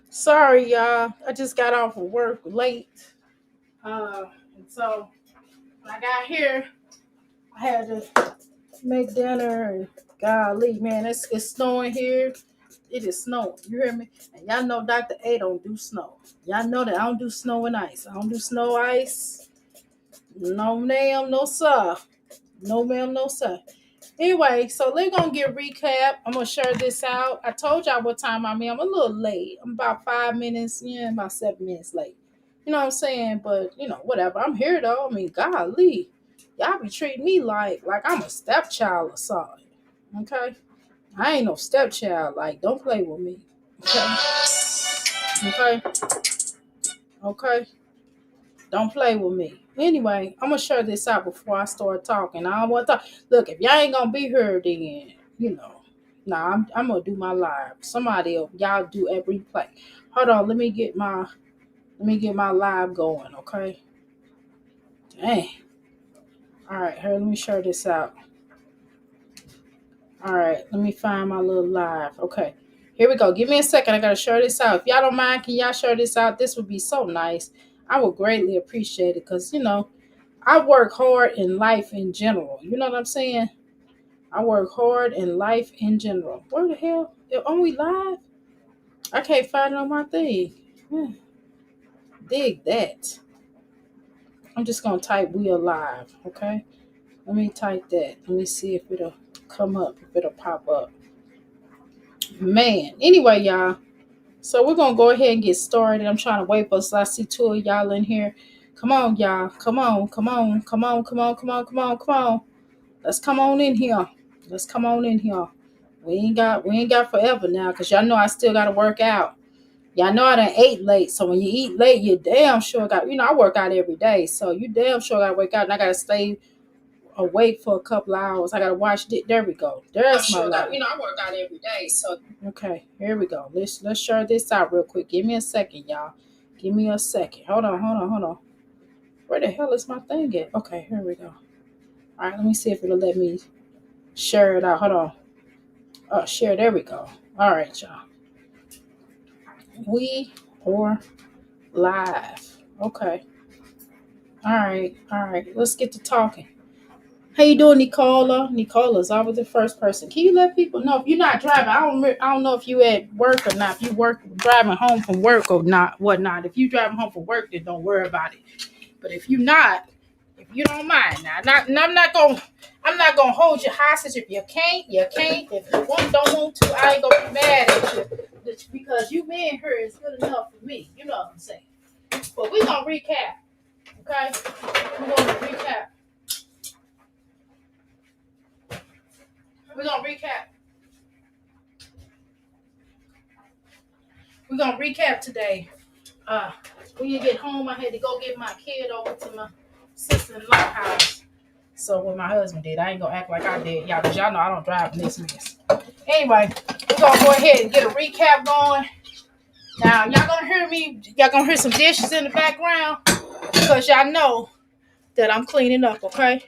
Sorry, y'all. I just got off of work late. And so when I got here, I had to make dinner. And golly, man, it's snowing here. It is snowing. You hear me? And y'all know Dr. A don't do snow. Y'all know that I don't do snow and ice. I don't do snow ice. No, ma'am, no sir. No, ma'am, no sir. Anyway, so we're gonna get recap. I'm gonna share this out. I told y'all what time I'm in. I'm a little late. I'm about 5 minutes, yeah, about 7 minutes late. You know what I'm saying? But whatever. I'm here though. I mean, golly, y'all be treating me like I'm a stepchild or something. Okay, I ain't no stepchild. Like, don't play with me. Okay, okay, okay. Don't play with me. Anyway, I'm gonna share this out before I start talking. I don't want to talk. Look, if y'all ain't gonna be here, then nah, I'm gonna do my live. Somebody else, y'all do a replay. Hold on, let me get my live going. Okay. Dang. All right, here. Let me share this out. All right, let me find my little live. Okay. Here we go. Give me a second. I gotta share this out. If y'all don't mind, can y'all share this out? This would be so nice. I would greatly appreciate it because I work hard in life in general. You know what I'm saying? I work hard in life in general. Where the hell? Are we live? I can't find it on my thing. Hmm, dig that. I'm just gonna type "we are live." Okay. Let me type that. Let me see if it'll come up. If it'll pop up. Man. Anyway, y'all. So we're gonna go ahead and get started. I'm trying to wait for us. I see two of y'all in here. Come on, y'all. Come on. Come on. Come on. Come on. Come on. Come on. Come on. Let's come on in here. Let's come on in here. We ain't got forever now, cause y'all know I still gotta work out. Y'all know I done ate late, so when you eat late, you damn sure got. I work out every day, so you damn sure gotta wake out, and I gotta stay awake for a couple of hours. I gotta watch. There we go. There's my life. I work out every day, so okay. Here we go. Let's share this out real quick. Give me a second, y'all. Give me a second. Hold on. Hold on. Hold on. Where the hell is my thing at? Okay, here we go. All right, let me see if it'll let me share it out. Hold on. Oh, share. There we go. All right, y'all. We are live. Okay. All right. All right. Let's get to talking. How you doing, Nicola? Nicola's always the first person. Can you let people know if you're not driving? I don't know if you at work or not. If you work driving home from work or not, whatnot. If you driving home from work, then don't worry about it. But if you not, if you don't mind, now, I'm not gonna hold you hostage. If you can't, you can't. If you don't want to, I ain't gonna be mad at you. Because you being here is good enough for me. You know what I'm saying? But we gonna recap, okay? We're gonna recap. We're gonna recap. We're gonna recap today. Uh, when you get home, I had to go get my kid over to my sister-in-law house. So what my husband did, I ain't gonna act like I did, y'all, because y'all know I don't drive in this mess. Anyway, we're gonna go ahead and get a recap going. Now, y'all gonna hear me. Y'all gonna hear some dishes in the background because y'all know that I'm cleaning up. Okay.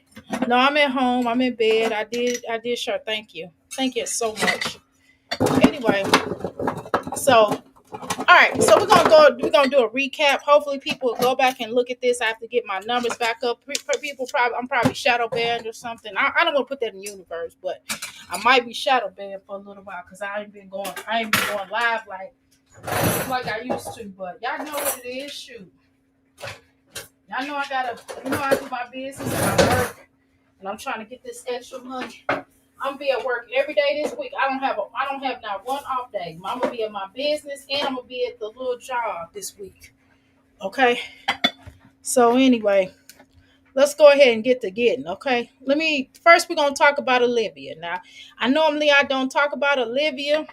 No, I'm at home. I'm in bed. I did. Sure. Thank you. Thank you so much. Anyway, so all right, so we're gonna do a recap. Hopefully people will go back and look at this. I have to get my numbers back up. People probably I'm probably shadow banned or something. I don't want to put that in the universe, but I might be shadow banned for a little while because I ain't been going live like I used to. But y'all know what it is. Shoot. Y'all know I do my business and I work and I'm trying to get this extra money. I'm gonna be at work every day this week. I don't have not one off day. I'm gonna be at my business and I'm gonna be at the little job this week. Okay. So anyway, let's go ahead and get to getting. Okay. We're gonna talk about Olivia. Now, I don't talk about Olivia.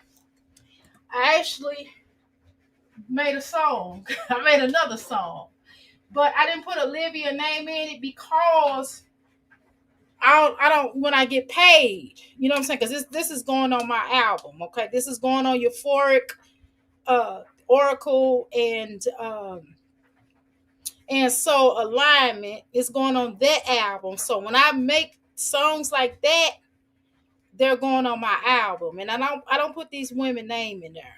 I actually made a song. I made another song, but I didn't put Olivia name in it because I don't when I get paid, you know what I'm saying? Because this is going on my album, okay? This is going on Euphoric, Oracle, and so Alignment is going on that album. So when I make songs like that, they're going on my album, and I don't put these women name in there,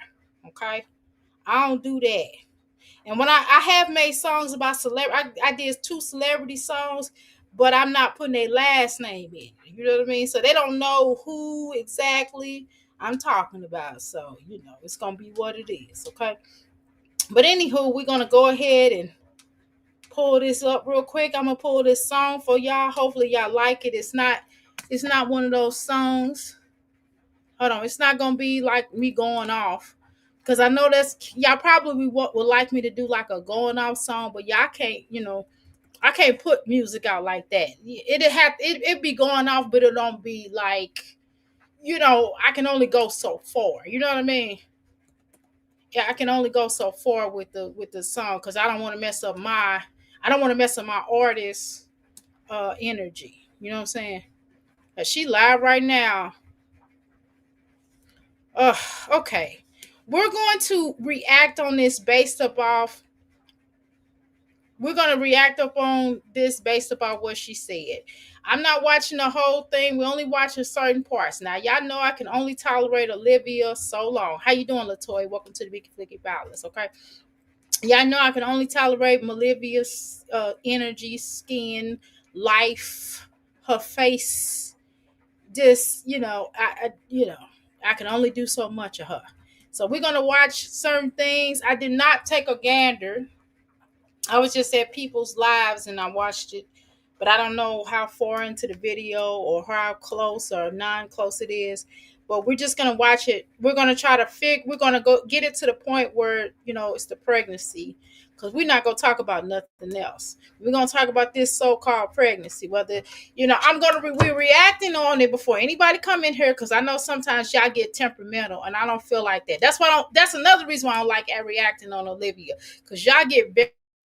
okay? I don't do that. And when I have made songs about celebrity, I did 2 celebrity songs, but I'm not putting their last name in. You know what I mean? So they don't know who exactly I'm talking about. So, it's gonna be what it is, okay? But anywho, we're gonna go ahead and pull this up real quick. I'm gonna pull this song for y'all. Hopefully y'all like it. It's not one of those songs. Hold on, it's not gonna be like me going off. Cause I know that's y'all probably would like me to do like a going off song, but y'all can't, I can't put music out like that. It be going off, but it don't be like, I can only go so far. You know what I mean? Yeah, I can only go so far with the song because I don't want to mess up my artist energy. You know what I'm saying? She live right now. Okay. We're going to react on this based up off we're going to react upon this based upon what she said. I'm not watching the whole thing. We're only watching certain parts. Now, y'all know I can only tolerate Olivia so long. How you doing, Latoya? Welcome to the Big Flicky Balance, okay? Y'all know I can only tolerate Olivia's energy, skin, life, her face. Just, I can only do so much of her. So we're going to watch certain things. I did not take a gander. I was just at people's lives and I watched it, but I don't know how far into the video or how close or non-close it is. But we're just gonna watch it. We're gonna try to we're gonna go get it to the point where it's the pregnancy, because we're not gonna talk about nothing else. We're gonna talk about this so-called pregnancy. Whether I'm gonna we're reacting on it before anybody come in here, because I know sometimes y'all get temperamental and I don't feel like that. That's another reason why I don't like reacting on Olivia, because y'all get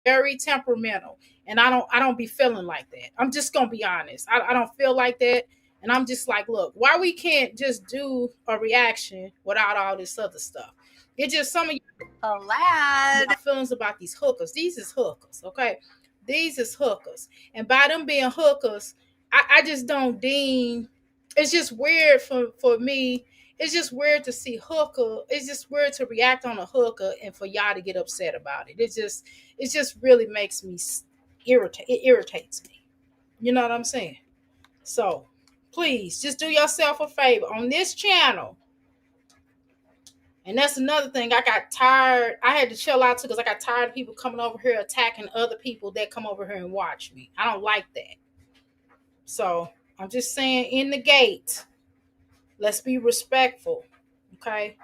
very temperamental, and I don't be feeling like that. I'm just gonna be honest. I don't feel like that, and I'm just like, look, why we can't just do a reaction without all this other stuff? It's just some of you lad feelings about these hookers. These is hookers, okay? These is hookers, and by them being hookers, I just don't deem. It's just weird for me. It's just weird to see hooker. It's just weird to react on a hooker and for y'all to get upset about it. It just really makes me irritate. It irritates me. You know what I'm saying? So please just do yourself a favor on this channel. And that's another thing. I got tired. I had to chill out too because I got tired of people coming over here attacking other people that come over here and watch me. I don't like that. So I'm just saying, in the gate, let's be respectful. Okay?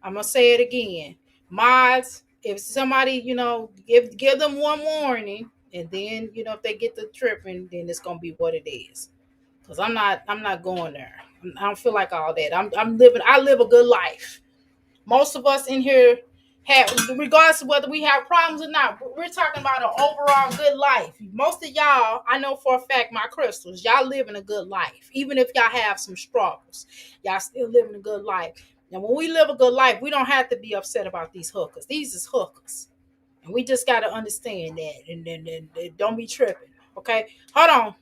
I'm gonna say it again. Mods, if somebody, give them one warning, and then, if they get the tripping, then it's gonna be what it is. Cause I'm not going there. I don't feel like all that. I live a good life. Most of us in here have, regardless of whether we have problems or not, we're talking about an overall good life. Most of y'all, I know for a fact, my crystals, y'all living a good life. Even if y'all have some struggles, y'all still living a good life. Now, when we live a good life, we don't have to be upset about these hookers. These is hookers. And we just got to understand that. And don't be tripping. Okay? Hold on.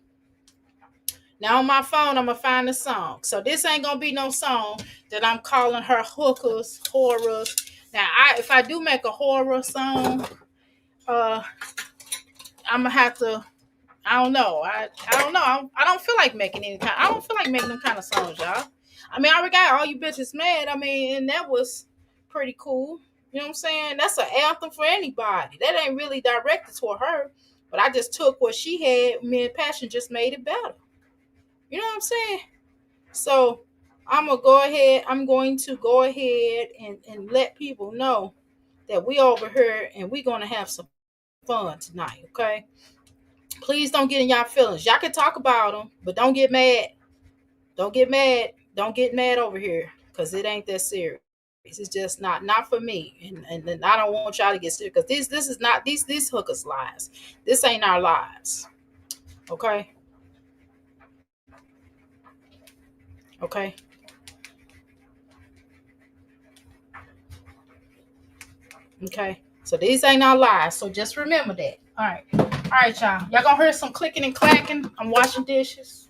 Now, on my phone, I'm going to find the song. So, this ain't going to be no song that I'm calling her hookers, horrors. Now, if I do make a horror song, I'm going to have to, I don't know. I don't know. I don't feel like making I don't feel like making them kind of songs, y'all. I mean, I already got All You Bitches Mad. I mean, and that was pretty cool. You know what I'm saying? That's an anthem for anybody. That ain't really directed toward her. But I just took what she had. Me and Passion just made it better. You know what I'm saying? So I'm going to go ahead and let people know that we over here and we're going to have some fun tonight, okay? Please don't get in y'all feelings. Y'all can talk about them, but don't get mad. Don't get mad. Don't get mad over here, because it ain't that serious. It's just not for me, and I don't want y'all to get serious, because this is not these hookers' lives. This ain't our lives. Okay. Okay. Okay. So these ain't our lives. So just remember that. All right. All right, y'all. Y'all gonna hear some clicking and clacking. I'm washing dishes.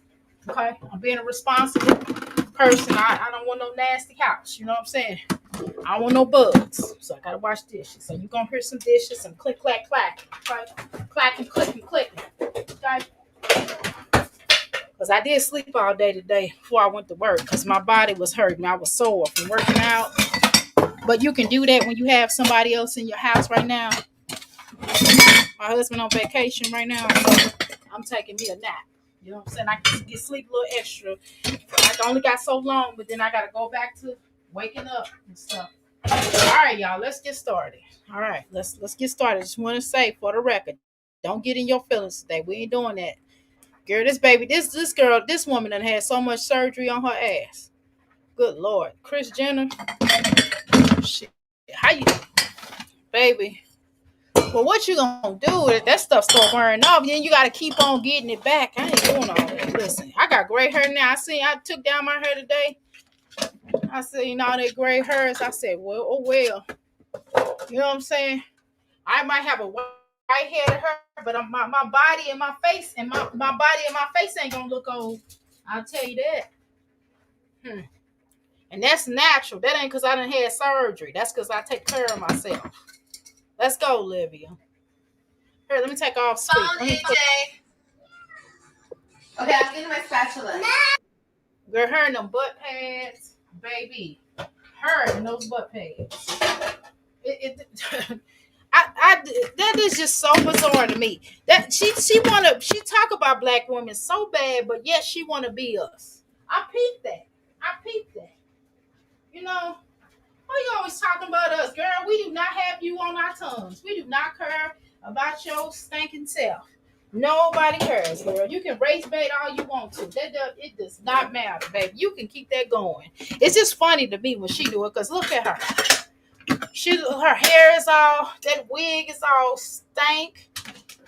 Okay. I'm being a responsible person. I don't want no nasty house. You know what I'm saying? I don't want no bugs. So I gotta wash dishes. So you're gonna hear some dishes, some click, clack, clack. Clack and click and click. Okay? Because I did sleep all day today before I went to work because my body was hurting. I was sore from working out. But you can do that when you have somebody else in your house right now. My husband on vacation right now, so I'm taking me a nap. You know what I'm saying? I can get sleep a little extra. I only got so long, but then I got to go back to waking up and stuff. All right, y'all, let's get started. All right, let's get started. Just want to say for the record, don't get in your feelings today. We ain't doing that. Girl, this girl, this woman done had so much surgery on her ass. Good Lord. Kris Jenner. Shit. How you, baby? Well, what you gonna do if that stuff start wearing off? Then you gotta keep on getting it back. I ain't doing all that. Listen, I got gray hair now. I took down my hair today. I seen all that gray hairs. I said, well, oh well. You know what I'm saying? I might have a white head of hair, but my body and my face and my body and my face ain't gonna look old. I'll tell you that. And that's natural. That ain't because I done had surgery. That's because I take care of myself. Let's go, Olivia. Here, let me take off speak. Okay, I'm getting my spatula. Girl, her and them butt pads, baby. Her and those butt pads. That is just so bizarre to me. That she talk about black women so bad, but yet she wanna be us. I peeped that. You know, why you always talking about us, girl? We do not have you on our tongues. We do not care about your stinking self. Nobody cares, girl. You can race bait all you want to. It does not matter, baby. You can keep that going. It's just funny to me when she do it, because look at her. Her hair is all, that wig is all stank.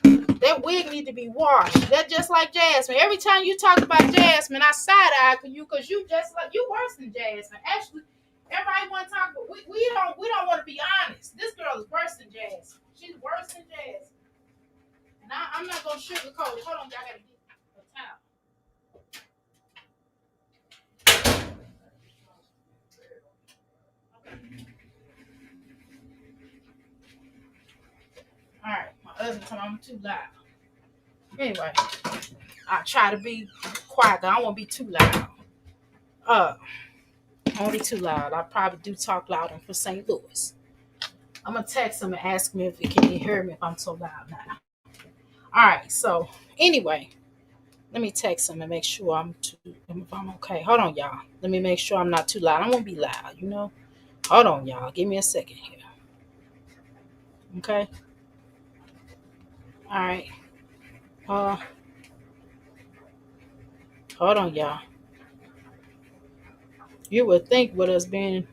That wig need to be washed. That's just like Jasmine. Every time you talk about Jasmine, I side eye you because you just like you worse than Jasmine. Actually, everybody want to talk, but we don't want to be honest. This girl is worse than Jasmine. She's worse than Jasmine. And I'm not gonna sugarcoat it. Hold on, y'all gotta get a towel. All right, my husband told me I'm too loud. Anyway, I try to be quiet. I don't want to be too loud. I won't be too loud. I probably do talk loud for St. Louis. I'm gonna text him and ask him if he can hear me if I'm so loud now. All right. So anyway, let me text him and make sure if I'm okay. Hold on, y'all. Let me make sure I'm not too loud. I won't be loud. You know. Hold on, y'all. Give me a second here. Okay. All right. Hold on, y'all. You would think with us being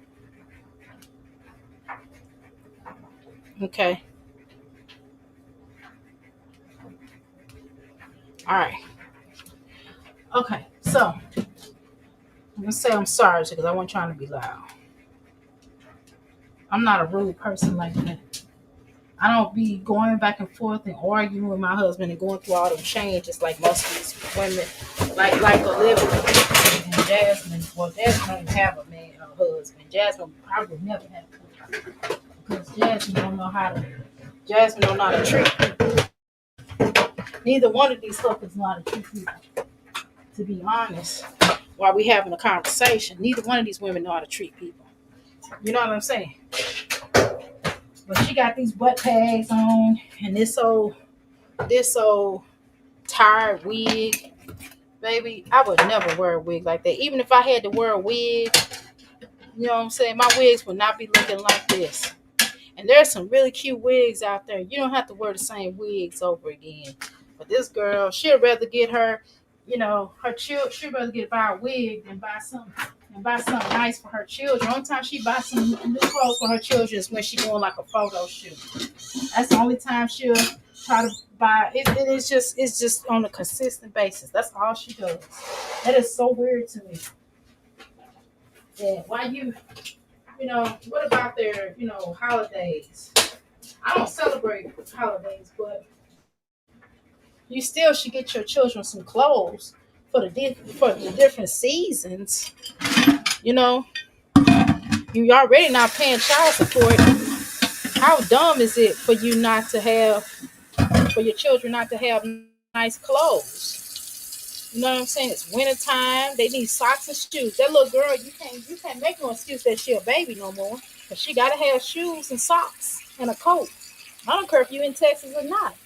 okay. All right. Okay. So I'm gonna say I'm sorry because I wasn't trying to be loud. I'm not a rude person like that. I don't be going back and forth and arguing with my husband and going through all them changes like most of these women, like Olivia and Jasmine. Well, Jasmine don't have a man or husband. Jasmine probably never have one because Jasmine don't know how to treat people. Neither one of these fuckers know how to treat people. To be honest, while we having a conversation, neither one of these women know how to treat people. You know what I'm saying? But she got these butt pads on and this old tired wig. Baby, I would never wear a wig like that. Even if I had to wear a wig, you know what I'm saying? My wigs would not be looking like this. And there's some really cute wigs out there. You don't have to wear the same wigs over again. But this girl, she'd rather get her, she'd rather buy a wig than buy something nice for her children. Only time she buys some new clothes for her children is when she's doing like a photo shoot. That's the only time she'll try to buy it. It's just on a consistent basis. That's all she does. That is so weird to me. Yeah, why what about their, holidays? I don't celebrate holidays, but you still should get your children some clothes for the different seasons. You You already not paying child support. How dumb is it for you not to have for your children not to have nice clothes? You know what I'm saying? It's winter time. They need socks and shoes. That little girl, you can't make no excuse that she a baby no more. But she gotta have shoes and socks and a coat. I don't care if you in Texas or not.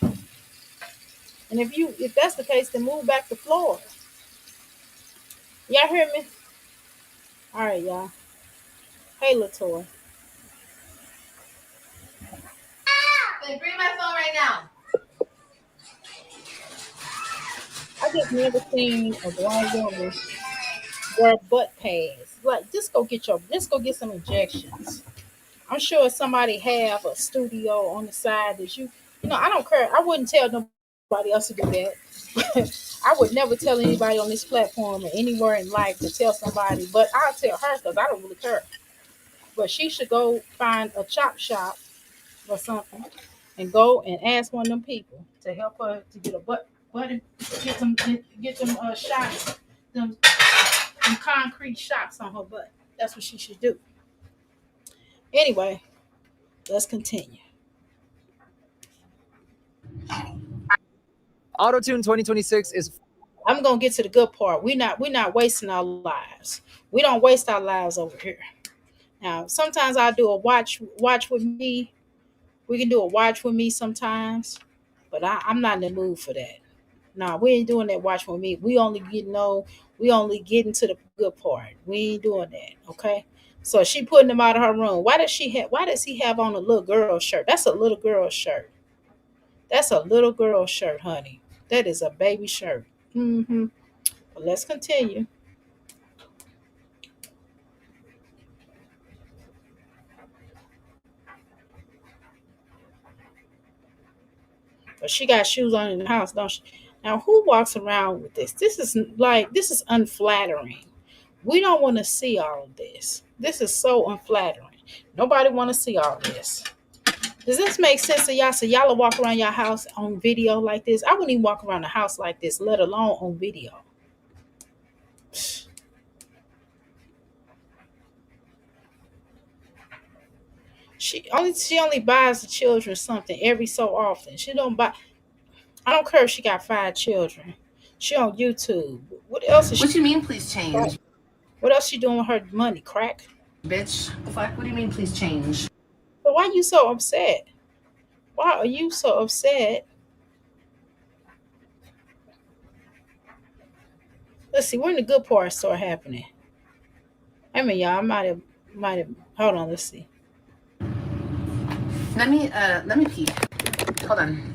And if that's the case, then move back to Florida. Y'all hear me? All right, y'all. Hey, Latour. Then bring my phone right now. I just never seen a grown woman wear butt pads. Like, just go get some injections. I'm sure somebody have a studio on the side that I don't care. I wouldn't tell nobody else to do that. I would never tell anybody on this platform or anywhere in life to tell somebody, but I'll tell her because I don't really care. But she should go find a chop shop or something and go and ask one of them people to help her to get a butt and get them shots, them concrete shots on her butt. That's what she should do. Anyway, let's continue. AutoTune 2026 is I'm gonna get to the good part. We're not wasting our lives. We don't waste our lives over here. Now, sometimes I do a watch with me. We can do a watch with me sometimes, but I'm not in the mood for that. Nah, we ain't doing that watch with me. We only getting to the good part. We ain't doing that. Okay. So she putting him out of her room. Why does he have on a little girl shirt? That's a little girl shirt. That's a little girl shirt, honey. That is a baby shirt. Mm-hmm. But let's continue. But she got shoes on in the house, don't she? Now, who walks around with this? This is unflattering. We don't want to see all of this. This is so unflattering. Nobody want to see all this. Does this make sense to y'all? So y'all will walk around your house on video like this? I wouldn't even walk around the house like this, let alone on video. She only buys the children something every so often. She don't buy. I don't care if she got 5 children. She on YouTube. What else is she? What you mean, please change? What else she doing with her money? Crack. Bitch. The fuck? What do you mean, please change? But why you so upset? Why are you so upset? Let's see. When the good part start happening? I mean, y'all might have. Hold on. Let's see. Let me pee. Hold on.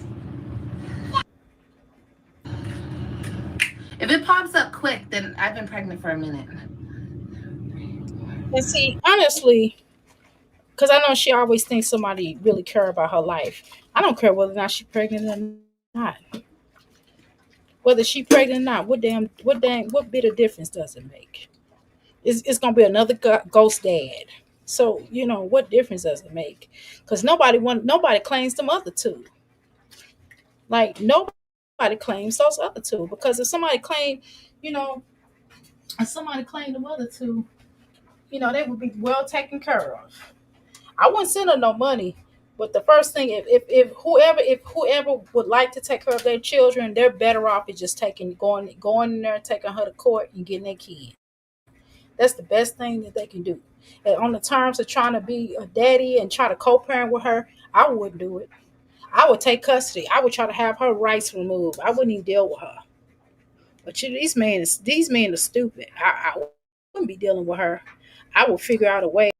If it pops up quick, then I've been pregnant for a minute. And see, honestly, because I know she always thinks somebody really care about her life. I don't care whether or not she's pregnant or not. Whether she pregnant or not, what bit of difference does it make? It's gonna be another ghost dad. So what difference does it make? Because nobody claims them other two. Like nobody claims those other two. Because you know, if somebody claimed them other two, they would be well taken care of. I wouldn't send her no money. But the first thing, if whoever would like to take care of their children, they're better off is just going in there, taking her to court and getting their kid. That's the best thing that they can do. And on the terms of trying to be a daddy and try to co-parent with her, I wouldn't do it. I would take custody. I would try to have her rights removed. I wouldn't even deal with her. But these men are stupid. I wouldn't be dealing with her. I would figure out a way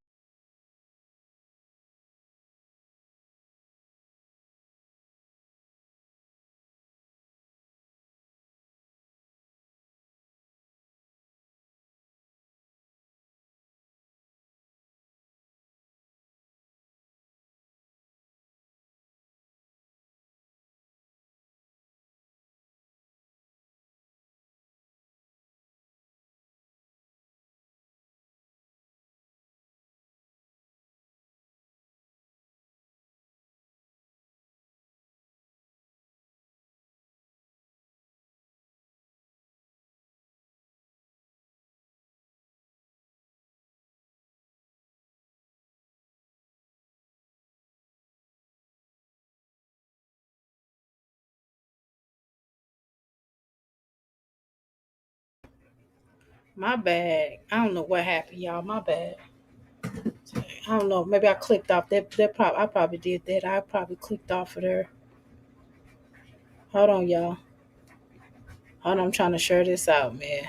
My bad. I don't know what happened, y'all. My bad. I don't know. Maybe I clicked off. I probably did that. I probably clicked off of there. Hold on, y'all. Hold on. I'm trying to share this out, man.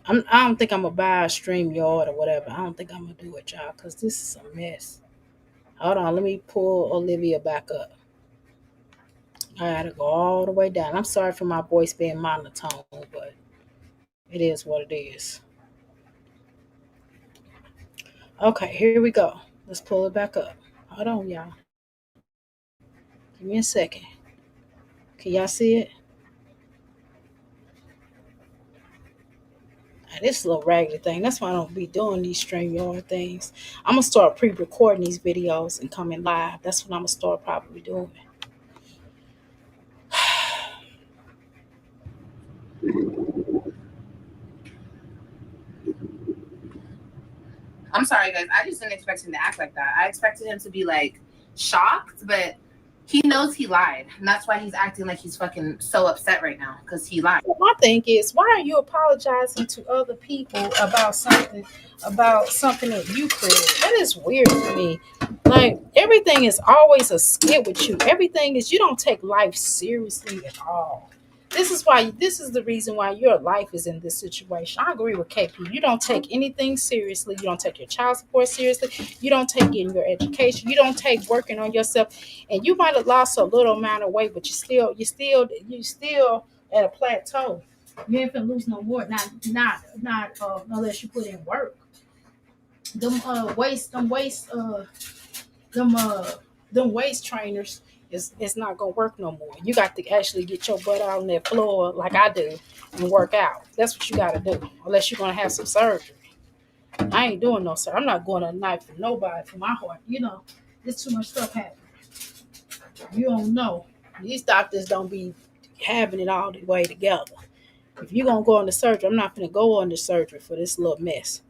I don't think I'm gonna buy a StreamYard or whatever. I don't think I'm gonna do it, y'all, because this is a mess. Hold on. Let me pull Olivia back up. I gotta go all the way down. I'm sorry for my voice being monotone, but it is what it is. Okay, here we go. Let's pull it back up. Hold on, y'all. Give me a second. Can y'all see it? This little raggedy thing. That's why I don't be doing these StreamYard things. I'm gonna start pre-recording these videos and coming live. That's what I'm gonna start probably doing. I'm sorry, guys. I just didn't expect him to act like that. I expected him to be like shocked, but he knows he lied. And that's why he's acting like he's fucking so upset right now because he lied. My thing is, why are you apologizing to other people about something that you created? That is weird to me. Like, everything is always a skit with you. Everything is, you don't take life seriously at all. This is the reason why your life is in this situation. I agree with KP. You don't take anything seriously. You don't take your child support seriously. You don't take getting your education. You don't take working on yourself. And you might have lost a little amount of weight, but you still at a plateau. You ain't finna lose no more. Not unless you put in work. Them them waist trainers it's not gonna work no more. You got to actually get your butt out on that floor like I do and work out. That's what you gotta do. Unless you're gonna have some surgery. I ain't doing no surgery. I'm not going to knife for nobody for my heart. There's too much stuff happening. You don't know. These doctors don't be having it all the way together. If you're gonna go into surgery, I'm not gonna go into surgery for this little mess.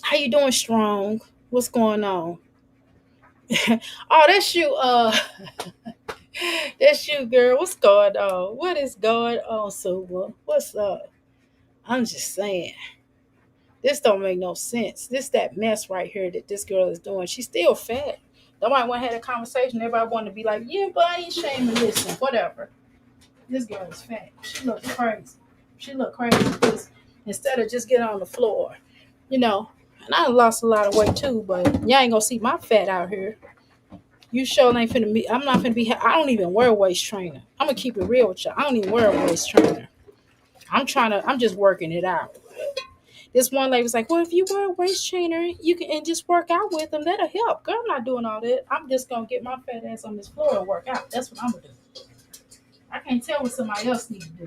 How you doing, Strong? What's going on? Oh, that's you. That's you, girl. What's going on? What is going on, Suba? What's up? I'm just saying. This don't make no sense. This that mess right here that this girl is doing. She's still fat. Nobody want to have a conversation. Everybody want to be like, yeah, but I ain't shaming. Listen, whatever. This girl is fat. She looks crazy. She look crazy because instead of just getting on the floor, and I lost a lot of weight too, but y'all ain't gonna see my fat out here. You sure ain't finna be. I'm not finna be. I don't even wear a waist trainer. I'm gonna keep it real with you. I don't even wear a waist trainer. I'm just working it out. This one lady was like, "Well, if you wear a waist trainer, you can and just work out with them. That'll help." Girl, I'm not doing all that. I'm just gonna get my fat ass on this floor and work out. That's what I'm gonna do. I can't tell what somebody else needs to do.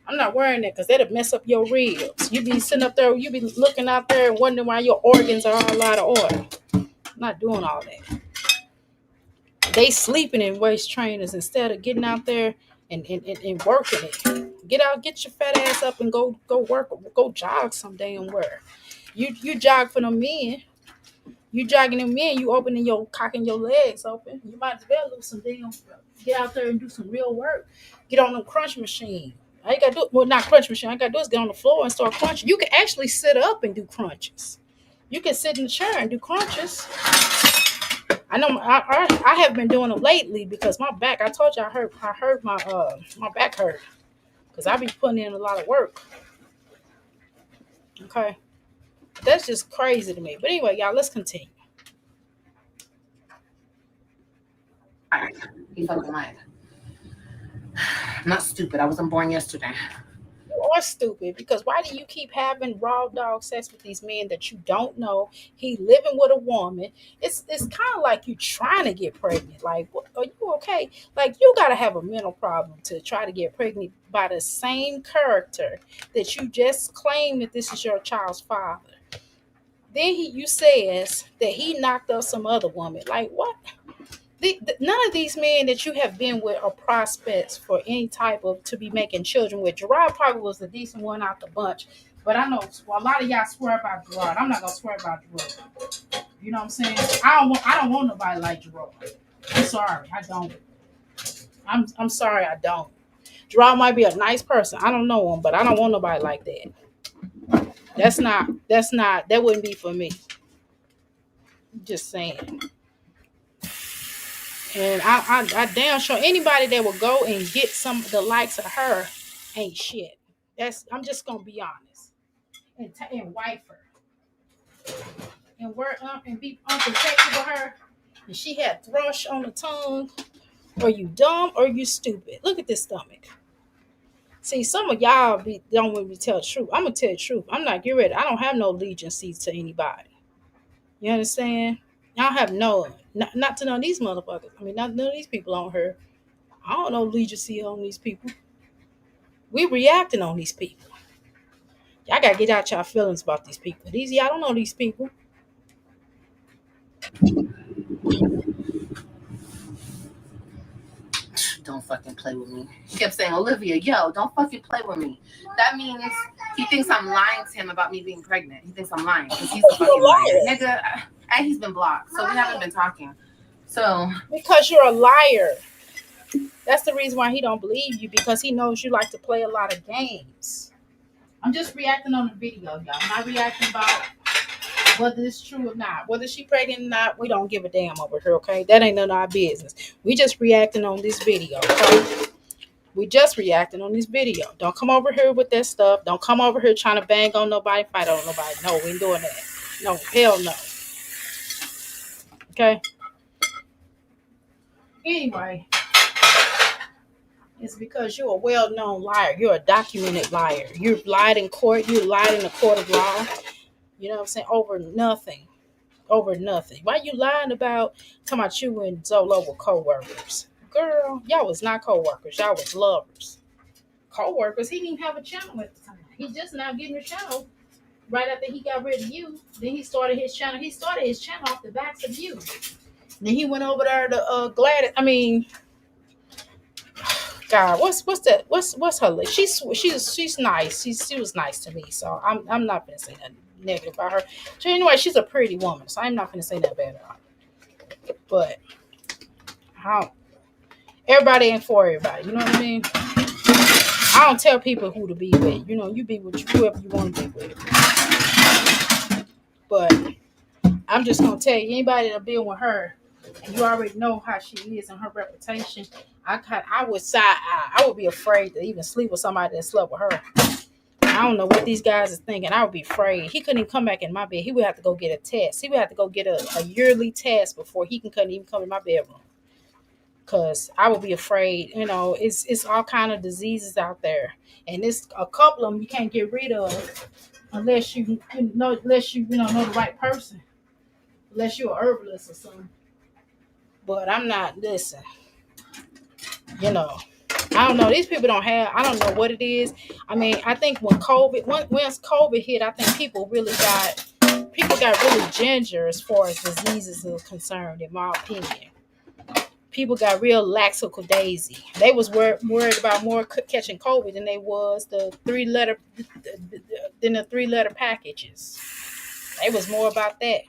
I'm not wearing that because that'll mess up your ribs. You be sitting up there, you be looking out there and wondering why your organs are all out of order. I'm not doing all that. They sleeping in waist trainers instead of getting out there and working it. Get out, get your fat ass up and go work, go jog some damn where. You jog for them men. You jogging them men, you opening your cocking your legs open. You might as well lose some damn get out there and do some real work. Get on the crunch machine. All you gotta do well not crunch machine, all you gotta do is get on the floor and start crunching. You can actually sit up and do crunches. You can sit in the chair and do crunches. I know I have been doing them lately because my back. I told you I heard my back hurt because I be putting in a lot of work. Okay, that's just crazy to me. But anyway, y'all, let's continue. He fucking lied. I'm not stupid. I wasn't born yesterday. You are stupid because why do you keep having raw dog sex with these men that you don't know? He living with a woman. It's kind of like you trying to get pregnant. Like, are you okay? Like, you got to have a mental problem to try to get pregnant by the same character that you just claimed that this is your child's father. Then you says that he knocked up some other woman. Like, what? None of these men that you have been with are prospects for any type of to be making children with. Gerard probably was the decent one out the bunch, but I know a lot of y'all swear about Gerard. I'm not gonna swear about Gerard. You know what I'm saying? I don't want nobody like Gerard. I'm sorry, I don't. I'm sorry, I don't. Gerard might be a nice person. I don't know him, but I don't want nobody like that. That wouldn't be for me. Just saying. And I damn sure anybody that will go and get some of the likes of her ain't shit. I'm just gonna be honest. And wife her. And work and be unprotected with her. And she had thrush on the tongue. Are you dumb or you stupid? Look at this stomach. See, some of y'all don't want me to tell the truth. I'm gonna tell the truth. I'm not getting ready. I don't have no allegiances to anybody. You understand? I don't have not to none of these motherfuckers. I mean, not none of these people on here. I don't know allegiance on these people. We reacting on these people. Y'all gotta get out y'all feelings about these people. Y'all don't know these people. Don't fucking play with me. He kept saying, Olivia, yo, don't fucking play with me. That means he thinks I'm lying to him about me being pregnant. He thinks I'm lying because he's a fucking liar. Nigga, and he's been blocked. So we haven't been talking. So because you're a liar. That's the reason why he don't believe you, because he knows you like to play a lot of games. I'm just reacting on the video, y'all. I'm not reacting about whether it's true or not. Whether she pregnant or not, we don't give a damn over here, okay? That ain't none of our business. We just reacting on this video, okay? We just reacting on this video. Don't come over here with that stuff. Don't come over here trying to bang on nobody, fight on nobody. No, we ain't doing that. No, hell no. Okay? Anyway, it's because you're a well-known liar. You're a documented liar. You've lied in court. You lied in the court of law. You know what I'm saying? Over nothing. Why you lying about talking about you and Zolo were co-workers? Girl, y'all was not co-workers. Y'all was lovers. Co-workers, he didn't even have a channel at the time. He just now getting a channel right after he got rid of you. Then he started his channel. He started his channel off the backs of you. Then he went over there to Gladys. I mean, God, what's that? What's her? She's nice. She was nice to me. So I'm not gonna say nothing negative about her. So anyway, she's a pretty woman. So I'm not gonna say nothing bad about her. But everybody ain't for everybody. You know what I mean? I don't tell people who to be with. You know, you be with whoever you want to be with. But I'm just gonna tell you, anybody that been with her, and you already know how she is and her reputation, I would be afraid to even sleep with somebody that slept with her. I don't know what these guys is thinking. I would be afraid. He couldn't even come back in my bed. He would have to go get a test. He would have to go get a yearly test before he couldn't even come in my bedroom. Because I would be afraid. You know, it's all kind of diseases out there, and it's a couple of them you can't get rid of unless you know the right person, unless you're a herbalist or something. But I'm not. Listen, you know, I don't know. These people don't have. I don't know what it is. I mean, I think once COVID hit, I think people got really ginger as far as diseases are concerned. In my opinion. People got real lackadaisy. They was worried about more catching COVID than they was the three letter packages. They was more about that,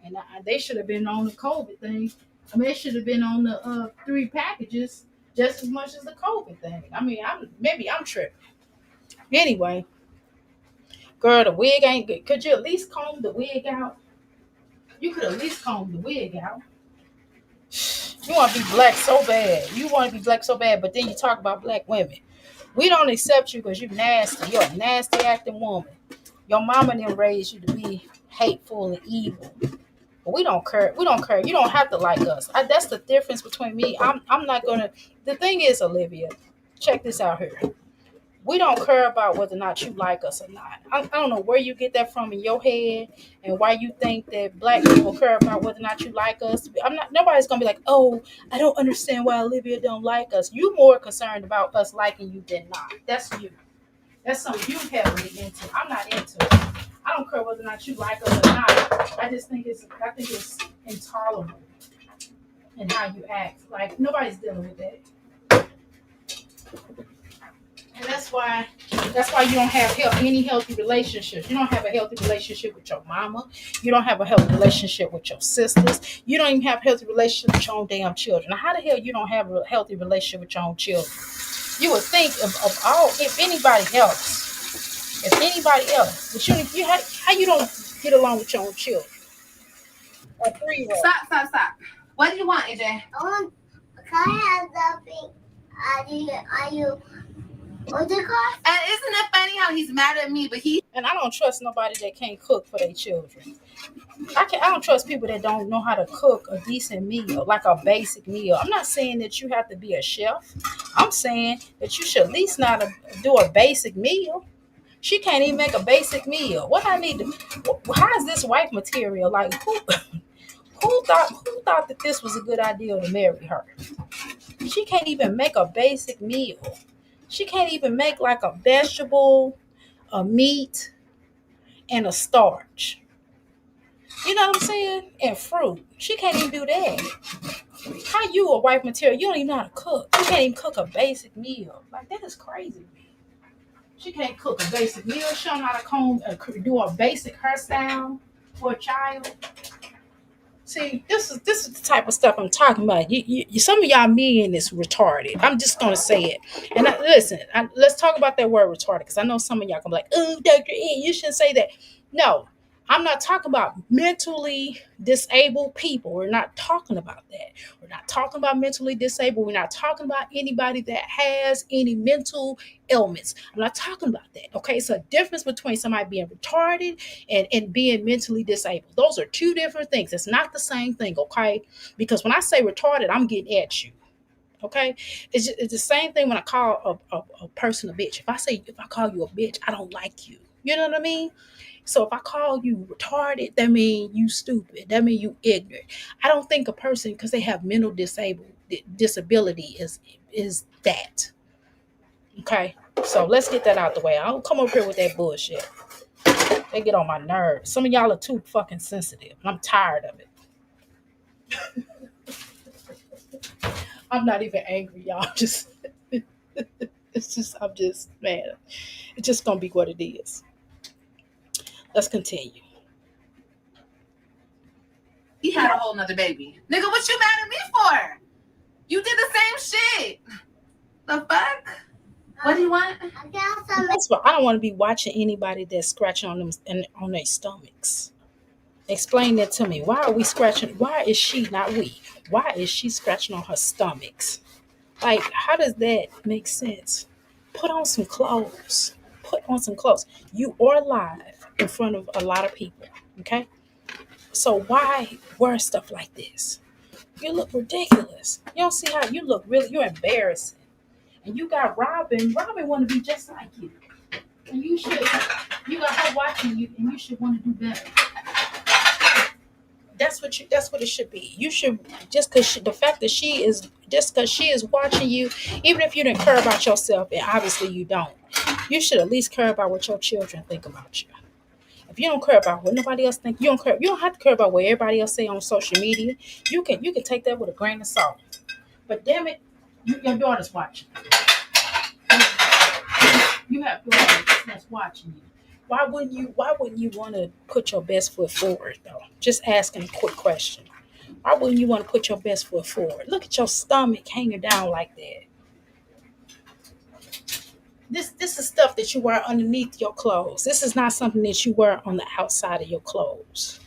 and they should have been on the COVID thing. I mean, they should have been on the 3 packages just as much as the COVID thing. I mean, I'm tripping. Anyway, girl, the wig ain't good. Could you at least comb the wig out? You could at least comb the wig out. You want to be black so bad. But then you talk about black women. We don't accept you because you're nasty. You're a nasty acting woman. Your mama didn't raise you to be hateful and evil. But we don't care. You don't have to like us. That's the difference between me. I'm not going to. The thing is, Olivia, check this out here. We don't care about whether or not you like us or not. I don't know where you get that from in your head and why you think that black people care about whether or not you like us. Nobody's going to be like, oh, I don't understand why Olivia don't like us. You more concerned about us liking you than not. That's you. That's something you heavily into. I'm not into it. I don't care whether or not you like us or not. I think it's intolerable in how you act. Like, nobody's dealing with that. And that's why you don't have any healthy relationships. You don't have a healthy relationship with your mama. You don't have a healthy relationship with your sisters. You don't even have a healthy relationship with your own damn children. Now, how the hell you don't have a healthy relationship with your own children? You would think of all, if anybody else, but how you don't get along with your own children? A 3-year-old. Stop. What do you want, AJ? I want. Can I have something? Are you? What's it called? And isn't it funny how he's mad at me, but he And I don't trust nobody that can't cook for their children. I don't trust people that don't know how to cook a decent meal, like a basic meal. I'm not saying that you have to be a chef. I'm saying that you should at least not do a basic meal. She can't even make a basic meal. What I need to? How is this wife material? Like who thought that this was a good idea to marry her? She can't even make a basic meal. She can't even make like a vegetable, a meat, and a starch. You know what I'm saying? And fruit. She can't even do that. How you a wife material? You don't even know how to cook. You can't even cook a basic meal. Like that is crazy. She can't cook a basic meal. She don't know how to do a basic hairstyle for a child. See, this is the type of stuff I'm talking about. Some of y'all men is retarded. I'm just gonna say it. And listen, let's talk about that word retarded because I know some of y'all gonna be like, "Oh, Dr. E, you shouldn't say that." No, I'm not talking about mentally disabled people. We're not talking about that. We're not talking about mentally disabled. We're not talking about anybody that has any mental ailments. I'm not talking about that. Okay, it's a difference between somebody being retarded and being mentally disabled. Those are two different things. It's not the same thing. Okay, because when I say retarded, I'm getting at you. Okay, it's the same thing when I call a person a bitch. If I call you a bitch, I don't like you. You know what I mean? So if I call you retarded, that means you stupid. That means you ignorant. I don't think a person because they have mental disability is that. Okay. So let's get that out the way. I don't come up here with that bullshit. They get on my nerves. Some of y'all are too fucking sensitive. And I'm tired of it. I'm not even angry, y'all. I'm just man. It's just gonna be what it is. Let's continue. he had a whole nother baby. Nigga, what you mad at me for? You did the same shit. The fuck? What do you want? I got some. That's why I don't want to be watching anybody that's scratching on them and on their stomachs. Explain that to me. Why are we scratching? Why is she not we? Why is she scratching on her stomachs? Like, how does that make sense? Put on some clothes. Put on some clothes. You are live in front of a lot of people. Okay? So why wear stuff like this? You look ridiculous. You don't see how you look you're embarrassing. And you got Robin. Robin want to be just like you. And you got her watching you and you should want to do better. That's what it should be. You should just because the fact that she is watching you, even if you didn't care about yourself, and obviously you don't, you should at least care about what your children think about you. If you don't care about what nobody else think, you don't care. You don't have to care about what everybody else say on social media. You can take that with a grain of salt. But damn it, your daughter's watching. You have daughters that's watching you. Why wouldn't you want to put your best foot forward though? Just asking a quick question. Why wouldn't you want to put your best foot forward? Look at your stomach hanging down like that. This is stuff that you wear underneath your clothes. This is not something that you wear on the outside of your clothes.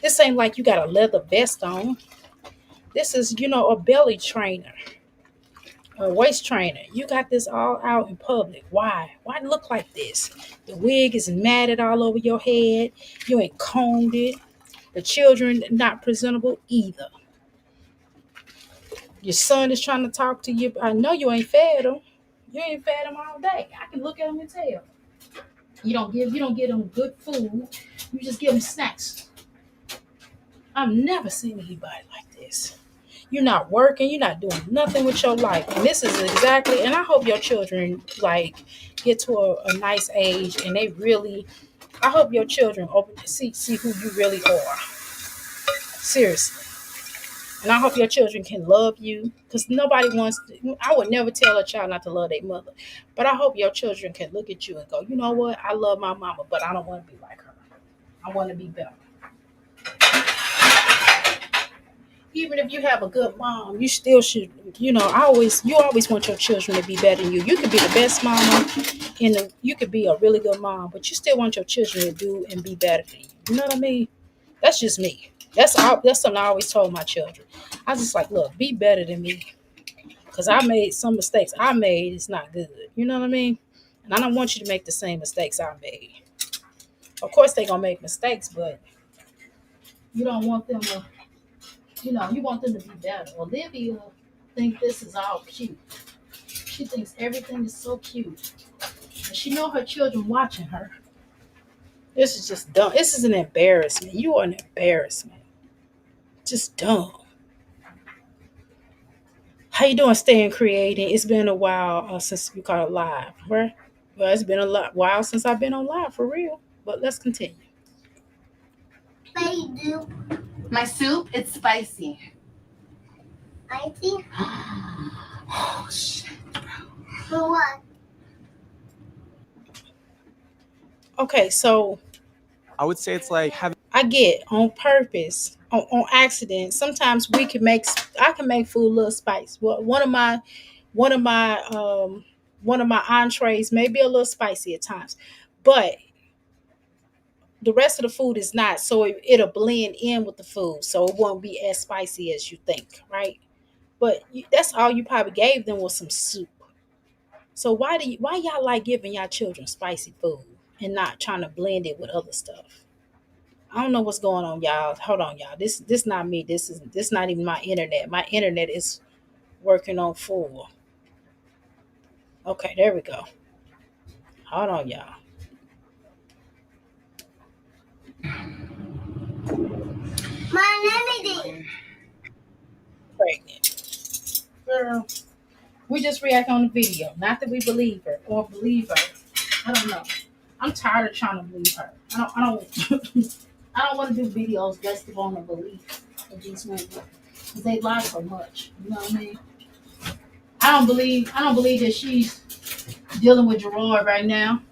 This ain't like you got a leather vest on. This is, a belly trainer, a waist trainer. You got this all out in public. Why? Why look like this? The wig is matted all over your head. You ain't combed it. The children not presentable either. Your son is trying to talk to you. I know you ain't fed him. You ain't fed him all day. I can look at him and tell. You don't give him good food. You just give him snacks. I've never seen anybody like this. You're not working. You're not doing nothing with your life. And this is exactly, and I hope your children get to a nice age and I hope your children open to see who you really are. Seriously. And I hope your children can love you because I would never tell a child not to love their mother. But I hope your children can look at you and go, you know what? I love my mama, but I don't want to be like her. I want to be better. even if you have a good mom, you still should, you always want your children to be better than you. You could be the best mama you could be a really good mom, but you still want your children to do and be better than you. You know what I mean? That's just me. That's something I always told my children. I was just like, look, be better than me. Because I made some mistakes I made. It's not good. You know what I mean? And I don't want you to make the same mistakes I made. Of course, they're going to make mistakes, but you don't want them to, you want them to be better. Olivia thinks this is all cute. She thinks everything is so cute. And she know her children watching her. This is just dumb. This is an embarrassment. You are an embarrassment. Just dumb. How you doing, staying creating? It's been a while since we caught live, right? Well, it's been while since I've been on live for real. But let's continue. They do. My soup, it's spicy. I think. Oh shit. For what? Okay, so I would say it's like having I get on purpose, on accident. Sometimes I can make food a little spicy. Well, one of my entrees may be a little spicy at times, but the rest of the food is not. So it'll blend in with the food, so it won't be as spicy as you think, right? But that's all you probably gave them was some soup. So why y'all like giving y'all children spicy food and not trying to blend it with other stuff? I don't know what's going on, y'all. Hold on, y'all. This not me. This not even my internet. My internet is working on full. Okay, there we go. Hold on, y'all. My name is Pregnant. Girl, we just react on the video. Not that we believe her or believe her. I don't know. I'm tired of trying to believe her. I don't I don't want to do videos based on the belief of these women. Because they lie so much. You know what I mean? I don't believe that she's dealing with Gerard right now.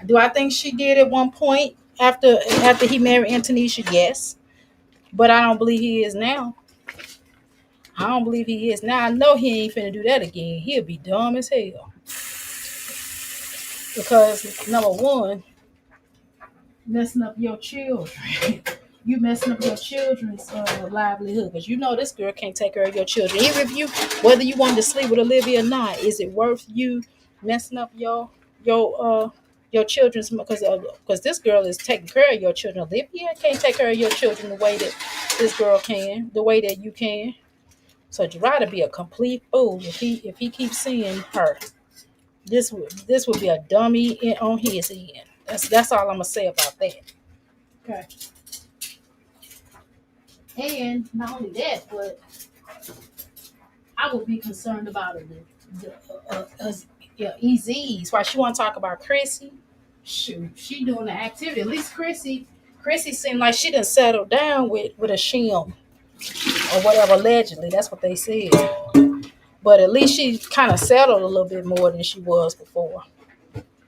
Do I think she did at one point after he married Antonisha? Yes. But I don't believe he is now. I don't believe he is now. I know he ain't finna do that again. He'll be dumb as hell. Because number one, messing up your children. You messing up your children's livelihood. Because you know this girl can't take care of your children. Even if whether you want to sleep with Olivia or not, is it worth you messing up your children's? Because this girl is taking care of your children. Olivia can't take care of your children the way that this girl can, the way that you can. So Gerard would be a complete fool if he keeps seeing her. This would be a dummy on his end. That's all I'm gonna say about that. Okay. And not only that, but I would be concerned about EZs. Why she want to talk about Chrissy? Shoot, she doing the activity. At least Chrissy seemed like she done settled down with a shim or whatever. Allegedly, that's what they said. But at least she kind of settled a little bit more than she was before.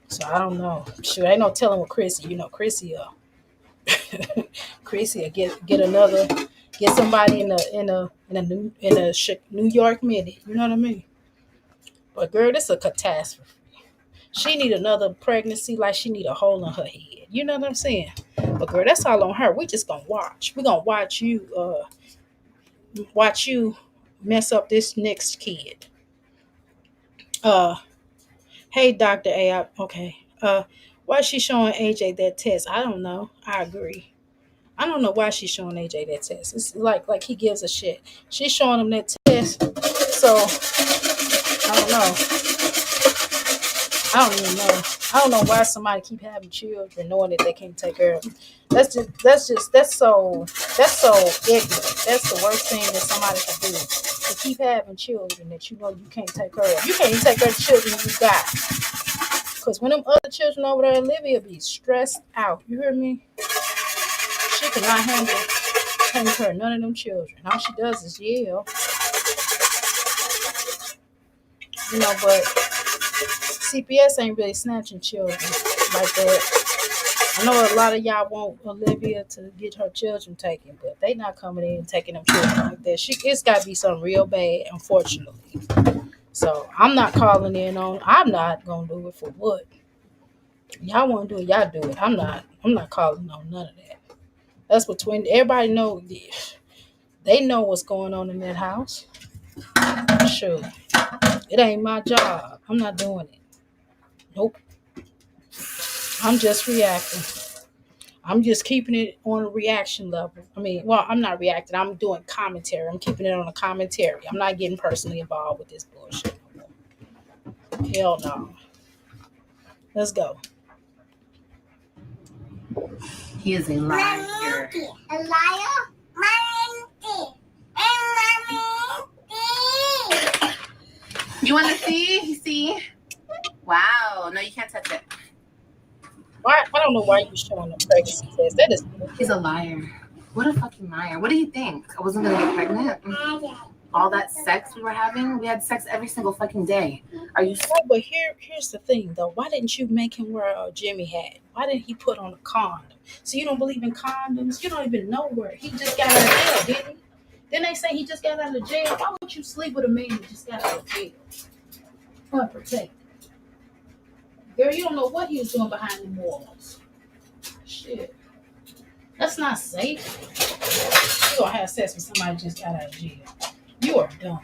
So I don't know. Shoot, ain't no telling with Chrissy. You know, Chrissy get somebody in a New York minute. You know what I mean? But girl, this is a catastrophe. She need another pregnancy like she need a hole in her head. You know what I'm saying? But girl, that's all on her. We just gonna watch. We gonna watch you mess up this next kid. Hey, Dr. A. Okay. Why is she showing AJ that test? I don't know. I agree. I don't know why she's showing AJ that test. It's like he gives a shit. She's showing him that test. So I don't know. I don't even know. I don't know why somebody keep having children knowing that they can't take care of them. That's so ignorant. That's the worst thing that somebody can do. To keep having children that you know you can't take care of. You can't even take care of the children you got. Because when them other children over there, Olivia be stressed out. You hear me? She cannot handle taking care of none of them children. All she does is yell. You know, but CPS ain't really snatching children like that. I know a lot of y'all want Olivia to get her children taken, but they not coming in and taking them children like that. It's got to be something real bad, unfortunately. So I'm not calling in on. I'm not gonna do it for what y'all want to do. Y'all do it. I'm not. I'm not calling on none of that. That's between everybody. Know they know what's going on in that house. Sure, it ain't my job. I'm not doing it. Nope. I'm just reacting. I'm just keeping it on a reaction level. I mean, well, I'm not reacting. I'm doing commentary. I'm keeping it on a commentary. I'm not getting personally involved with this bullshit. Hell no. Let's go. He is a liar. A liar? You want to see? See? Wow. No, you can't touch it. Why? I don't know why you're showing the pregnancy test. That is. He's a liar. What a fucking liar. What do you think? I wasn't going to get pregnant? All that sex we were having? We had sex every single fucking day. Are you... But here's the thing, though. Why didn't you make him wear a Jimmy hat? Why didn't he put on a condom? So you don't believe in condoms? You don't even know where. He just got out of jail, didn't he? Then they say he just got out of jail. Why would you sleep with a man that just got out of jail? Unprotected. Girl, you don't know what he was doing behind the walls. Shit. That's not safe. You don't have sex with somebody who just got out of jail. You are dumb.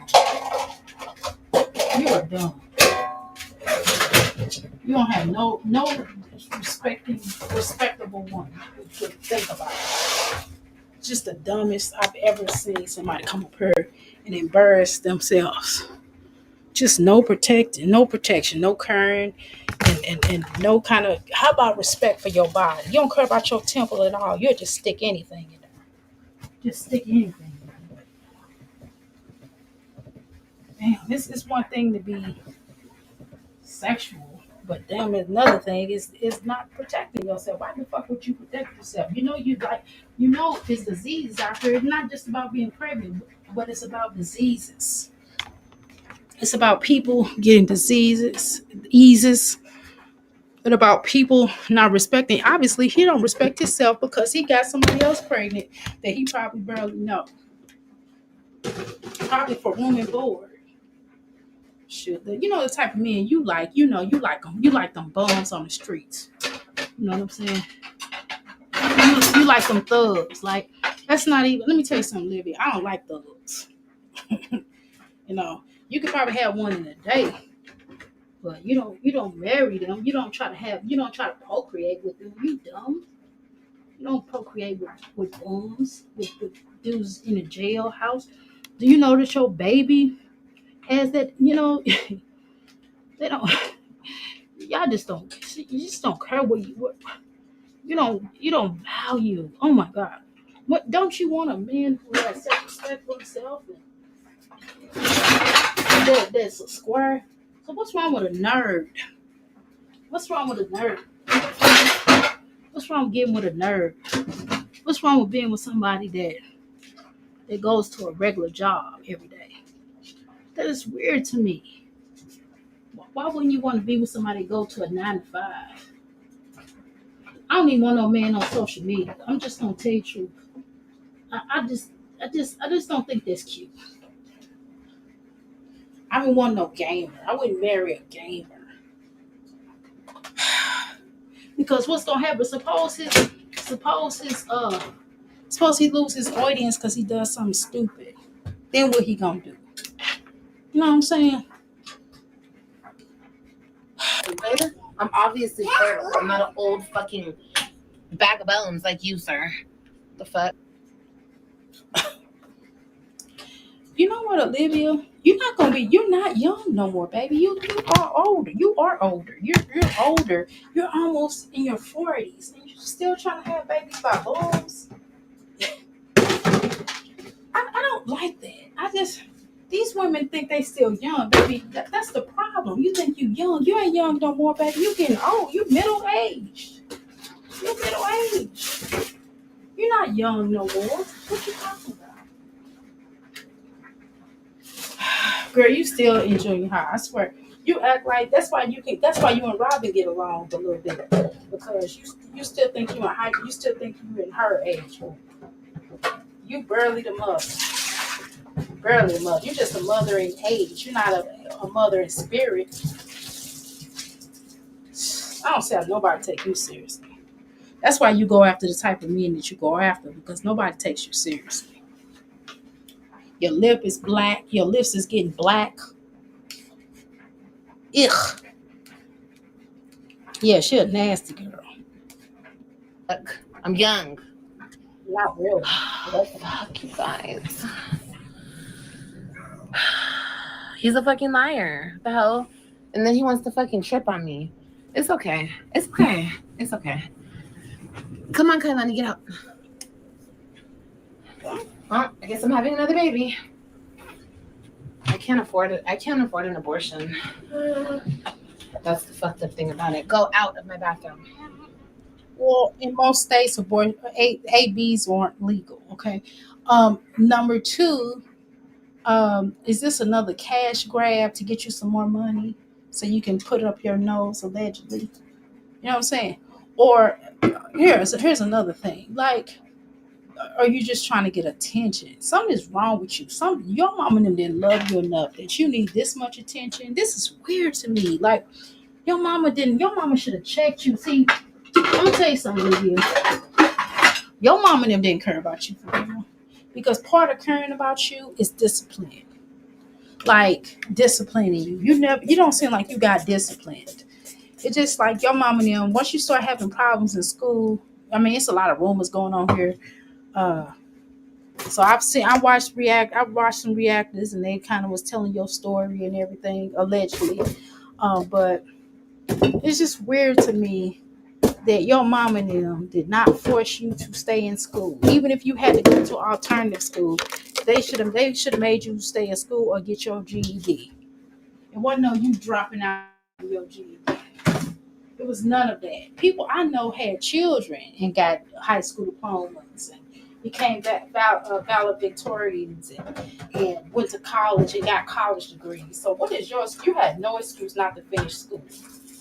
You are dumb. You don't have no respectable one to think about it. Just the dumbest I've ever seen somebody come up here and embarrass themselves. Just no protection, no caring, and no kind of. How about respect for your body? You don't care about your temple at all. You'll just stick anything in there. Just stick anything in there. Damn, this is one thing to be sexual, but damn, another thing is not protecting yourself. Why the fuck would you protect yourself? There's diseases out here. It's not just about being pregnant, but it's about diseases. It's about people getting diseases, but about people not respecting. Obviously, he don't respect himself because he got somebody else pregnant that he probably barely know. Probably for room and board. Shit, you know the type of men you like. You like them. You like them bums on the streets. You know what I'm saying? You like them thugs. Like that's not even. Let me tell you something, Livy. I don't like thugs. You could probably have one in a day, but you don't marry them. You don't try to procreate with them. You dumb. You don't procreate with bums, with dudes in a jailhouse. Do you know that your baby has that? They don't. Y'all just don't. You just don't care what you don't value. Oh my God. What don't you want a man who has self-respect for himself and that's a square? So what's wrong with a nerd? What's wrong with a nerd? What's wrong with getting with a nerd? What's wrong with being with somebody that goes to a regular job every day? That is weird to me. Why wouldn't you want to be with somebody that go to a 9 to 5? I don't even want no man on social media. I'm just gonna tell you the truth. I just don't think that's cute. I don't want no gamer. I wouldn't marry a gamer. Because what's gonna happen? Suppose he lose his audience because he does something stupid. Then what he gonna do? You know what I'm saying? I'm obviously fertile. I'm not an old fucking bag of bones like you, sir. The fuck? You know what, Olivia? You're not young no more, baby. You are older. You are older. You're older. You're almost in your 40s. And you're still trying to have babies by boys. I don't like that. These women think they still young, baby. That's the problem. You think you young. You ain't young no more, baby. You getting old. You middle-aged. You're middle-aged. You're not young no more. What you talking about? Girl, you still in junior high. I swear. You act like that's why you and Robin get along a little bit because you still think you in high, you still think you in her age. You barely the mother, barely a mother. You just a mother in age. You're not a mother in spirit. I don't see how nobody take you seriously. That's why you go after the type of men that you go after because nobody takes you seriously. Your lip is black. Your lips is getting black. Ugh. Yeah, she a nasty girl. Look, I'm young. Not really. Fuck you guys. He's a fucking liar. The hell? And then he wants to fucking trip on me. It's okay. It's okay. It's okay. Come on, Kailani, get out. Well, I guess I'm having another baby. I can't afford it. I can't afford an abortion. That's the fucked up thing about it. Go out of my bathroom. Well, in most states, ABs aren't legal. Okay. Number two, is this another cash grab to get you some more money so you can put it up your nose allegedly? You know what I'm saying? Or here's another thing. Like, are you just trying to get attention? Something is wrong with you. Your mom and them didn't love you enough that you need this much attention. This is weird to me. Like, your mama should have checked you. See, I'm gonna tell you something with you. Your mom and them didn't care about you for real. Because part of caring about you is discipline. Like disciplining you. You don't seem like you got disciplined. It's just like your mom and them, once you start having problems in school, I mean it's a lot of rumors going on here. So I watched some reactors and they kind of was telling your story and everything, allegedly. But it's just weird to me that your mom and them did not force you to stay in school. Even if you had to go to alternative school, they should have made you stay in school or get your GED. It wasn't no you dropping out of your GED. It was none of that. People I know had children and got high school diplomas and became valedictorians and went to college and got college degrees. So what is yours? You had no excuse not to finish school.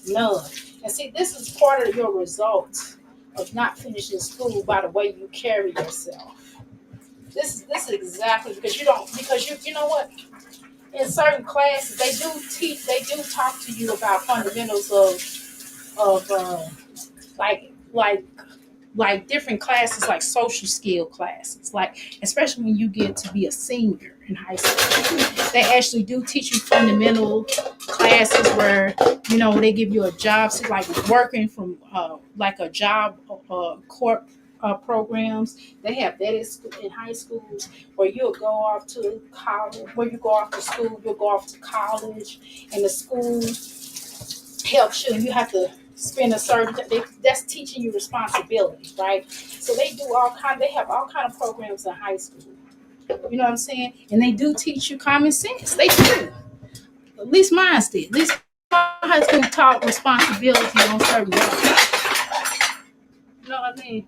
None. And see, this is part of your results of not finishing school by the way you carry yourself. This is exactly because you know what? In certain classes they do talk to you about fundamentals of like different classes, like social skill classes, like especially when you get to be a senior in high school, they actually do teach you fundamental classes where they give you a job, so like working from like a job corp programs. They have that in high schools where you'll go off to college, where you go off to school, you'll go off to college, and the school helps you. You have to spend a certain that's teaching you responsibility, right? So they have all kind of programs in high school. You know what I'm saying? And they do teach you common sense. They do. At least mine did. At least my high school taught responsibility on certain levels. You know what I mean?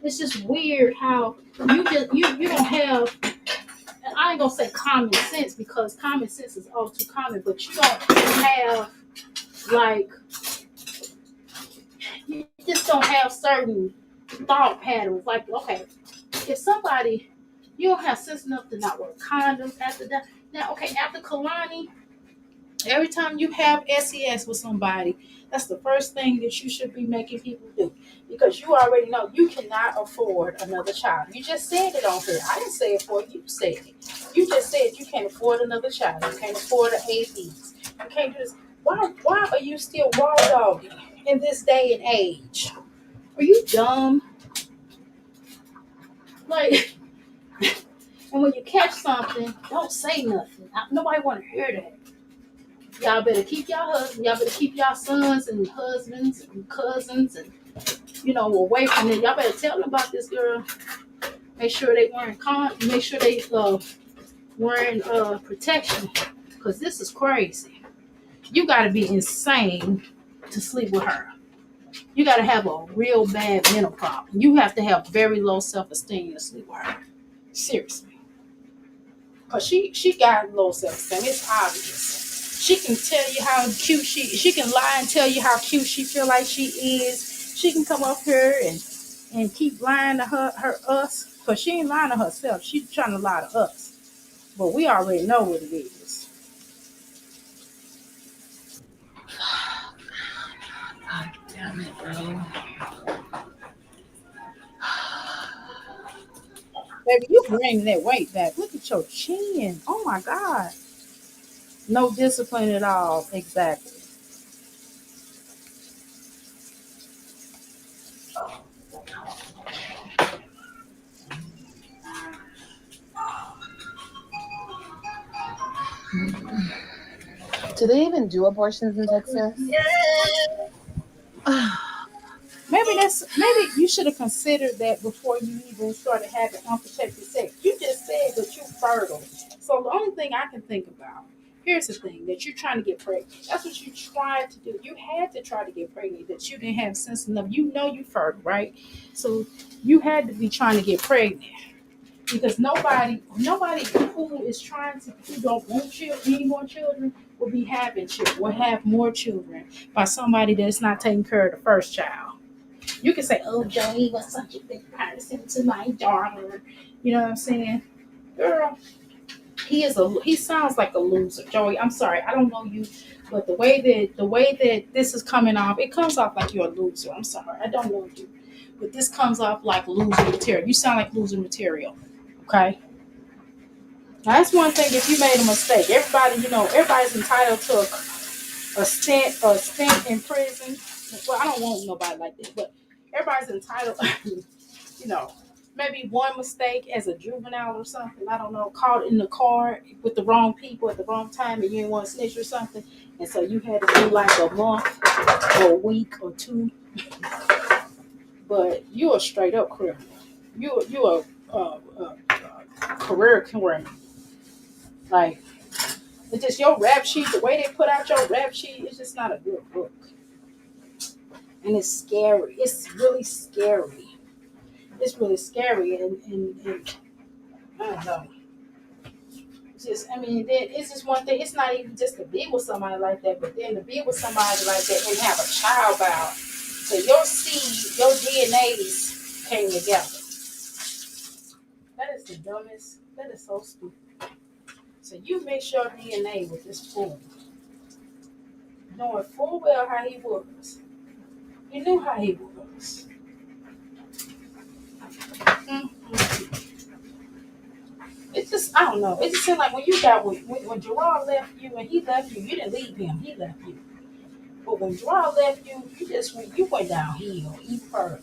It's just weird how you don't have, and I ain't gonna say common sense because common sense is all too common, but you don't have like, you just don't have certain thought patterns. Like, okay, if somebody, you don't have sense enough to not wear condoms after that. Now, okay, after Kalani, every time you have SES with somebody, that's the first thing that you should be making people do. Because you already know you cannot afford another child. You just said it on here. I didn't say it for you. You said it. You just said you can't afford another child. You can't afford an ABs. You can't do this. Why are you still raw dogging in this day and age? Are you dumb? Like, and when you catch something, don't say nothing. Nobody want to hear that. Y'all better keep y'all husbands. Y'all better keep y'all sons and husbands and cousins and away from it. Y'all better tell them about this girl. Make sure they wearing make sure they wearing protection, because this is crazy. You got to be insane to sleep with her. You got to have a real bad mental problem. You have to have very low self-esteem to sleep with her. Seriously. Because she got low self-esteem. It's obvious. She can tell you how cute she can lie and tell you how cute she feel like she is. She can come up here and keep lying to her us, but she ain't lying to herself. She's trying to lie to us. But we already know what it is. God damn it, bro. Baby, you bring that weight back. Look at your chin. Oh my God. No discipline at all. Exactly. Do they even do abortions in Texas? Maybe you should have considered that before you even started having unprotected sex. You just said that you're fertile. So the only thing I can think about, here's the thing, that you're trying to get pregnant. That's what you tried to do. You had to try to get pregnant, that you didn't have sense enough. You know you fertile, right? So you had to be trying to get pregnant. Because nobody who is trying to, who don't want any more children, will be having children, will have more children by somebody that's not taking care of the first child. You can say, "Oh, Joey was such a big person to my daughter." You know what I'm saying, girl? He sounds like a loser, Joey. I'm sorry, I don't know you, but the way that this is coming off, it comes off like you're a loser. I'm sorry, I don't know you, but this comes off like loser material. You sound like loser material. Okay. Now that's one thing. If you made a mistake, everybody's entitled to a stint in prison. Well, I don't want nobody like this, but everybody's entitled. you know, Maybe one mistake as a juvenile or something. I don't know, caught in the car with the wrong people at the wrong time, and you didn't want to snitch or something, and so you had to do like a month or a week or two. But you're a straight up criminal. You're a career criminal. Like, it's just your rap sheet, the way they put out your rap sheet, it's just not a good book. And it's scary. It's really scary. It's really scary. And I don't know. It's just one thing. It's not even just to be with somebody like that, but then to be with somebody like that and have a child bound. So your seed, your DNAs came together. That is the dumbest. That is so stupid. So you mix your DNA with this fool, knowing full well how he was. You knew how he was. Mm-hmm. It's just, I don't know. It just seemed like when Gerard left you and he left you, you didn't leave him. He left you. But when Gerard left you, you went downhill even further.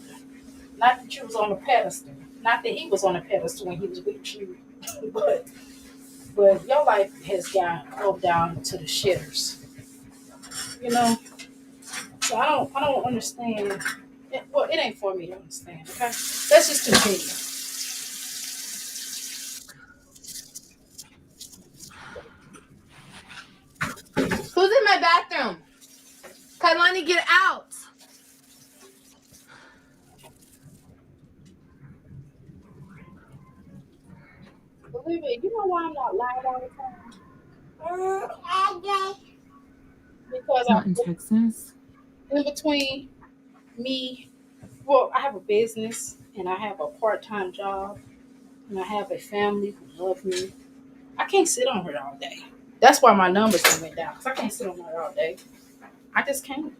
Not that you was on a pedestal. Not that he was on a pedestal when he was with you, but your life has gone down to the shitters. You know. So I don't understand. Well, it ain't for me to understand. Okay, let's just continue. Who's in my bathroom? Kailani, get out. Believe it, you know why I'm not loud all the time? Because Not in Texas. in between me, well, I have a business and I have a part-time job and I have a family who love me. I can't sit on her all day. That's why my numbers went down, because I can't sit on her all day. I just can't.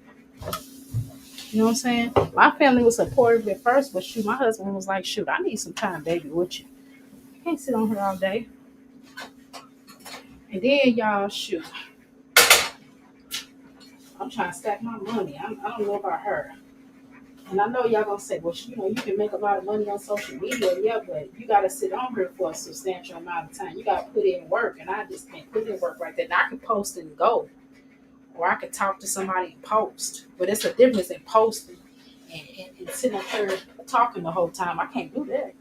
You know what I'm saying? My family was supportive at first, but shoot, my husband was like, shoot, I need some time, baby, with you. I can't sit on her all day. And then, y'all, shoot, I'm trying to stack my money. I don't know about her. And I know y'all gonna say, well, you can make a lot of money on social media, yeah, but you gotta sit on here for a substantial amount of time. You gotta put in work, and I just can't put in work right there. Now I can post and go, or I could talk to somebody and post, but it's a difference in posting and sitting up here talking the whole time. I can't do that.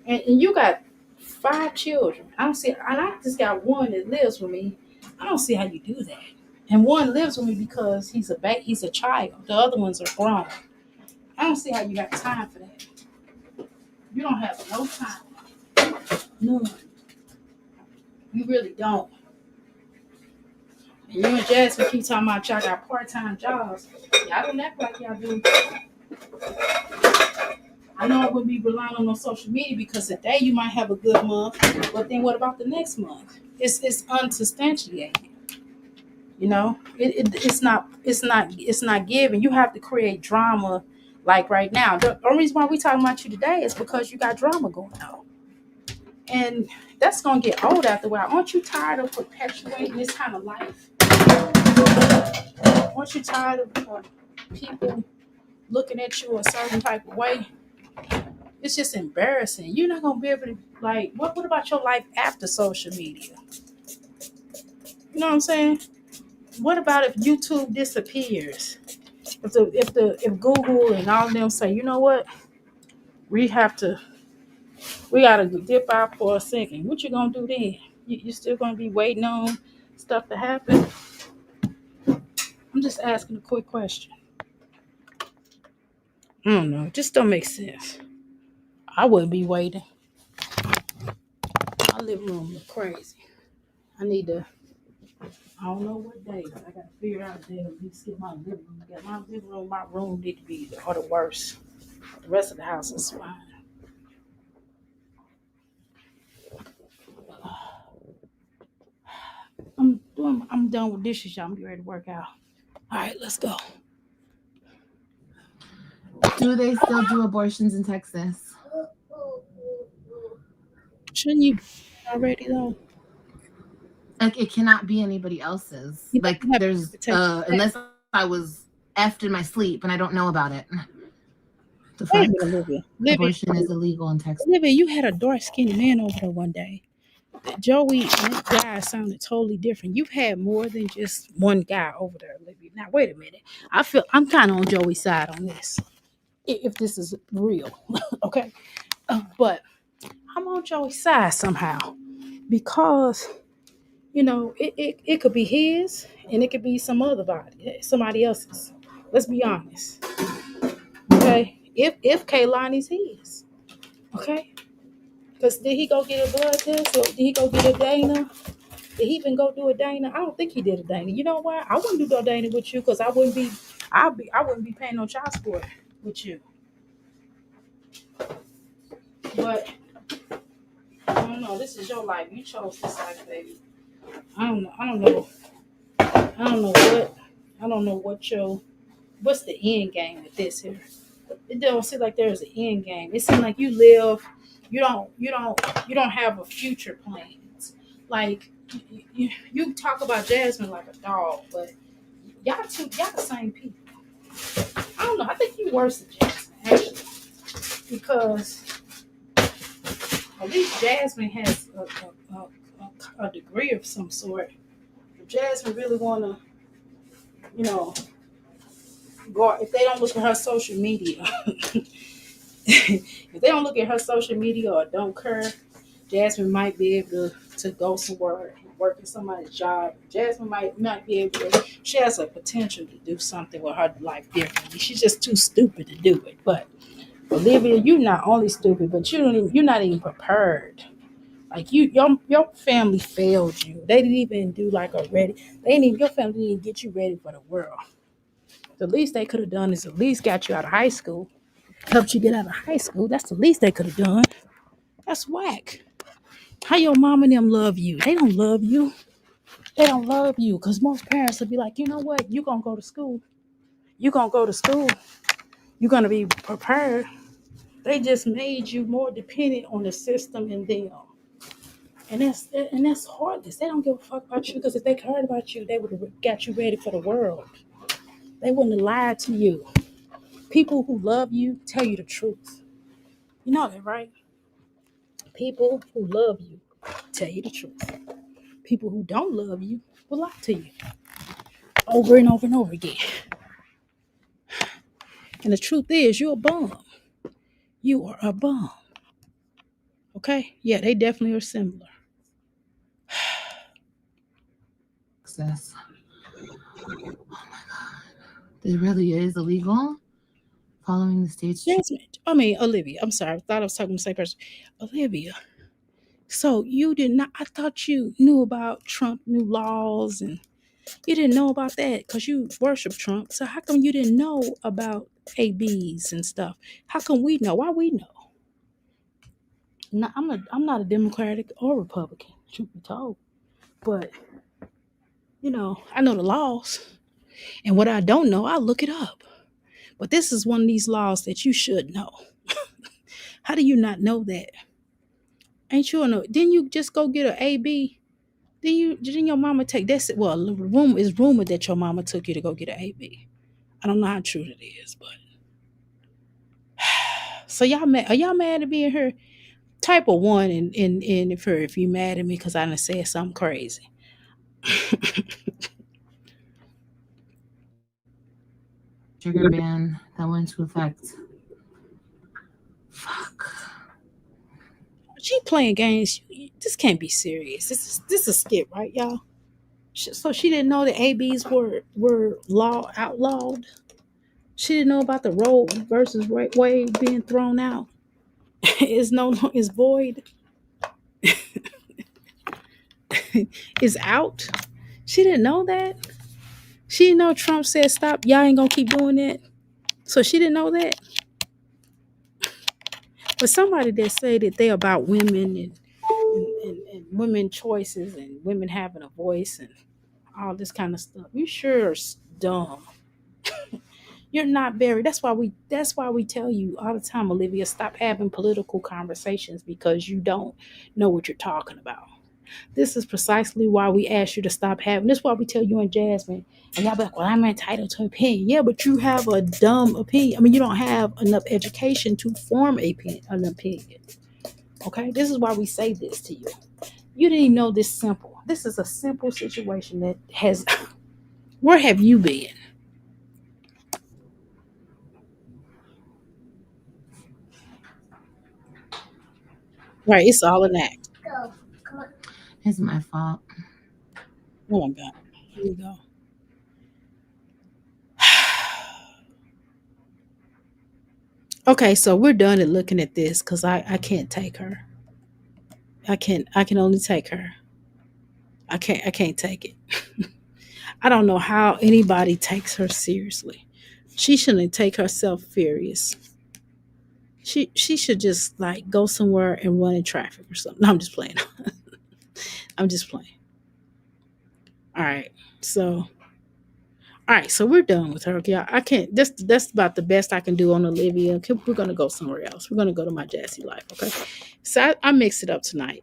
And you got 5 children. I don't see, and I just got one that lives with me. I don't see how you do that. And one lives with me because he's a child. The other ones are grown. I don't see how you have time for that. You don't have no time. None. You really don't. You and Jasmine keep talking about y'all got part-time jobs. Y'all don't act like y'all do. I know I wouldn't be relying on social media because today you might have a good month, but then what about the next month? It's unsubstantiated. You know, it's not giving. You have to create drama, like right now. The only reason why we talking about you today is because you got drama going on, and that's gonna get old after a while. Aren't you tired of perpetuating this kind of life? Aren't you tired of people looking at you a certain type of way? It's just embarrassing. You're not gonna be able to like. What about your life after social media? You know what I'm saying? What about if YouTube disappears? If Google and all of them say, you know what, we gotta dip out for a second. What you gonna do then? You still gonna be waiting on stuff to happen? I'm just asking a quick question. I don't know. It just don't make sense. I wouldn't be waiting. My living room look crazy. I need to. I don't know what day, but I gotta figure out a day to at least get my living room. Get my living room, my room need to be the worst. The rest of the house is fine. I'm done with dishes, y'all. I'm getting ready to work out. All right, let's go. Do they still do abortions in Texas? Shouldn't you already though? Like it cannot be anybody else's. You Like have there's to take unless I was effed in my sleep and I don't know about it. The Wait a fuck? minute, Olivia. Abortion is illegal in Texas. Olivia, you had a dark skinned man over there one day. Joey and that guy sounded totally different. You've had more than just one guy over there, Olivia. Now wait a minute. I'm kind of on Joey's side on this. If this is real, okay. But I'm on Joey's side somehow because it could be his and it could be somebody else's. Let's be honest, okay? If Kaylani's his, okay? Because did he go get a blood test or did he go get a Dana? Did he even go do a Dana? I don't think he did a Dana. You know what? I wouldn't do no Dana with you because I wouldn't be paying no child support with you. But I don't know. This is your life. You chose this life, baby. I don't know. I don't know what's the end game with this here. It don't seem like there's an end game. It seems like you don't have a future plans. Like you talk about Jasmine like a dog, but y'all the same people. I don't know. I think you worse than Jasmine actually, because at least Jasmine has a degree of some sort. If Jasmine really wanna, go, if they don't look at her social media, if they don't look at her social media or don't care, Jasmine might be able to go somewhere and work in somebody's job. Jasmine might be able to. She has a potential to do something with her life differently. She's just too stupid to do it. But Olivia, you're not only stupid, but you're not even prepared. Like your family failed you. They didn't even do like a ready. Your family didn't even get you ready for the world. The least they could have done is at least got you out of high school, helped you get out of high school. That's the least they could have done. That's whack. How your mom and them love you? They don't love you. They don't love you because most parents will be like, you know what? You're gonna go to school. You're gonna go to school. You're gonna be prepared. They just made you more dependent on the system and them. And that's heartless. They don't give a fuck about you because if they cared about you, they would have got you ready for the world. They wouldn't have lied to you. People who love you tell you the truth. You know that, right? People who love you tell you the truth. People who don't love you will lie to you over and over and over again. And the truth is, you're a bum. You are a bum. Okay? Yeah, they definitely are similar. Access. Oh my god. It really is illegal? Following the state's Olivia, I'm sorry. I thought I was talking to the same person. Olivia, so you did not, I thought you knew about Trump new laws and You didn't know about that because you worship Trump. So how come you didn't know about ABs and stuff? How come we know? Why we know? No, I'm not a Democratic or Republican, truth be told. But I know the laws. And what I don't know, I'll look it up. But this is one of these laws that you should know. How do you not know that? Ain't you know? Didn't you just go get an AB? Didn't your mama take that? Well, it's rumored that your mama took you to go get an AB. I don't know how true it is, but so y'all mad? Are y'all mad at being here? Type of one in if you mad at me because I done said something crazy. Trigger ban that went into effect. Fuck. She playing games. This can't be serious. This is a skit, right, y'all? So she didn't know the ABs were outlawed. She didn't know about the Roe versus Wade being thrown out. It's void. It's out. She didn't know that. She didn't know Trump said stop. Y'all ain't gonna keep doing that. So she didn't know that. But somebody that say that they about women and women choices and women having a voice and all this kind of stuff. You sure is dumb. You're not very. That's why we tell you all the time, Olivia, stop having political conversations because you don't know what you're talking about. This is precisely why we ask you to stop having. This is why we tell you and Jasmine, and y'all be like, well, I'm entitled to opinion. Yeah, but you have a dumb opinion. I mean, you don't have enough education to form an opinion. Okay? This is why we say this to you. You didn't even know this simple. This is a simple situation that has. Where have you been? Right, it's all an act. Go. Come on. It's my fault. Oh my God. Here we go. Okay, so we're done at looking at this because I can't take her. I can only take her. I can't take it. I don't know how anybody takes her seriously. She shouldn't take herself serious. She should just like go somewhere and run in traffic or something. No, I'm just playing. I'm just playing. All right. So we're done with her. Okay, I can't. That's about the best I can do on Olivia. Okay, we're gonna go somewhere else. We're gonna go to my Jazzy Life. Okay, so I mixed it up tonight.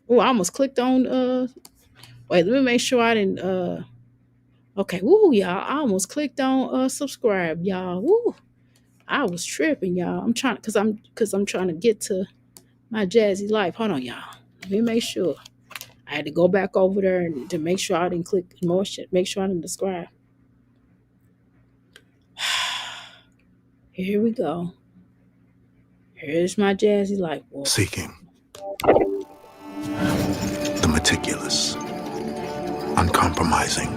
Oh, I almost clicked on. Wait, let me make sure I didn't. Okay, woo, y'all. I almost clicked on subscribe, y'all. Woo, I was tripping, y'all. I'm trying because I'm trying to get to my Jazzy Life. Hold on, y'all. Let me make sure. I had to go back over there and to make sure I didn't click more shit. Make sure I didn't subscribe. Here we go. Here's my Jazzy Life. Boy. Seeking the meticulous, uncompromising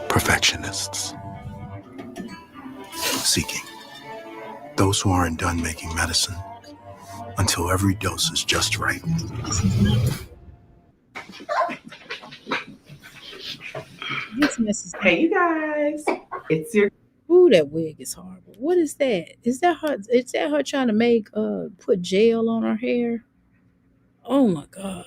perfectionists. Seeking those who aren't done making medicine until every dose is just right. This mess is. Hey, you guys. It's your Ooh, that wig is horrible. What is that? Is that her? Is that her trying to make put gel on her hair? Oh my God.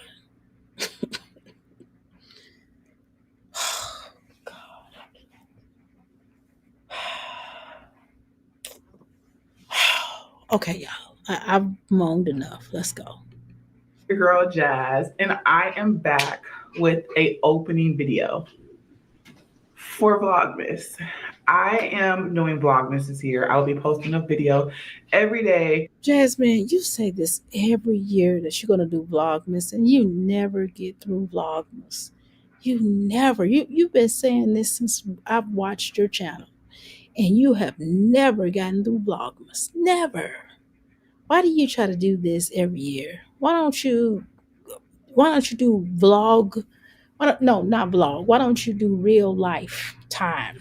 Okay, y'all. I've moaned enough. Let's go. girl Jazz, and I am back with a opening video for Vlogmas. I am doing Vlogmas this year. I'll be posting a video every day. Jasmine, you say this every year that you're gonna do Vlogmas, and you never get through Vlogmas. You never. You've been saying this since I've watched your channel, and you have never gotten through Vlogmas. Never. Why do you try to do this every year? Why don't you do vlog? No, not vlog. Why don't you do real life time?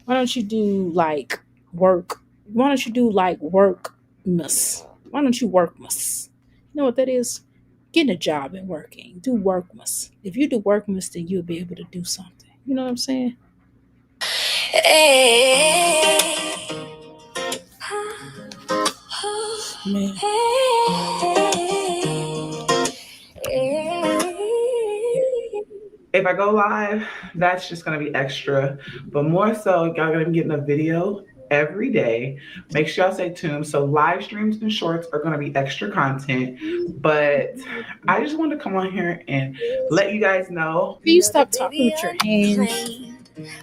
Why don't you do like work? Why don't you do like workmas? Why don't you workmas? You know what that is? Getting a job and working. Do workmas. If you do workmas, then you'll be able to do something. You know what I'm saying? Man. If I go live, that's just gonna be extra. But more so, y'all gonna be getting a video every day. Make sure y'all stay tuned. So live streams and shorts are gonna be extra content. But I just wanted to come on here and let you guys know. Could you stop talking with your hands?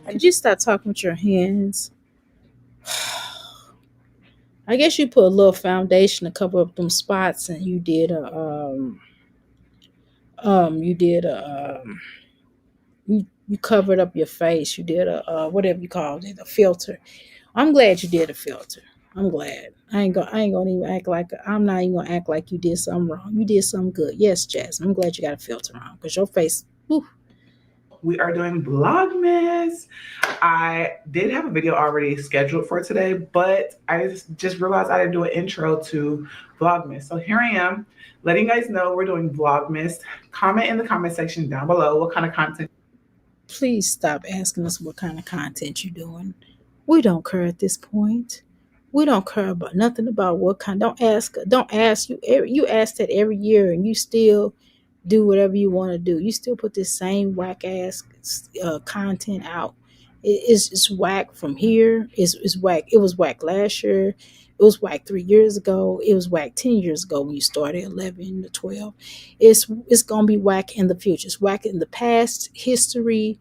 Could you stop talking with your hands? I guess you put a little foundation to cover up them spots, and you did a you covered up your face. You did a whatever you call it, a filter. I'm glad you did a filter. I'm glad. I ain't gonna even act like I'm not even gonna act like you did something wrong. You did something good. Yes, Jasmine. I'm glad you got a filter on because your face. Whew. We are doing Vlogmas. I did have a video already scheduled for today, but I just realized I didn't do an intro to Vlogmas. So here I am, letting you guys know we're doing Vlogmas. Comment in the comment section down below what kind of content. Please stop asking us what kind of content you're doing. We don't care at this point. We don't care about nothing about what kind. Don't ask. You ask that every year, and you still do whatever you want to do. You still put this same whack ass content out. It's whack from here. It's whack. It was whack last year. It was whack 3 years ago. It was whack 10 years ago when you started 11 to 12. It's gonna be whack in the future. It's whack in the past history.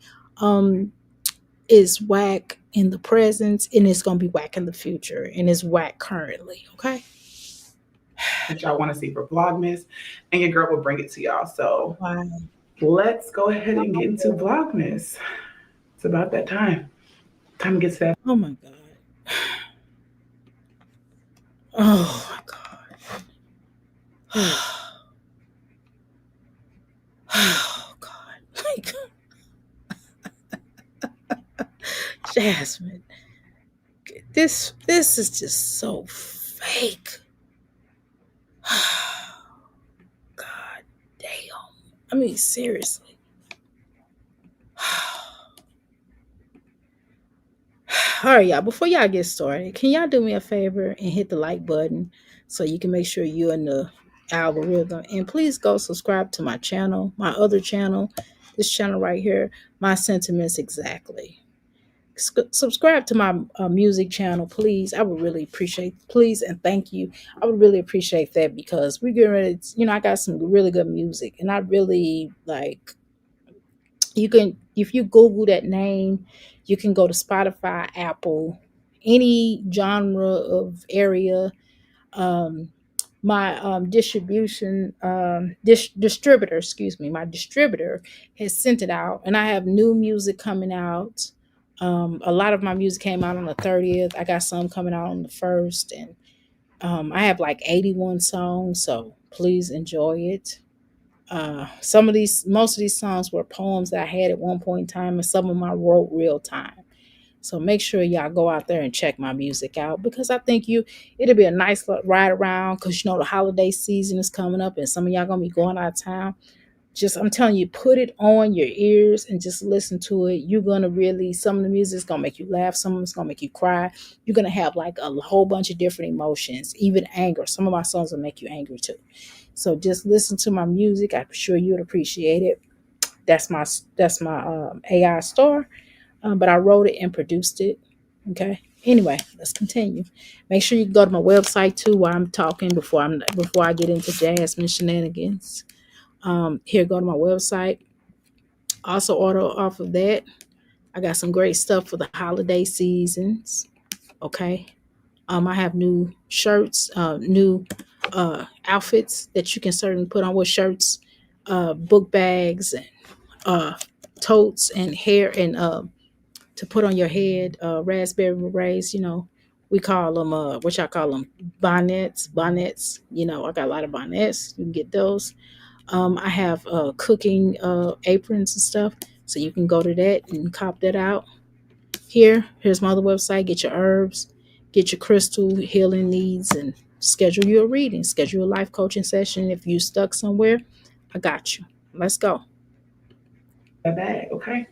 Is whack in the present, and it's gonna be whack in the future, and it's whack currently. Okay. That y'all want to see for Vlogmas, and your girl will bring it to y'all. So Wow. let's go ahead and get into Vlogmas. It's about that time. Time to get to that. Oh my god. Oh my god. Oh god. Like Jasmine. This is just so fake. God damn. I mean, seriously. All right, y'all. Before y'all get started, can y'all do me a favor and hit the like button so you can make sure you're in the algorithm? And please go subscribe to my channel, my other channel, this channel right here, My Sentiments Exactly. Subscribe to my music channel, please. I would really appreciate, please, and thank you. I would really appreciate that because we're getting ready to, I got some really good music, and I really like. You can, if you Google that name, you can go to Spotify, Apple, any genre of area. My distributor, my distributor has sent it out, and I have new music coming out. A lot of my music came out on the 30th. I got some coming out on the 1st, and I have like 81 songs, so please enjoy it. Most of these songs were poems that I had at one point in time, and some of them I wrote real time. So make sure y'all go out there and check my music out because I think it'll be a nice ride around because the holiday season is coming up and some of y'all gonna be going out of town. I'm telling you, put it on your ears and just listen to it. You're gonna some of the music is gonna make you laugh, some of it's gonna make you cry. You're gonna have like a whole bunch of different emotions, even anger. Some of my songs will make you angry too. So just listen to my music. I'm sure you would appreciate it. That's my AI star. But I wrote it and produced it. Okay. Anyway, let's continue. Make sure you go to my website too while I'm talking before I get into Jasmine shenanigans. Here, go to my website. Also order off of that. I got some great stuff for the holiday seasons. Okay. I have new shirts, new outfits that you can certainly put on with shirts, book bags, and totes and hair and to put on your head, raspberry berets, we call them, what y'all call them, bonnets, I got a lot of bonnets. You can get those. I have cooking aprons and stuff, so you can go to that and cop that out. Here's my other website. Get your herbs, get your crystal healing needs, and schedule your reading, schedule a life coaching session. If you're stuck somewhere, I got you. Let's go. That bag, okay?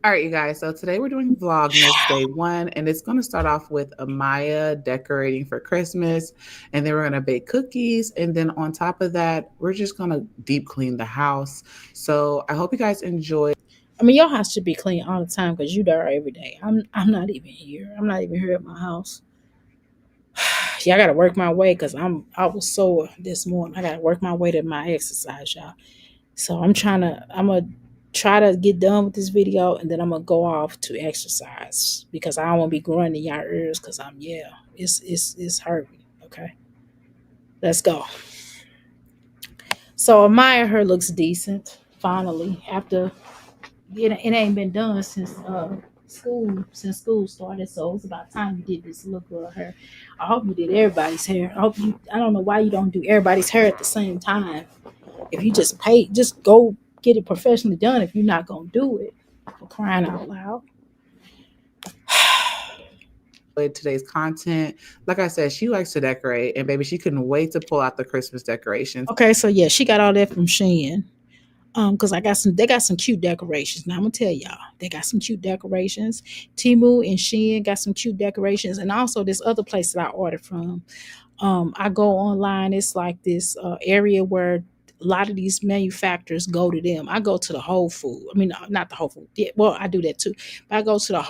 All right, you guys. So today we're doing Vlogmas Day 1, and it's going to start off with Amaya decorating for Christmas, and then we're going to bake cookies, and then on top of that, we're just going to deep clean the house. So I hope you guys enjoy. I mean, your house should be clean all the time because you there every day. I'm not even here. I'm not even here at my house. Yeah, I gotta work my way because I was sore this morning. I gotta work my way to my exercise, y'all. So I'm gonna try to get done with this video and then I'm gonna go off to exercise because I don't wanna be grunting in y'all ears because it's hurting. Okay. Let's go. So Amaya, her looks decent, finally, after it ain't been done since school started, so it's about time you did this little girl hair. I hope you did everybody's hair. I don't know why you don't do everybody's hair at the same time. If you just go get it professionally done if you're not gonna do it, for crying out loud. Today's content. Like I said, she likes to decorate, and baby, she couldn't wait to pull out the Christmas decorations. Okay, so yeah, she got all that from Shein. Because they got some cute decorations. Now I'm gonna tell y'all, they got some cute decorations. Temu and Shein got some cute decorations, and also this other place that I ordered from. I go online. It's like this area where a lot of these manufacturers go to them. I go to the Whole Food. I mean, not the Whole Food. Yeah, well, I do that too. But I go to the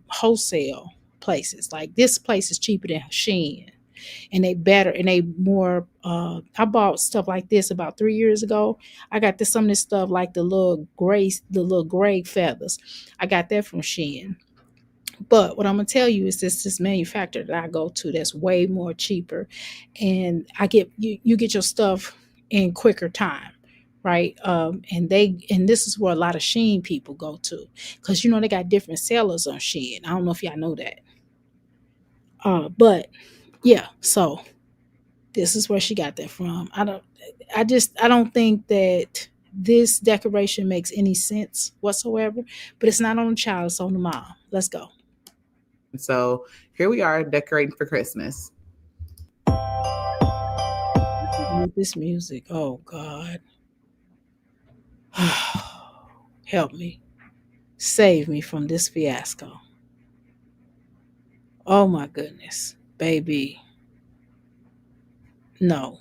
wholesale places. Like this place is cheaper than Shein, and they better and they more. I bought stuff like this about 3 years ago. I got some of this stuff like the little gray feathers. I got that from Shein. But what I'm gonna tell you is this manufacturer that I go to that's way more cheaper, and I get you get your stuff in quicker time, right? And this is where a lot of Shein people go to, because they got different sellers on Shein. I don't know if y'all know that. But yeah, so this is where she got that from. I don't think that this decoration makes any sense whatsoever, but it's not on the child, it's on the mom. Let's go. So here we are decorating for Christmas. This music, oh God. Help me. Save me from this fiasco. Oh my goodness, baby. No.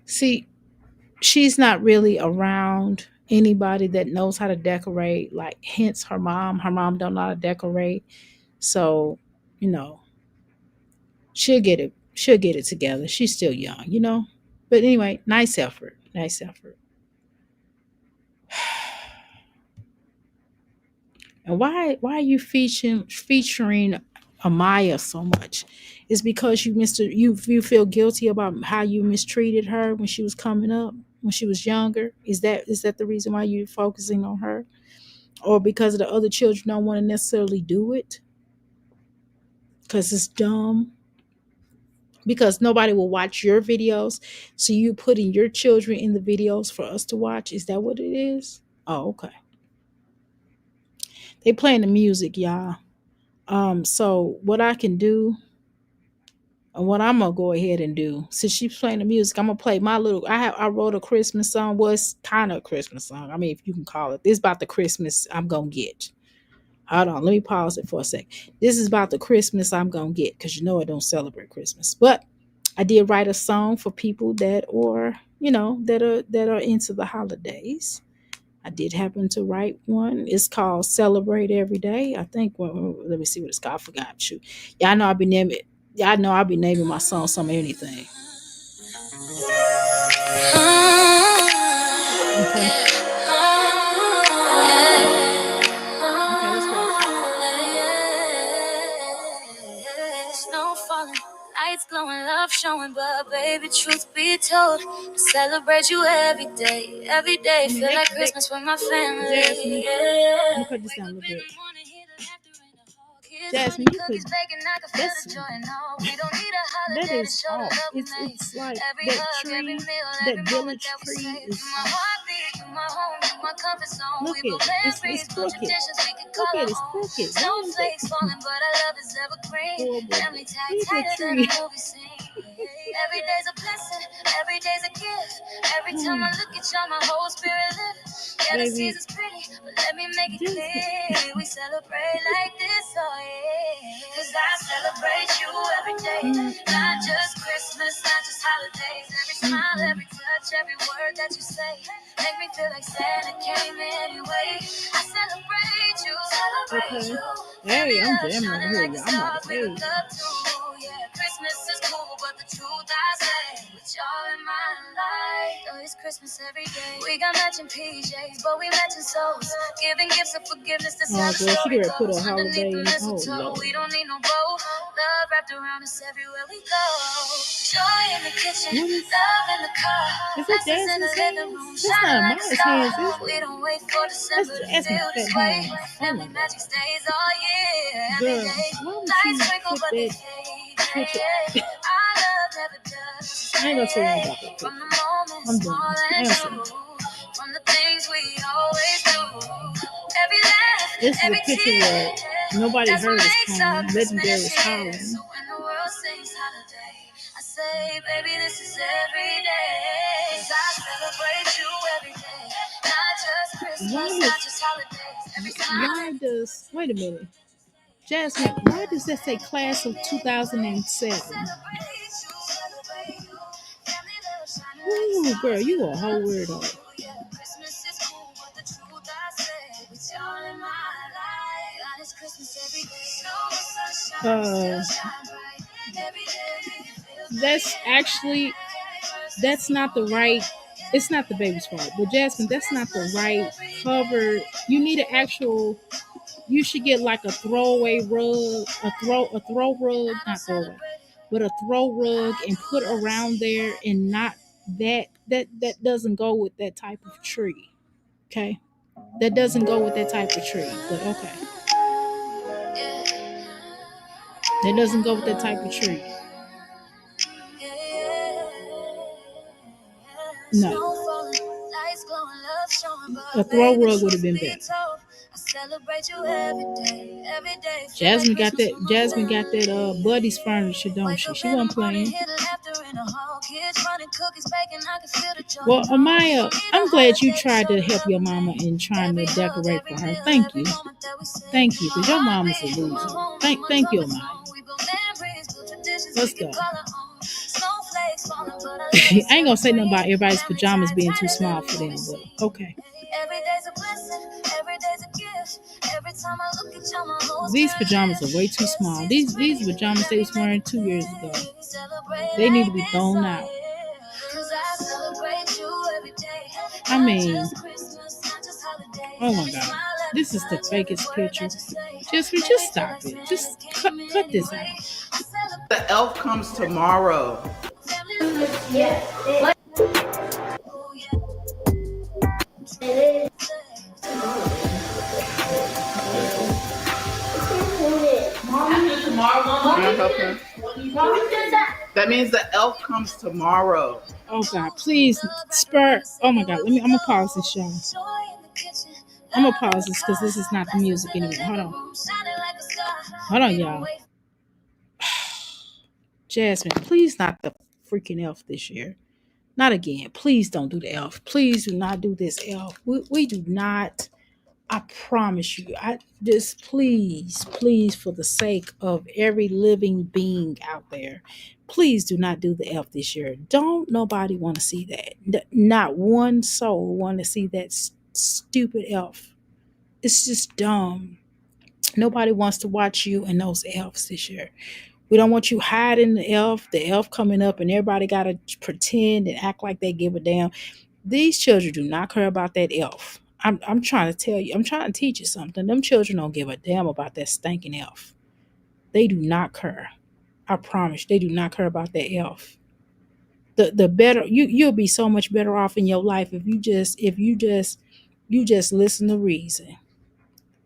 See, she's not really around anybody that knows how to decorate, like hence her mom. Her mom don't know how to decorate. So, she'll get it together. She's still young, But anyway, nice effort. Nice effort. And why are you featuring Amaya so much? It's because you feel guilty about how you mistreated her when she was coming up, when she was younger. Is that the reason why you're focusing on her? Or because the other children don't want to necessarily do it? Because it's dumb? Because nobody will watch your videos, so you putting your children in the videos for us to watch? Is that what it is? Oh, okay. They playing the music, y'all. So what I can do, and what I'm gonna go ahead and do, since she's playing the music, I'm gonna play my little. I wrote a Christmas song. Well, it's kind of a Christmas song. I mean, if you can call it. This is about the Christmas I'm gonna get. Hold on, let me pause it for a sec. This is about the Christmas I'm gonna get, because I don't celebrate Christmas. But I did write a song for people that are into the holidays. I did happen to write one. It's called Celebrate Every Day. I think, let me see what it's called. I forgot you. Y'all know I'll be naming my song some anything. Okay. Snow falling, lights glowing, love showing, but baby, truth be told, I celebrate you every day. Every day, feel like Christmas with my family. Let me put this down a little bit. Jasmine, you could. That is off. It's like that tree, that village tree is off. Look at it. It's crooked. Look at it. It's crooked. Horrible. Look at that tree. Every day's a blessing, every day's a gift. Every time I look at y'all, my whole spirit lifts. Yeah, the season's pretty, but let me make it clear. We celebrate like this, oh yeah. Cause I celebrate you every day. Not just Christmas, not just holidays. Every smile, every touch, every word that you say. Make me feel like Santa came anyway. I celebrate you, celebrate you. Hey, I'm jamming right here, y'all. I'm like, hey. Yeah, Christmas is cool, but the truth I say, with y'all in my life, oh, it's Christmas every day. We got matching PJs, but we matching souls. Giving gifts of forgiveness, that's how the story goes. Underneath the mistletoe, we don't need no bow. Love wrapped around us everywhere we go. Joy in the kitchen, love in the car. Is it Jasmine's hands? That's not Maya's hands, is it? We don't wait for December to That's feel this Jasmine's way. hands. Oh Family my magic stays all year, every Girl, day. why would Lights you twinkle, put but they that fade. picture? Our love never does. I ain't gonna say nothing about that. From the moments I'm done. small I and ain't gonna say true, nothing. from the things we always do. Every laugh, This is a every picture tear, where nobody that's heard what us makes calling. our Legendary was Christmas calling. here. So when the world sings holiday, I say, baby, this is every day. 'Cause I celebrate you every day. Not just Christmas, not just holidays. Every Why time. does, wait a minute, Jasmine, why does that say class of 2007? Ooh, girl, you a whole weirdo. Christmas is cool, but the truth I say, it's y'all in my life. God is Christmas every day. Snow, sunshine, still shine bright. Every day. That's actually, that's not the right, it's not the baby's fault. But Jasmine, that's not the right cover. You need an actual, you should get like a throwaway rug, a throw rug, not throwaway, but a throw rug and put around there, and not that doesn't go with that type of tree. Okay? That doesn't go with that type of tree. But okay. That doesn't go with that type of tree. No. A throw rug would have been better. Jasmine got that Buddy's furniture, don't she? She wasn't playing. Well, Amaya, I'm glad you tried to help your mama in trying to decorate for her. Thank you. Thank you, because your mama's a loser. Thank you, Amaya. Let's go. I ain't gonna say nothing about everybody's pajamas being too small for them, but okay. These pajamas are way too small. These pajamas they was wearing 2 years ago. They need to be thrown out. I mean, oh my God, this is the fakest picture. Just stop it. Just cut this out. The elf comes tomorrow. That means the elf comes tomorrow. Oh God, please spur. Oh my God, I'm gonna pause this show. I'm gonna pause this because this is not the music anymore. Hold on, y'all. Jasmine, please not the freaking elf this year. Not again. Please don't do the elf. Please do not do this elf. We do not. I promise you. I just please, for the sake of every living being out there, please do not do the elf this year. Don't nobody want to see that. Not one soul want to see that stupid elf. It's just dumb. Nobody wants to watch you and those elves this year. We don't want you hiding the elf coming up, and everybody got to pretend and act like they give a damn. These children do not care about that elf. I'm trying to tell you, I'm trying to teach you something. Them children don't give a damn about that stinking elf. They do not care. I promise, they do not care about that elf. The better you'll be so much better off in your life if you just listen to reason.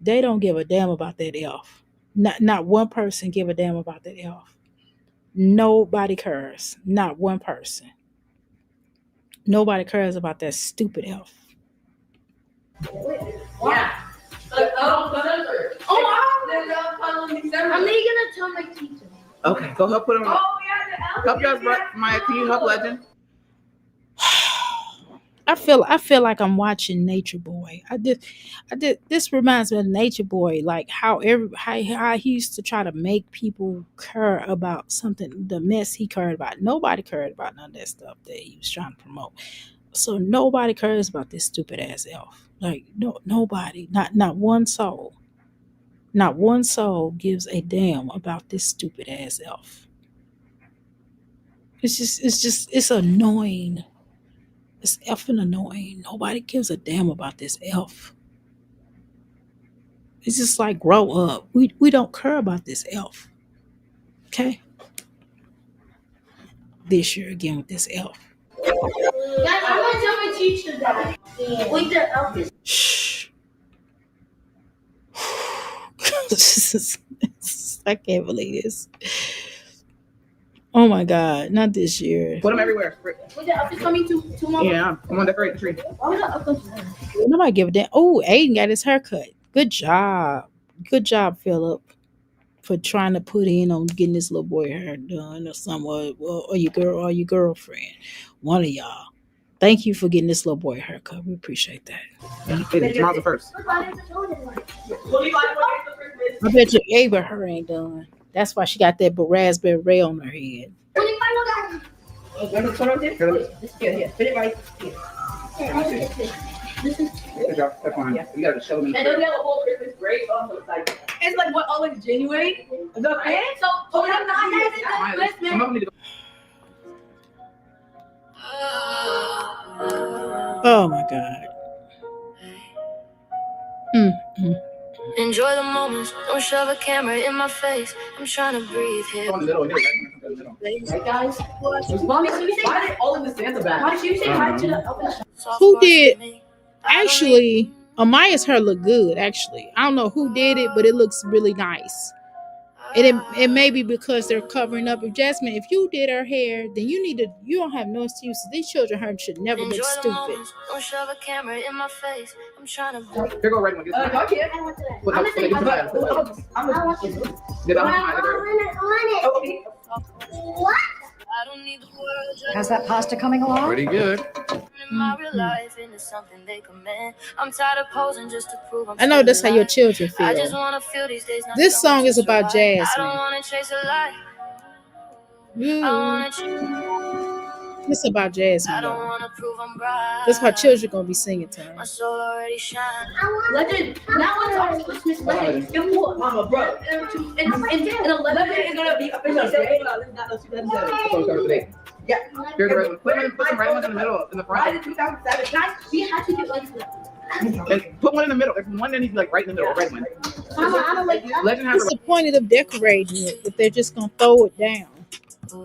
They don't give a damn about that elf. Not one person give a damn about that elf. Nobody cares. Not one person. Nobody cares about that stupid elf. Yeah. Oh, I'm gonna tell my teacher. Okay, go help put him on. Oh, yeah, Help you guys, Maya. Can you help Legend? I feel like I'm watching Nature Boy. I did. This reminds me of Nature Boy, like how how he used to try to make people care about something, the mess he cared about. Nobody cared about none of that stuff that he was trying to promote. So nobody cares about this stupid ass elf. Like nobody, not one soul. Not one soul gives a damn about this stupid ass elf. It's annoying. It's effing annoying. Nobody gives a damn about this elf. It's just like, grow up. We don't care about this elf. Okay? This year again with this elf. Guys, I'm gonna tell my teacher that. With the elf. Shh. I can't believe this. Oh my God, not this year. Put them everywhere. With the elf is coming tomorrow. Yeah, I'm gonna decorate the tree. Why would the elf come tomorrow? Nobody give a damn. Oh, Aiden got his haircut. Good job. Good job, Philip, for trying to put in on getting this little boy hair done or somewhat, or your girl or your girlfriend. One of y'all. Thank you for getting this little boy a haircut. We appreciate that. Tomorrow's the first. I bet you Ava her ain't done. That's why she got that raspberry ray on her head. Good job. That's fine. You gotta show me. And then we have a whole Christmas break. It's like what, all in January? The end? So we have 9 days into Christmas. Oh my God. Enjoy the moments. Don't shove a camera in my face. I'm trying to breathe here. Go in the middle. Right, guys? Mommy, should we say hi to all in the Santa bag? Why should we say hi to the elf? Who did? Actually, Amaya's hair look good. Actually, I don't know who did it, but it looks really nice. And it may be because they're covering up. If Jasmine, if you did her hair, then you don't have no excuses. These children hair should never look stupid. Don't shove a camera in my face. I'm trying to breathe. Here go right one. I'm gonna say What? I don't need the world. How's that pasta coming along? Pretty good. In my real life into something they command. I'm tired of posing just to prove I'm I know that's how your children feel. I just want to feel these days. This song is about I don't Jasmine. want to chase a lie. It's about I Jasmine. don't Though. want to prove I'm right. That's why children gonna be singing to her. My soul already shines. Legend, now it's our Christmas legend. Guess what, Mama, bro? And 11 is gonna be official. Yeah. Here's the right one. Put some right ones in the middle, in the Why front. did 2007? Guys, we had to get like And put one in the middle. If one that needs to be like right in the middle, right one. Mama, I'm gonna wake up. Legend has What's the point of decorating it if they're just gonna throw it down? Oh,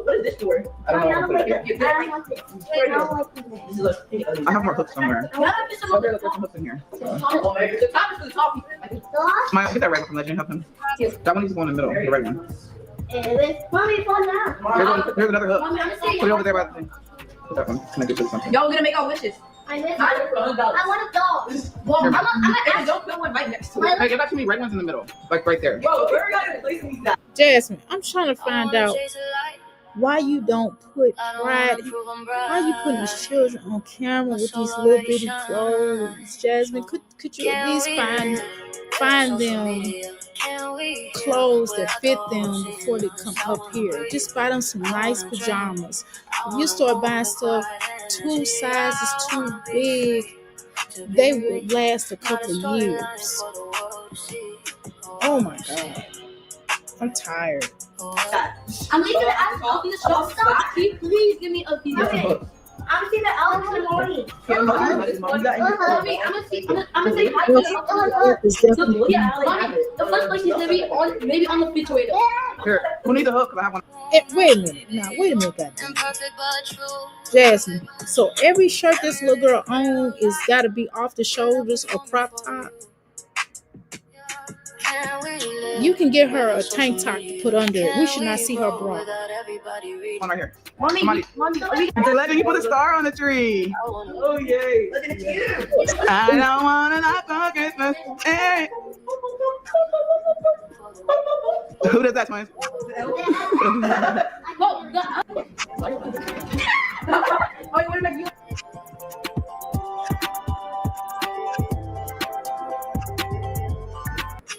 what is this for? I don't know. How to put it. This is I have more hooks somewhere. Now that there's some Okay, other look, there's some hooks in here. the top is for the top. Maya, get that right one from Legend. Help him. That one needs to go in the middle. The right one. Mommy, fall down. Here's another hook. Mommy, I'm gonna say, Put it over there by the thing. Put that one. Connect it to something. y'all gonna make our wishes. I $100. want a dog. Well, I'm Here. gonna don't put one right next to it. Hey, give that to me. Right one's in the middle. Like right there. Bro, where are y'all placing these at? Jasmine, I'm trying to find out why you don't put pride. Why you putting these children on camera with these little bitty clothes? Jasmine, could you at least find them clothes that fit them before they come up here? Just buy them some nice pajamas. If you start buying stuff 2 sizes too big, they will last a couple of years. Oh my God. I'm tired. I'm leaving the ass off in the shop. Please give me a piece. Okay. I'm gonna see the elf in the morning. I'm gonna say hi to the It's definitely yeah, the first place is gonna be on maybe on the refrigerator. Here. Who needs a hook? 'Cause I have one. Wait a minute. Now, wait a minute, goddamn. Jasmine. So every shirt this little girl owns is got to be off the shoulders or crop top. You can get her a tank top to put under it. We should not see her bra. One right here. Mommy, Legend, you put a star on the tree. oh yay! Look at you. I don't wanna knock on Christmas. Hey. Who does that, Twins?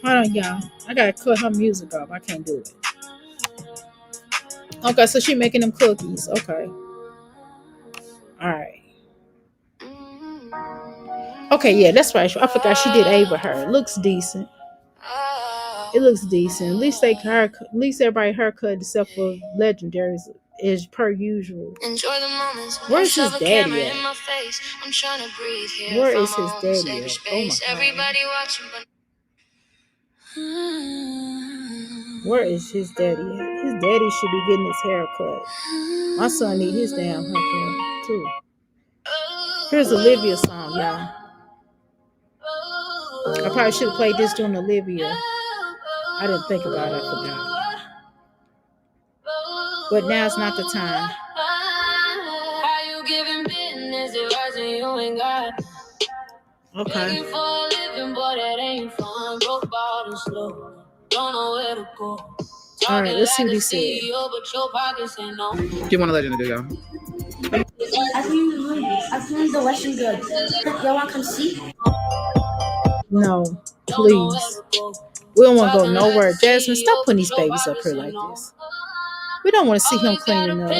Hold on, y'all. I gotta cut her music off. I can't do it. Okay, so she making them cookies. Okay. All right. Okay, yeah, that's right. I forgot she did Ava her. It looks decent. It looks decent. At least everybody haircut except for Legendaries is per usual. Enjoy the moments. Where's his daddy at? I'm trying to breathe here. Where is his daddy at? Oh my God. Everybody watching, but where is his daddy at? His daddy should be getting his hair cut. My son need his damn haircut too. Here's Olivia's song, y'all. I probably should have played this during Olivia. I didn't think about it. I forgot. But now's not the time. How you giving business advice and you ain't got? Okay. Begging for a living, but that ain't fun. Broke about and slow. Don't know where to go. All right, let's see what he said. Give one a legend to do, y'all. I think the Western good. Y'all want to come see? No, please. We don't want to go nowhere. Jasmine, stop putting these babies up here like this. We don't want to see him cleaning up.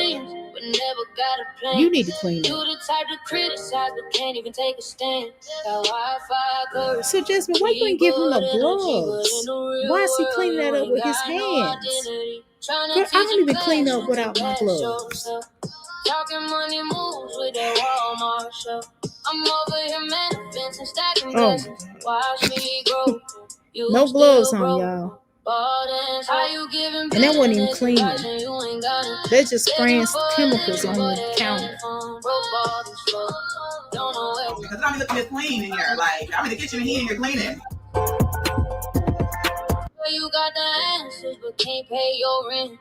You need to clean up. So Jasmine, why you ain't give him no gloves? Why is he cleaning that up with his hands? Girl, I don't even clean up without my gloves. Talking money moves with that Walmart show. I'm over here manifesting, stacking Oh, blessings. Watch me grow. no gloves on, y'all. And that wasn't even cleaning. They're just spraying chemicals on the counter. Because I'm looking at clean in here. Like, I'm in the kitchen and you're cleaning. You got the answers, but can't pay your rent.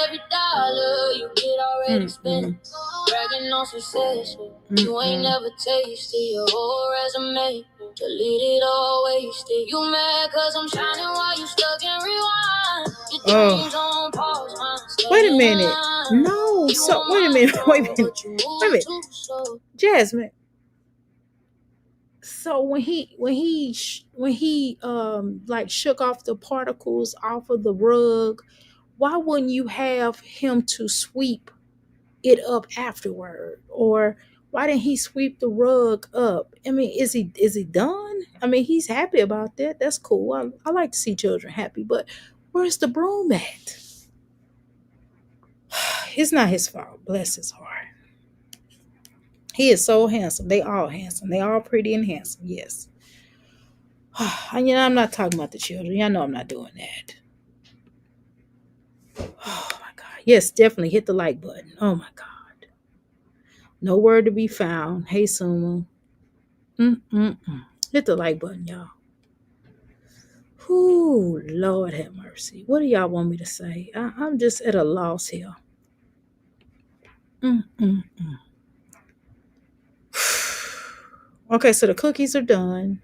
Every dollar you get already spent. Bragging on success, you ain't never tasted your whole resume. Delete it all, wasted. You mad cause I'm shining while you stuck in rewind. Your dreams on pause, mine. Wait a minute. No, so wait a minute. Wait a minute. Jasmine. So when he like shook off the particles off of the rug, why wouldn't you have him to sweep it up afterward? Or why didn't he sweep the rug up? I mean, is he done? I mean, he's happy about that. That's cool. I like to see children happy, but where's the broom at? It's not his fault. Bless his heart. He is so handsome. They all handsome. They all pretty and handsome. Yes. And I'm not talking about the children. Y'all know I'm not doing that. Oh my God. Yes, definitely hit the like button. Oh my God. No word to be found. Hey, Suma. Hit the like button, y'all. Ooh, Lord have mercy. What do y'all want me to say? I'm just at a loss here. Okay, so the cookies are done.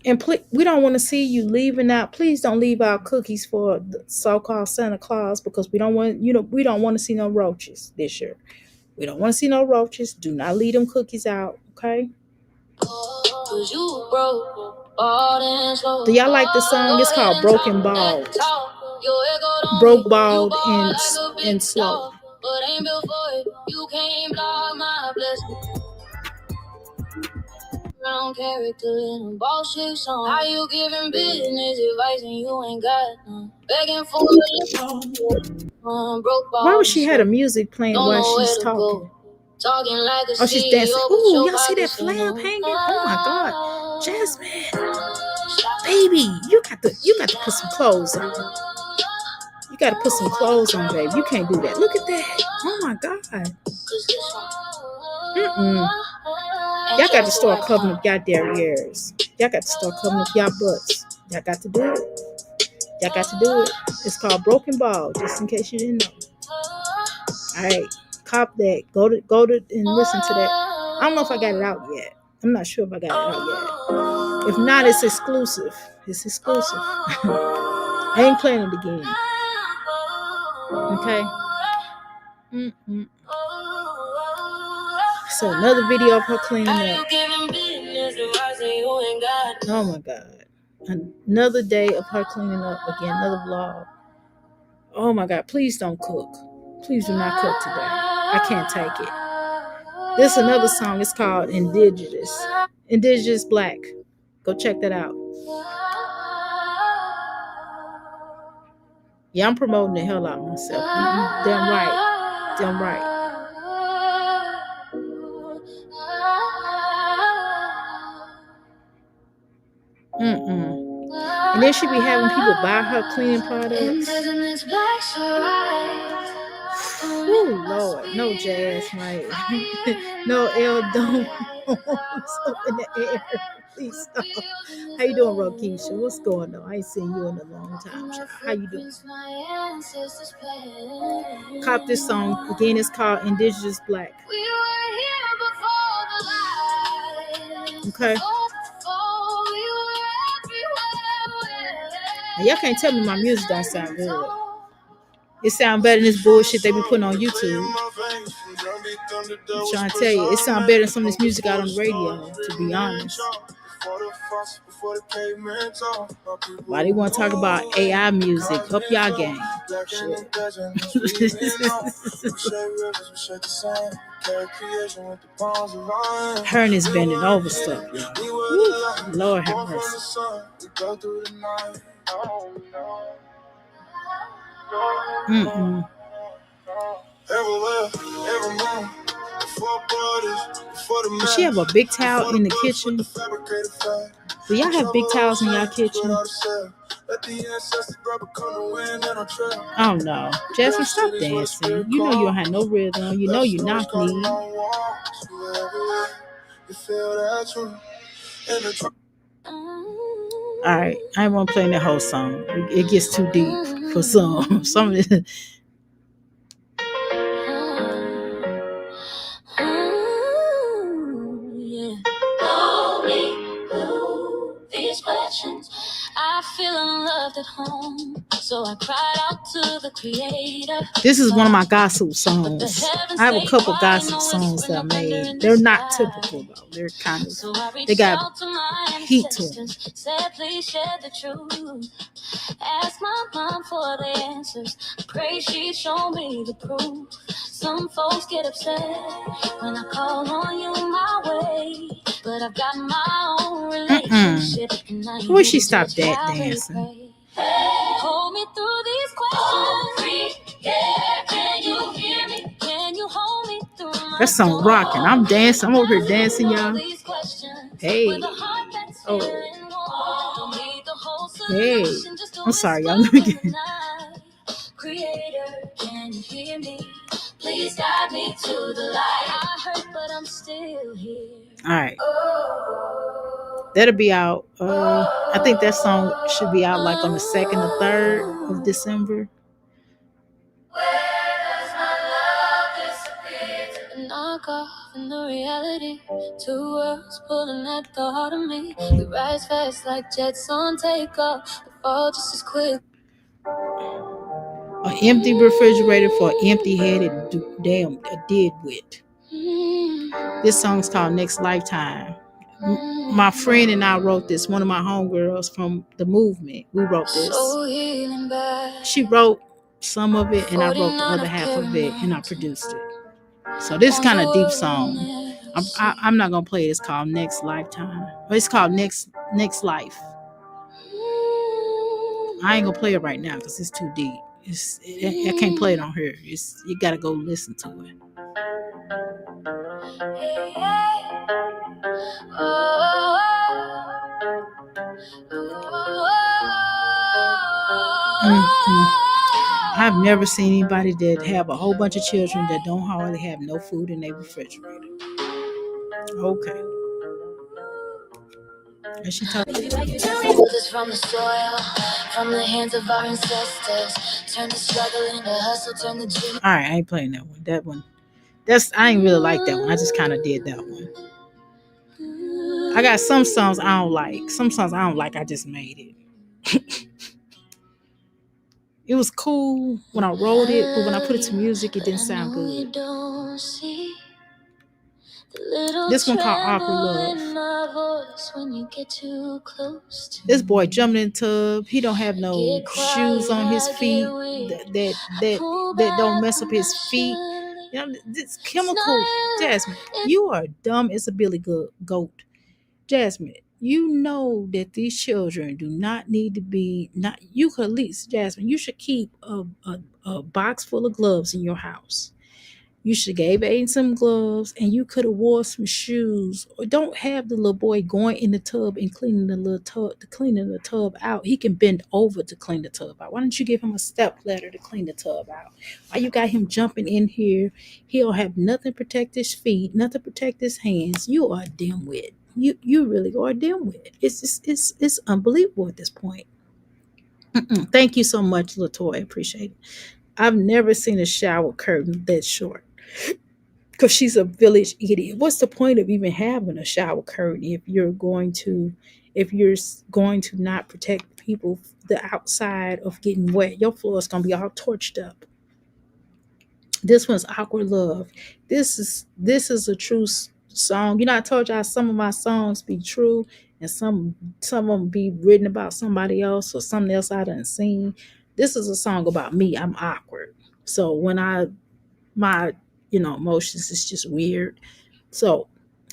And we don't want to see you leaving out. Please don't leave out cookies for the so-called Santa Claus, because we don't want, we don't want to see no roaches this year. We don't want to see no roaches. Do not leave them cookies out, okay? Do y'all like the song? It's called Broken Bald. Broke bald and slow. But ain't built for it. You can't block my blessing. Brown character in a bullshit song. How you giving business advice and you ain't got none? Begging for broke ball. Why would she had a music playing while she's talking? Talking like a she's dancing. Ooh, y'all see that flag hanging? Oh my God, Jasmine, baby, you got to put some clothes on. You got to put some clothes on, baby. You can't do that. Look at that. Oh my God. Y'all got to start covering up y'all derrieres. Y'all got to start covering up y'all butts. Y'all got to do it. Y'all got to do it. It's called Broken Ball, just in case you didn't know. All right, cop that. Go to and listen to that. I don't know if I got it out yet. I'm not sure if I got it out yet. If not, it's exclusive. It's exclusive. I ain't playing it again. Okay. Mm-mm. So another video of her cleaning up. Oh my God. Another day of her cleaning up again. Another vlog. Oh my God. Please don't cook. Please do not cook today. I can't take it. This is another song. It's called Indigenous. Indigenous Black. Go check that out. Yeah, I'm promoting the hell out of myself. Damn right. Damn right. And then she be having people buy her cleaning products. Oh Lord, no jazz, Mike. No L don't up in the air. Please stop. How you doing, Rokisha? What's going on? I ain't seen you in a long time, child. How you doing? Cop this song again. It's called Indigenous Black. Okay. And y'all can't tell me my music don't sound good. It sound better than this bullshit they be putting on YouTube. I'm trying to tell you, it sound better than some of this music out on the radio, to be honest. Why they want to talk about AI music? Up y'all game. Her and his bending over stuff. Woo, Lord have mercy. Does she have a big towel in the kitchen? Do y'all have big towels in y'all kitchen? Oh no. Jasmine, stop dancing. You know you don't have no rhythm. You know you knock me. Alright, I ain't want to play that whole song. It gets too deep for some. Some of it. I feel unloved at home, so I cried out to the Creator. This is one of my gospel songs. I have a couple gospel songs that I made. They're not typical though. They're kind of, they got heat to them. Said, please share the truth. Ask my mom for the answers. Pray she show me the proof. Some folks get upset when I call on you my way, but I've got my own relationship. Wish she stopped that dancing. Hold me through these questions. Can you hear me? Can you hold me through my that song rocking. I'm dancing. I'm over here dancing, y'all. Hey. Oh. Hey. I'm sorry, y'all. Let me get it. Creator, can you hear me? Please guide me to the light. I hurt, but I'm still here. All right. That'll be out. I think that song should be out like on the 2nd or 3rd of December. Where does my love disappear? To knock off in the reality. 2 worlds pulling at the heart of me. We rise fast like jets on takeoff. We fall just as quick. An empty refrigerator for an empty-headed damn a deadwit. This song's called Next Lifetime. My friend and I wrote this. One of my homegirls from the movement. We wrote this. She wrote some of it, and I wrote the other half of it, and I produced it. So this is kind of deep song. I'm not gonna play it. It's called Next Lifetime. It's called Next Life. I ain't gonna play it right now because it's too deep. I can't play it on here. You gotta go listen to it. I've never seen anybody that have a whole bunch of children that don't hardly have no food in their refrigerator. Okay. And she talking. From the soil, from the hands of our ancestors, turn the struggle into hustle, turn the dream. All right, I ain't playing that one. I ain't really like that one. I just kind of did that one. I got some songs I don't like. Some songs I don't like. I just made it. It was cool when I wrote it, but when I put it to music, it didn't sound good. This one called Awkward Love. This boy jumping in the tub. He don't have no shoes on his feet that don't mess up his feet. You know, this chemical. Jasmine, you are dumb as a billy goat. Jasmine, you know that these children do not need to be not. You could at least, Jasmine, you should keep a box full of gloves in your house. You should have gave Aiden some gloves, and you could have wore some shoes. Or don't have the little boy going in the tub and cleaning the tub out. He can bend over to clean the tub out. Why don't you give him a step ladder to clean the tub out? Why you got him jumping in here? He'll have nothing to protect his feet, nothing to protect his hands. You are a dimwit. You really are a dimwit. It's unbelievable at this point. Thank you so much, LaToya. Appreciate it. I've never seen a shower curtain that short. Because she's a village idiot. What's the point of even having a shower curtain if you're going to not protect people the outside of getting wet? Your floor is gonna be all torched up. This one's Awkward Love. This is a true song. You know, I told y'all some of my songs be true and some of them be written about somebody else or something else I done seen. This is a song about me. I'm awkward. So when my emotions is just weird. So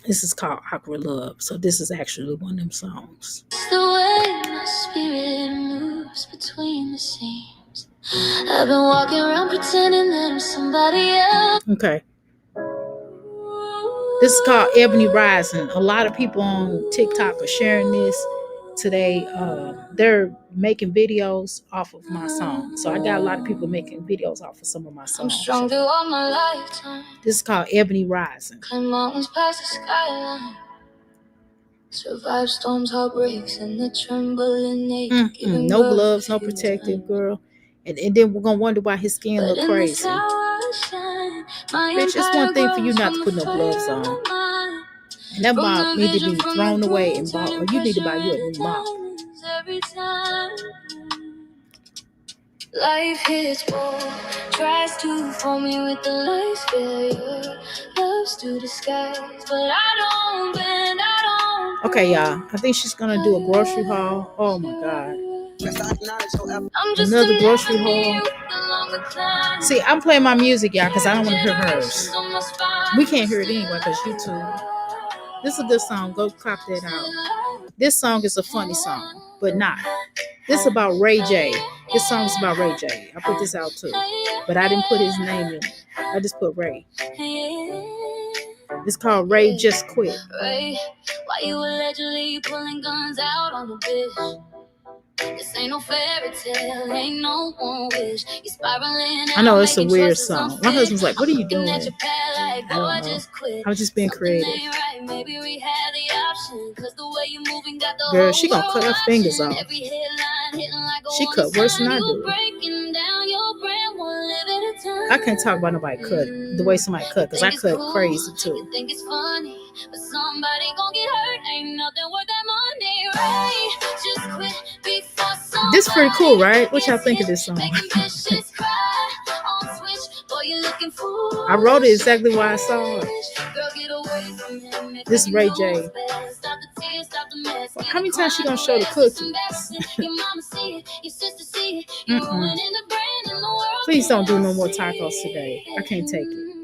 this is called Awkward Love. So this is actually one of them songs. It's the way my spirit moves between the seams. I've been walking around pretending that I'm somebody else. Okay. This is called Ebony Rising. A lot of people on TikTok are sharing this today. They're making videos off of my song. So I got a lot of people making videos off of some of my songs. I'm strong through all my lifetime. This is called Ebony Rising. Climb mountains past the skyline. Survive storms, heartbreaks, and the trembling nature. No gloves, no protective, girl. And then we're gonna wonder why his skin look crazy. Bitch, it's one thing for you not to put no gloves on. And that mop need to be thrown away and bought, or you need to buy you a new mop. Life hits bold, tries to fool me with the lights, failure loves to disguise, but I don't bend, I don't. Okay, y'all. I think she's gonna do a grocery haul. Oh my god. Another grocery haul. See, I'm playing my music, y'all, because I don't want to hear hers. We can't hear it anyway because YouTube. This is a good song. Go clock that out. This song is a funny song, but not. This is about Ray J. This song is about Ray J. I put this out too, but I didn't put his name in it. I just put Ray. It's called Ray Just Quit. Ray, why you allegedly pulling guns out on the bitch? This ain't no fairy tale, ain't no one wish. You spiraling. I know it's a weird song. My husband's like, "What are you doing?" I don't know. I was just being creative. Girl, she gonna cut her fingers off. She cut worse than I do. I can't talk about nobody cut the way somebody cut, because I cut crazy too. But somebody gon' get hurt. Ain't nothing worth that money, right? Just quit before somebody. This is pretty cool, right? What y'all think of this song? I wrote it exactly why I saw it. This is Ray J. Well, how many times she gonna show the cookies? Please don't do no more tacos today. I can't take it.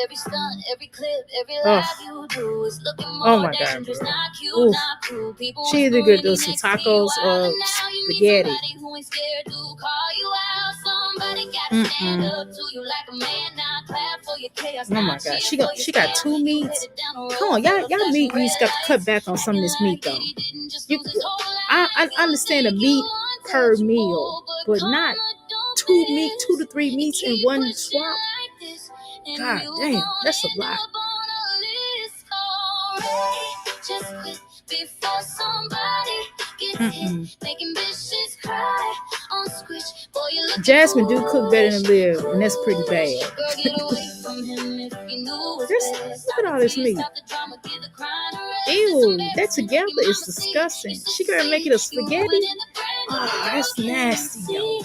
Every stunt, every clip, every live you do is looking more my God, dangerous, bro. not cute, Oof. not cool. People She either could do some tacos or spaghetti. Who ain't scared to call you out. Somebody gotta stand up to you like a man, not clap for your chaos. Oh my God, she got two meats. Come on, y'all meat needs got to cut back on some of this meat though. I understand a meat per meal, but not two to three meats in one swap. God damn, that's a lot. Jasmine do cook better than Liv, and that's pretty bad. from him if he knew his This, best. look at all this meat. Stop the drama, give the crying a rest. Ew, that together is disgusting. She gonna make it a spaghetti? Oh, that's nasty, yo.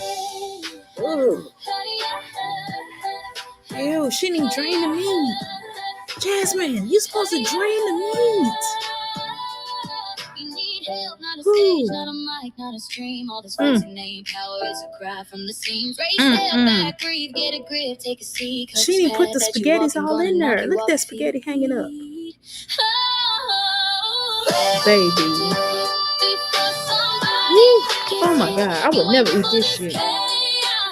Ugh. Ew, she didn't even drain the meat. Jasmine, you supposed to drain the meat. Ooh. Not a mic, not a stream. All this fancy name power is a cry from the seams. Raise hell back, breathe, get a grip, take a seat. She didn't put the spaghettis all in there. Look at that spaghetti hanging up. Baby. Woo. Oh my God, I would never eat this shit.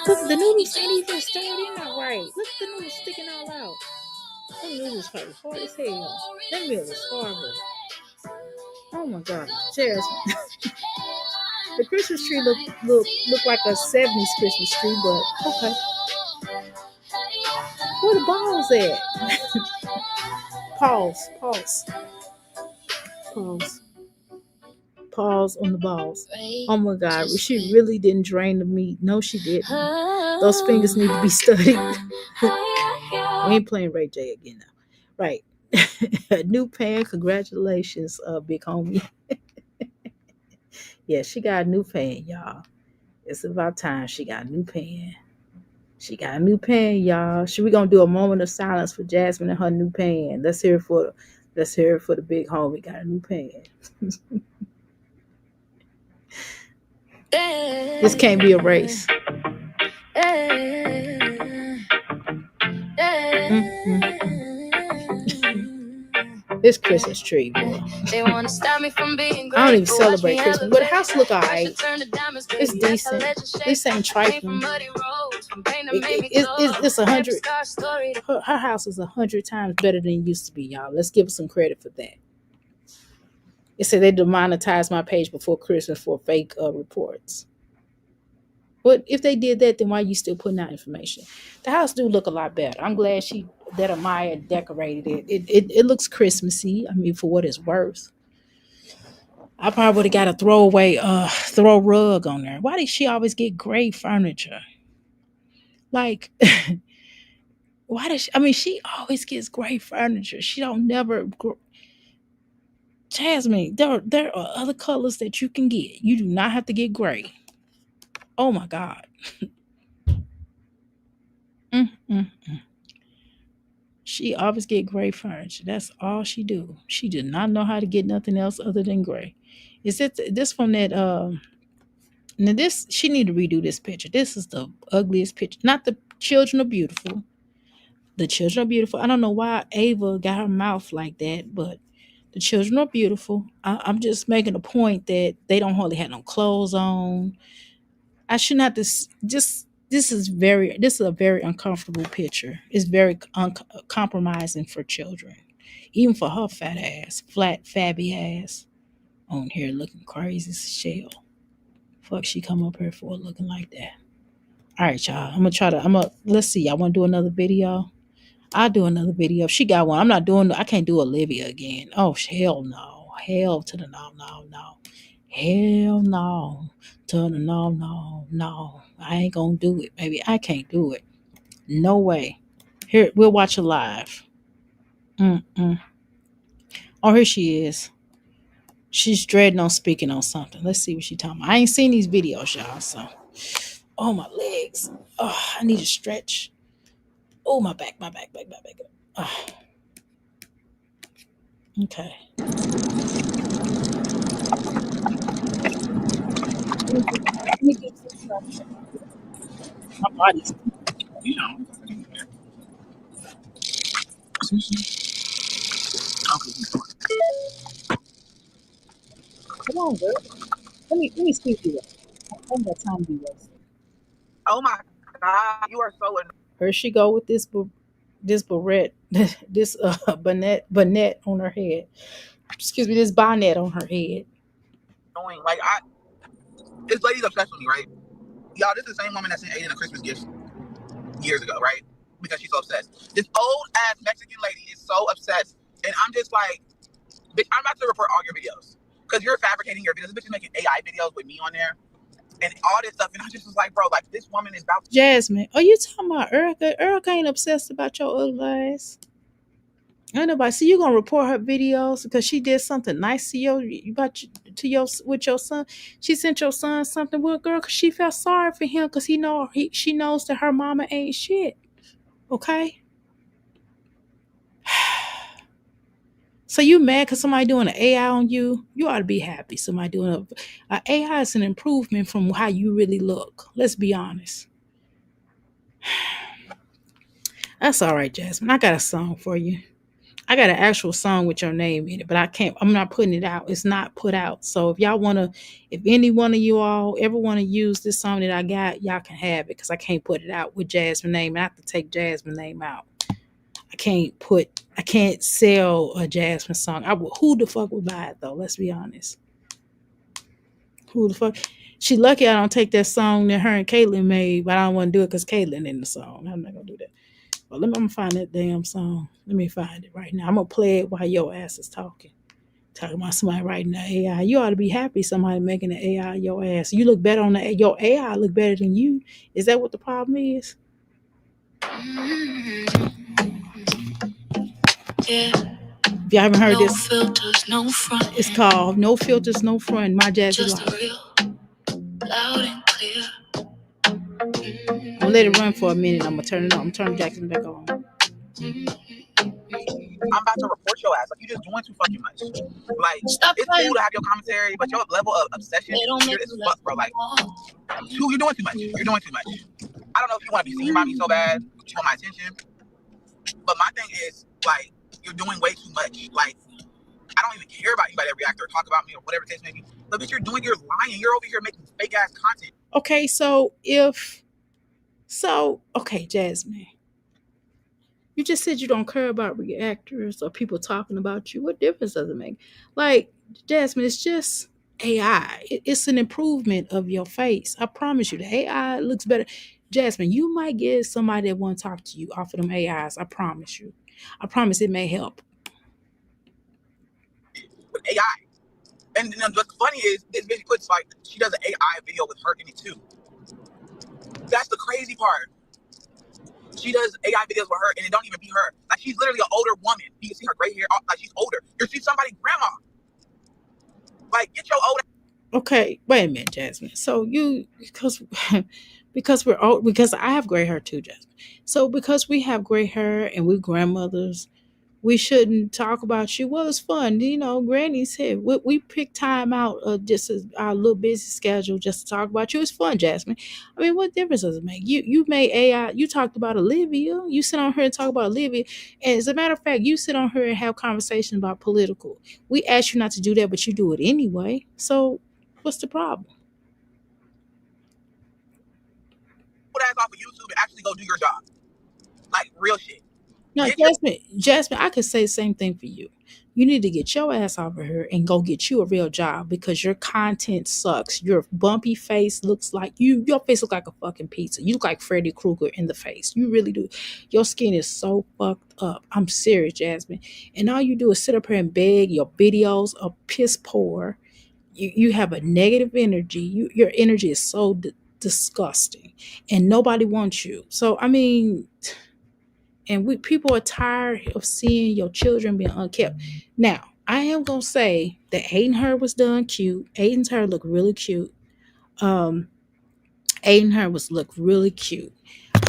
Look, the noodles ain't even stirred in there right. Look at the noodles sticking all out. Them noodles probably hard as hell. That meal is horrible. Oh my God, Jasmine. The Christmas tree look like a 70s Christmas tree, but okay. Where the balls at? Pause on the balls. Oh my God, she really didn't drain the meat. No, she didn't. Those fingers need to be studied. We ain't playing Ray J again now. Right. A new pan. Congratulations, big homie. Yeah, she got a new pan, y'all. It's about time she got a new pan. She got a new pan, y'all. We gonna do a moment of silence for Jasmine and her new pan. Let's hear it for the big homie. Got a new pan. This can't be a race. This Christmas tree, boy. They want to stop me from being great. I don't even celebrate Christmas, but the house look alright. It's decent. This ain't trifling. It's 100. Her house is 100 times better than it used to be, y'all. Let's give her some credit for that. It said they demonetized my page before Christmas for fake reports. But if they did that, then why are you still putting out information? The house do look a lot better. I'm glad that Amaya decorated it. It looks Christmassy. I mean, for what it's worth. I probably would have got a throw rug on there. Why did she always get gray furniture? Like, why does she always gets gray furniture. She don't never. Jasmine, there are other colors that you can get. You do not have to get gray. Oh my God. She always get gray furniture. That's all she do. She did not know how to get nothing else other than gray. Is it this from that? Now this, she need to redo this picture. This is the ugliest picture. Not the children are beautiful. The children are beautiful. I don't know why Ava got her mouth like that, but the children are beautiful. I'm just making a point that they don't hardly have no clothes on. I should not this is a very uncomfortable picture. It's very compromising for children, even for her fat ass, flat fabby ass on here looking crazy as shell. Fuck, she come up here for looking like that. All right, y'all. Let's see. I want to do another video. I'll do another video. She got one. I can't do Olivia again. Oh, hell no. Hell to the no. Hell no. To the no. I ain't gonna do it, baby. I can't do it. No way. Here, we'll watch it live. Oh, here she is. She's dreading on speaking on something. Let's see what she's talking about. I ain't seen these videos, y'all, so. Oh, my legs. Oh, I need to stretch. Oh, my back. Oh. Okay. My body's, Come on, girl. Let me speak to you. I don't got time to be wasted. Oh my God, you are so annoying. Here she go with this barrette, this bonnet on her head. Excuse me, this bonnet on her head. Like this lady's obsessed with me, right? Y'all, this is the same woman that sent Aiden a Christmas gift years ago, right? Because she's so obsessed. This old ass Mexican lady is so obsessed, and I'm just like, bitch, I'm about to report all your videos because you're fabricating your videos. This bitch is making AI videos with me on there, and all this stuff. And I just was like, bro, like this woman is about to. Jasmine, are you talking about Erica? Erica ain't obsessed about your ugly ass. Ain't nobody. So you gonna report her videos because she did something nice to with your son? She sent your son something, well, girl, because she felt sorry for him because she knows that her mama ain't shit. Okay. So you mad because somebody doing an AI on you? You ought to be happy. Somebody doing an AI is an improvement from how you really look. Let's be honest. That's all right, Jasmine. I got a song for you. I got an actual song with your name in it, but I'm not putting it out. It's not put out. So if any one of you all ever want to use this song that I got, y'all can have it because I can't put it out with Jasmine's name. I have to take Jasmine's name out. I can't sell a Jasmine song. Who the fuck would buy it though? Let's be honest. Who the fuck? She lucky I don't take that song that her and Caitlyn made, but I don't want to do it because Caitlyn in the song. I'm not gonna do that. But I'm gonna find that damn song. Let me find it right now. I'm gonna play it while your ass is talking. Talking about somebody writing the AI. You ought to be happy somebody making the AI your ass. You look better on your AI look better than you. Is that what the problem is? Yeah. If y'all haven't heard this, filters, no front. It's called No Filters, No Front. My Jazz is Just real, loud and clear. I'm gonna let it run for a minute. I'm gonna turn it on. I'm turning Jackson back on. I'm about to report your ass. Like you just doing too fucking much. Like Stop it's playing. cool to have your commentary, but your level of obsession is weird as fuck, bro. Like you're doing too much. You're doing too much. I don't know if you want to be seen by me so bad, but you want my attention. But my thing is like you're doing way too much. Like I don't even care about anybody that react or talk about me or whatever the case may be. But what you're doing, you're lying. You're over here making fake ass content. Okay, okay, Jasmine. You just said you don't care about reactors or people talking about you. What difference does it make? Like, Jasmine, it's just AI. It's an improvement of your face. I promise you, the AI looks better. Jasmine, you might get somebody that want to talk to you off of them AIs. I promise you. I promise it may help. With AI. And what's funny is this bitch puts like she does an AI video with her in it too. That's the crazy part. She does AI videos with her and it don't even be her. Like she's literally an older woman. You can see her gray hair, like she's older. You see somebody's grandma. Like get your old. Okay, wait a minute, Jasmine. So because I have gray hair too, Jasmine. So because we have gray hair and we're grandmothers, we shouldn't talk about you. Well, it's fun. Granny said we pick time out just as our little busy schedule just to talk about you. It's fun, Jasmine. I mean, what difference does it make? You made AI. You talked about Olivia. You sit on her and talk about Olivia. And as a matter of fact, you sit on her and have conversations about political. We asked you not to do that, but you do it anyway. So what's the problem? Put ass off of YouTube and actually go do your job. Like real shit. No, Jasmine, I could say the same thing for you. You need to get your ass over here and go get you a real job because your content sucks. Your bumpy face looks like your face looks like a fucking pizza. You look like Freddy Krueger in the face. You really do. Your skin is so fucked up. I'm serious, Jasmine. And all you do is sit up here and beg. Your videos are piss poor. You have a negative energy. Your energy is so disgusting. And nobody wants you. So, I mean... And people are tired of seeing your children being unkept. Now, I am going to say that Aiden Her was done cute. Aiden's hair looked really cute. Aiden hair looked really cute.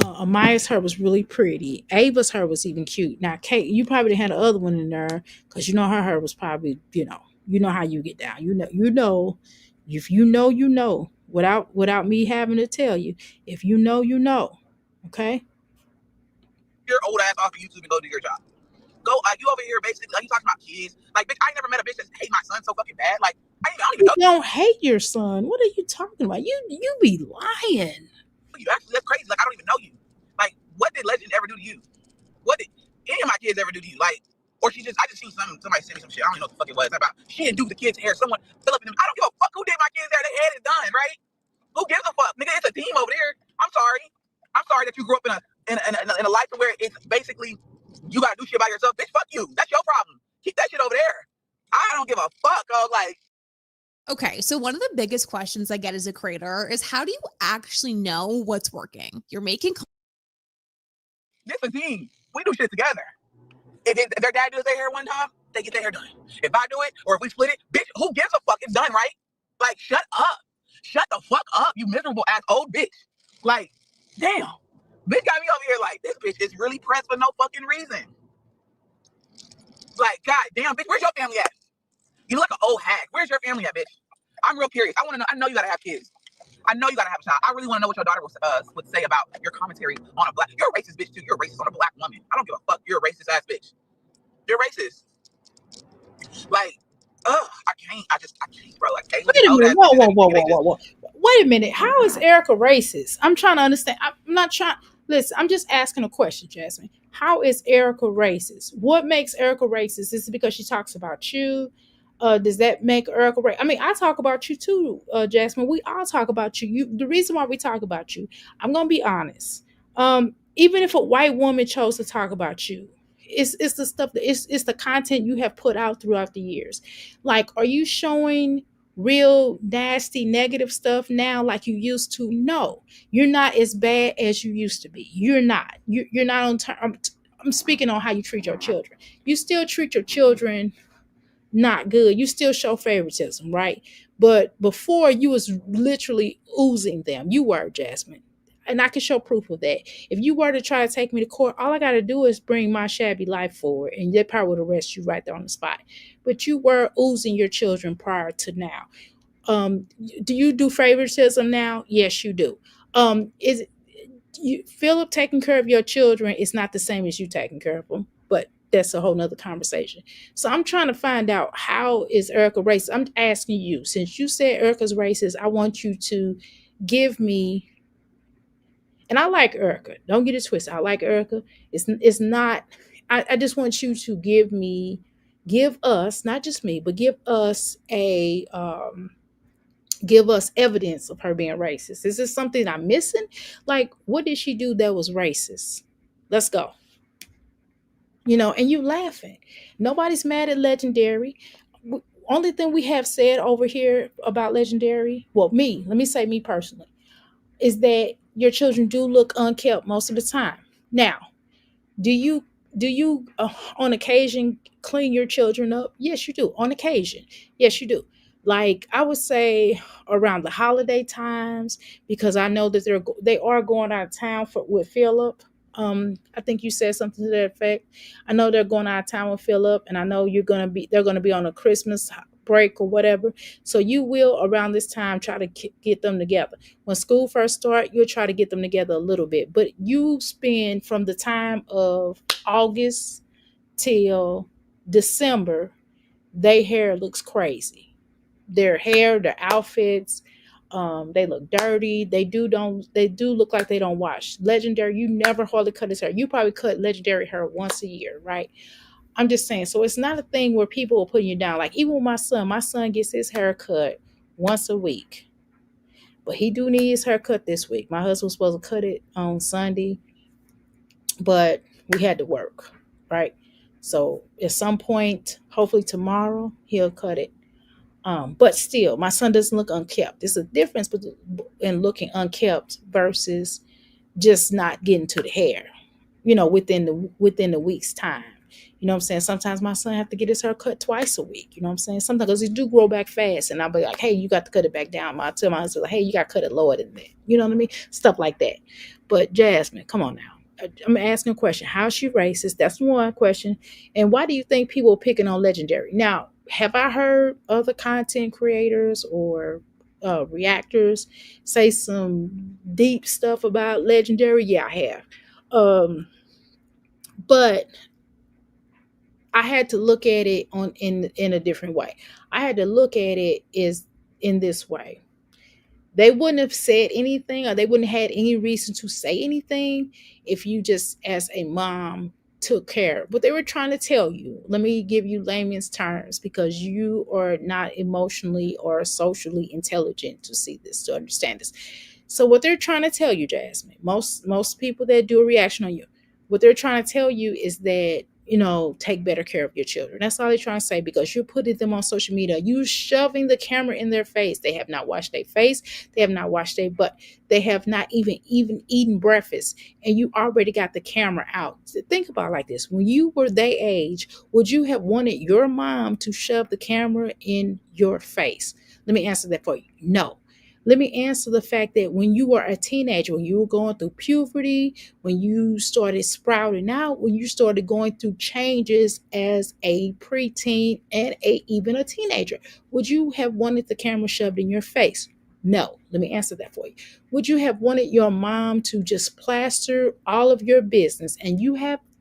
Amaya's hair was really pretty. Ava's hair was even cute. Now, Kate, you probably had the other one in there because her hair was probably, you know how you get down. If you know, without me having to tell you. If you know, okay? Your old ass off of YouTube and go do your job. Go, you over here basically, like you talking about kids. Like, bitch, I ain't never met a bitch that hate my son so fucking bad. Like, I don't even know. You don't hate your son. What are you talking about? You be lying. You actually, that's crazy. Like, I don't even know you. Like, what did Legend ever do to you? What did any of my kids ever do to you? Like, or I just seen somebody send me some shit. I don't even know what the fuck it was about. She didn't do the kids' hair. Someone fill up in them. I don't give a fuck who did my kids' hair. Their head is done, right? Who gives a fuck? Nigga, it's a team over there. I'm sorry that you grew up in a life where it's basically you gotta do shit by yourself. Bitch, fuck you. That's your problem. Keep that shit over there. I don't give a fuck. Like Okay, so one of the biggest questions I get as a creator is how do you actually know what's working? You're making This is the thing. We do shit together. If their dad does their hair one time, they get their hair done. If I do it or if we split it, bitch, who gives a fuck? It's done, right? Like, shut up. Shut the fuck up, you miserable ass old bitch. Like, damn. Bitch got me over here like, this bitch is really pressed for no fucking reason. Like, god damn, bitch, where's your family at? You look like an old hag. Where's your family at, bitch? I'm real curious. I want to know. I know you gotta have kids. I know you gotta have a child. I really want to know what your daughter would say about your commentary on a black. You're a racist bitch too. You're a racist on a black woman. I don't give a fuck. You're a racist ass bitch. You're racist. Like, I can't, bro. Like, hey, Wait a minute. Whoa. Wait a minute. How is Erica racist? I'm trying to understand. I'm not trying. Listen, I'm just asking a question, Jasmine. How is Erica racist? What makes Erica racist? Is it because she talks about you? Does that make Erica racist? I mean, I talk about you too, Jasmine. We all talk about you. The reason why we talk about you, I'm gonna be honest. Even if a white woman chose to talk about you, it's the stuff that it's the content you have put out throughout the years. Like, are you showing real nasty negative stuff now like you used to? No, you're not as bad as you used to be. You're not. You're not on time. I'm speaking on how you treat your children. You still treat your children not good. You still show favoritism, right? But before, you was literally oozing them. You were, Jasmine. And I can show proof of that. If you were to try to take me to court, all I got to do is bring my shabby life forward, and they probably would arrest you right there on the spot. But you were oozing your children prior to now. Do you do favoritism now? Yes, you do. Is Philip taking care of your children is not the same as you taking care of them, but that's a whole nother conversation. So I'm trying to find out, how is Erica racist? I'm asking you, since you said Erica's racist, I want you to give me. And I like Erica. Don't get it twisted. I like Erica. It's not. I just want you to give us, not just me, but give us evidence of her being racist. Is this something I'm missing? Like, what did she do that was racist? Let's go. And you laughing. Nobody's mad at Legendary. Only thing we have said over here about Legendary, well, let me say me personally, is that your children do look unkept most of the time. Now, do you on occasion clean your children up? Yes, you do. On occasion. Yes, you do. Like, I would say around the holiday times, because I know that they are going out of town with Philip. I think you said something to that effect. I know they're going out of town with Philip, and I know they're going to be on a Christmas break or whatever. So you will, around this time, try to get them together. When school first starts, you'll try to get them together a little bit. But you spend from the time of August till December, their hair looks crazy. Their hair, their outfits, they look dirty. They do look like they don't wash. Legendary, you never hardly cut his hair. You probably cut Legendary hair once a year, right? I'm just saying. So it's not a thing where people are putting you down. Like, even with my son gets his hair cut once a week. But he do need his hair cut this week. My husband was supposed to cut it on Sunday, but we had to work, right? So at some point, hopefully tomorrow, he'll cut it. But still, my son doesn't look unkept. There's a difference in looking unkept versus just not getting to the hair, within the week's time. You know what I'm saying? Sometimes my son have to get his hair cut twice a week. You know what I'm saying? Sometimes, because he do grow back fast, and I'll be like, hey, you got to cut it back down. I tell my husband, like, hey, you got to cut it lower than that. You know what I mean? Stuff like that. But Jasmine, come on now. I'm asking a question. How is she racist? That's one question. And why do you think people are picking on Legendary? Now, have I heard other content creators or reactors say some deep stuff about Legendary? Yeah, I have. But I had to look at it in a different way. I had to look at it in this way. They wouldn't have said anything, or they wouldn't have had any reason to say anything if you just, as a mom, took care. What they were trying to tell you, let me give you layman's terms, because you are not emotionally or socially intelligent to understand this. So what they're trying to tell you, Jasmine, most people that do a reaction on you, what they're trying to tell you is that take better care of your children. That's all they're trying to say, because you're putting them on social media. You shoving the camera in their face. They have not washed their face. They have not washed their butt. They have not even eaten breakfast. And you already got the camera out. Think about it like this. When you were their age, would you have wanted your mom to shove the camera in your face? Let me answer that for you. No. Let me answer the fact that when you were a teenager, when you were going through puberty, when you started sprouting out, when you started going through changes as a preteen and even a teenager, would you have wanted the camera shoved in your face? No. Let me answer that for you. Would you have wanted your mom to just plaster all of your business? And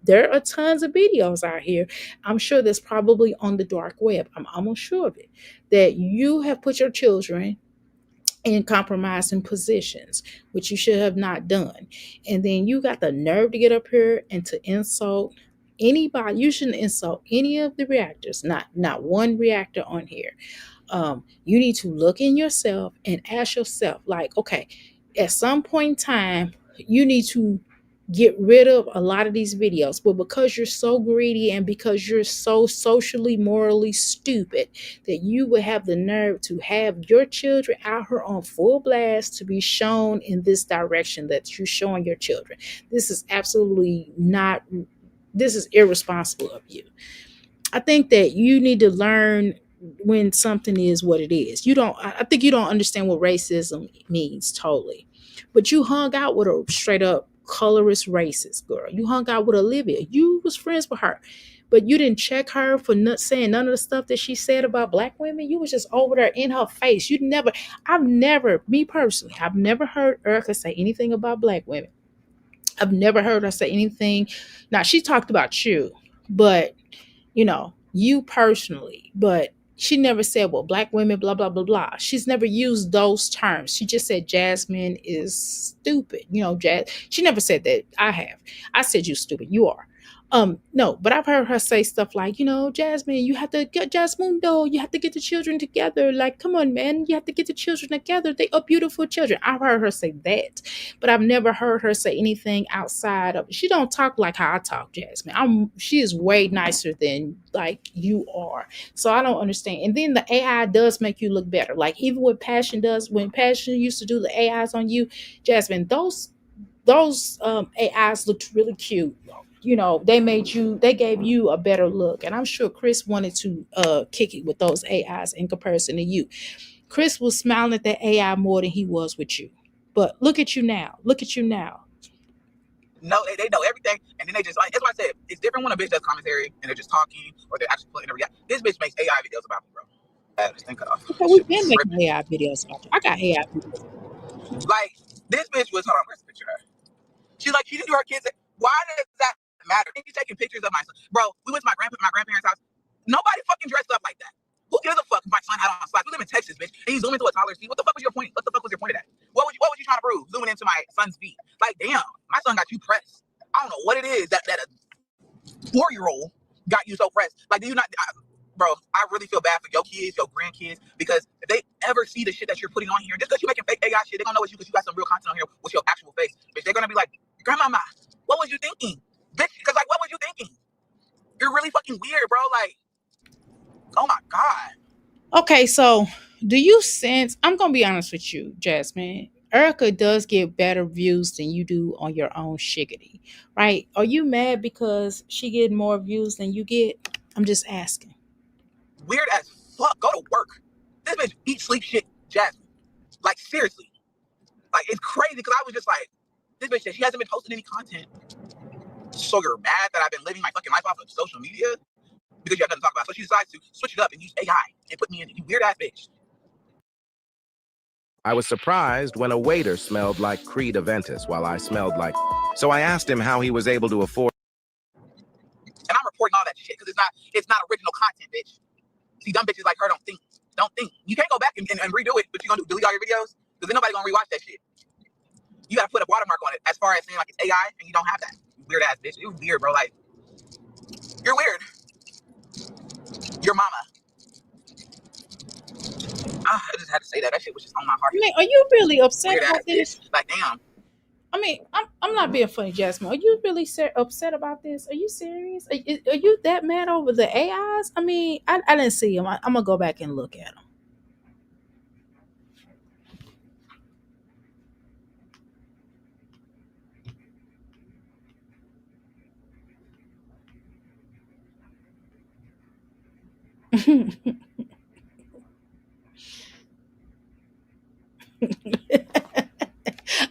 there are tons of videos out here. I'm sure that's probably on the dark web. I'm almost sure of it, that you have put your children in compromising positions, which you should have not done. And then you got the nerve to get up here and to insult anybody. You shouldn't insult any of the reactors, not one reactor on here. You need to look in yourself and ask yourself, like, okay, at some point in time, you need to get rid of a lot of these videos. But because you're so greedy and because you're so socially, morally stupid, that you would have the nerve to have your children out here on full blast to be shown in this direction that you're showing your children. This is absolutely not, this is irresponsible of you. I think that you need to learn when something is what it is. I think you don't understand what racism means totally. But you hung out with a straight up colorist racist girl. You hung out with Olivia. You was friends with her. But you didn't check her for not saying none of the stuff that she said about black women. You was just over there in her face. Me personally, I've never heard Erica say anything about black women. I've never heard her say anything. Now, she talked about you, but, you personally, but she never said, well, black women, blah, blah, blah, blah. She's never used those terms. She just said Jasmine is stupid. She never said that. I have. I said, you stupid. You are. No, but I've heard her say stuff like, Jasmine, you have to get Jasmundo, you have to get the children together. Like, come on, man, you have to get the children together. They are beautiful children. I've heard her say that, but I've never heard her say anything outside of, she don't talk like how I talk, Jasmine. She is way nicer than like you are. So I don't understand. And then the AI does make you look better. Like even when Passion used to do the AIs on you, Jasmine, those AIs looked really cute. They gave you a better look. And I'm sure Chris wanted to kick it with those AIs in comparison to you. Chris was smiling at that AI more than he was with you. But look at you now. No, they know everything. And then they just like, that's why I said, it's different when a bitch does commentary and they're just talking or they're actually putting a react. This bitch makes AI videos about me, bro. Just think off. Okay, we've been making AI videos about you. I got AI videos. Like, this bitch was, hold on, where's the picture of her? She's like, she didn't do her kids. Why does that matter? And she's taking pictures of my son. Bro, we went to my grandparents' house. Nobody fucking dressed up like that. Who gives a fuck if my son had on slacks? We live in Texas, bitch. And he's zooming into a toddler's feet. What the fuck was your point? What the fuck was your point of that? What was you trying to prove? Zooming into my son's feet. Like, damn, my son got you pressed. I don't know what it is that a 4-year-old got you so pressed. Like, do you not... Bro, I really feel bad for your kids, your grandkids, because if they ever see the shit that you're putting on here, just because you're making fake AI shit, they're gonna know it's you because you got some real content on here with your actual face. Bitch, they're gonna be like, Grandmama, what was you thinking? Bitch, because like, what was you thinking? You're really fucking weird, bro. Like, oh my God. Okay, so do you sense, I'm gonna be honest with you, Jasmine, Erica does get better views than you do on your own shiggity, right? Are you mad because she get more views than you get? I'm just asking. Weird as fuck. Go to work. This bitch eat, sleep, shit, Jasmine. Like, seriously. Like, it's crazy because I was just like, this bitch said she hasn't been posting any content. So you're mad that I've been living my fucking life off of social media? Because you have nothing to talk about. So she decides to switch it up and use AI and put me in, you weird ass bitch. I was surprised when a waiter smelled like Creed Aventus while I smelled like... So I asked him how he was able to afford... And I'm reporting all that shit because it's not original content, bitch. See, dumb bitches like her don't think. You can't go back and redo it, but you're going to delete all your videos because then nobody going to rewatch that shit. You got to put a watermark on it as far as saying like it's AI and you don't have that. Weird ass bitch. You're weird, bro. Like, you're weird. Your mama. I just had to say that. That shit was just on my heart. Man, are you really upset about this? Bitch. Like, damn. I mean, I'm not being funny, Jasmine. Are you really upset about this? Are you serious? Are you that mad over the AIs? I mean, I didn't see them. I'm gonna go back and look at them.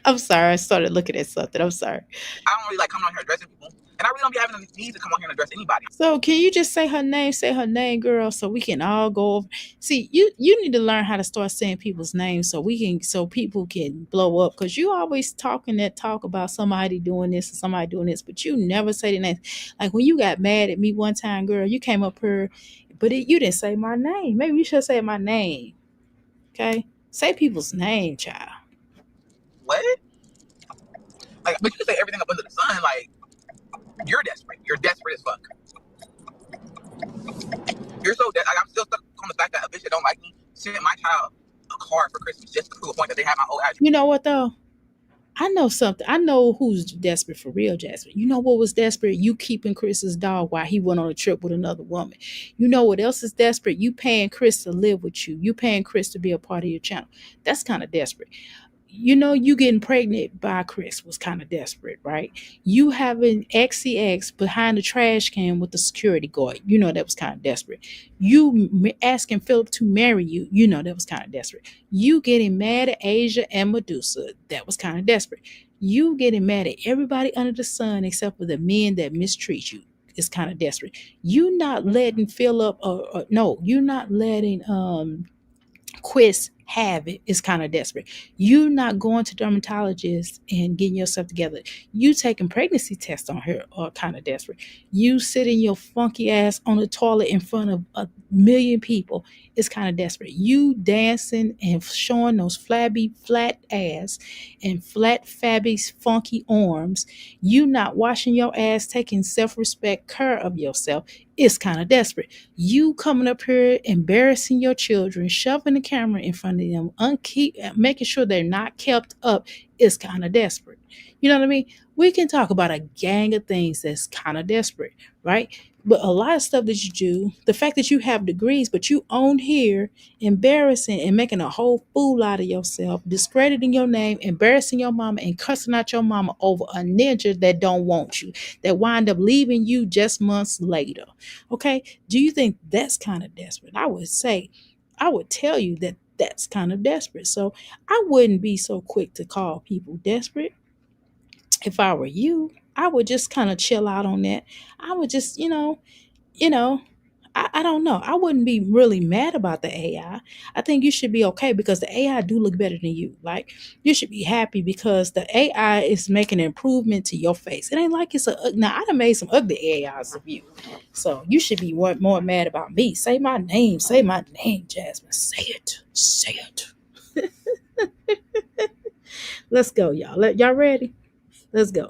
I'm sorry. I started looking at something. I'm sorry. I don't really like coming on here addressing people, and I really don't be having the need to come on here and address anybody. So can you just say her name? Say her name, girl, so we can all go over. See, you need to learn how to start saying people's names so people can blow up. Because you always talking that talk about somebody doing this and somebody doing this, but you never say the name. Like when you got mad at me one time, girl, you came up here, but you didn't say my name. Maybe you should say my name. Okay, say people's name, child. What? Like, but you can say everything up under the sun. Like, you're desperate. You're desperate as fuck. You're so desperate. Like, I'm still stuck on the fact that a bitch that don't like me sent my child a card for Christmas just to prove a point that they have my old address. You know what though? I know something. I know who's desperate for real, Jasmine. You know what was desperate? You keeping Chris's dog while he went on a trip with another woman. You know what else is desperate? You paying Chris to live with you. You paying Chris to be a part of your channel. That's kind of desperate. You know, you getting pregnant by Chris was kind of desperate, right? You having XCX behind the trash can with the security guard, you know, that was kind of desperate. You asking Philip to marry you, you know, that was kind of desperate. You getting mad at Asia and Medusa, that was kind of desperate. You getting mad at everybody under the sun except for the men that mistreat you is kind of desperate. You not letting Philip, you not letting Chris have it is kind of desperate. You not going to dermatologists and getting yourself together. You taking pregnancy tests on her are kind of desperate. You sitting your funky ass on the toilet in front of a million people is kind of desperate. You dancing and showing those flabby flat ass and flat fabby funky arms. You not washing your ass, taking self-respect care of yourself is kind of desperate. You coming up here embarrassing your children, shoving the camera in front of them, making sure they're not kept up is kind of desperate. You know what I mean? We can talk about a gang of things that's kind of desperate, right? But a lot of stuff that you do, the fact that you have degrees, but you own here, embarrassing and making a whole fool out of yourself, discrediting your name, embarrassing your mama, and cussing out your mama over a ninja that don't want you, that wind up leaving you just months later. Okay? Do you think that's kind of desperate? I would tell you that that's kind of desperate. So I wouldn't be so quick to call people desperate. If I were you, I would just kind of chill out on that. I would just, I don't know. I wouldn't be really mad about the AI. I think you should be okay because the AI do look better than you. Like, you should be happy because the AI is making an improvement to your face. It ain't like it's now I done made some ugly AIs of you. So you should be more mad about me. Say my name, Jasmine. Say it. Say it. Let's go, y'all. Y'all ready? Let's go.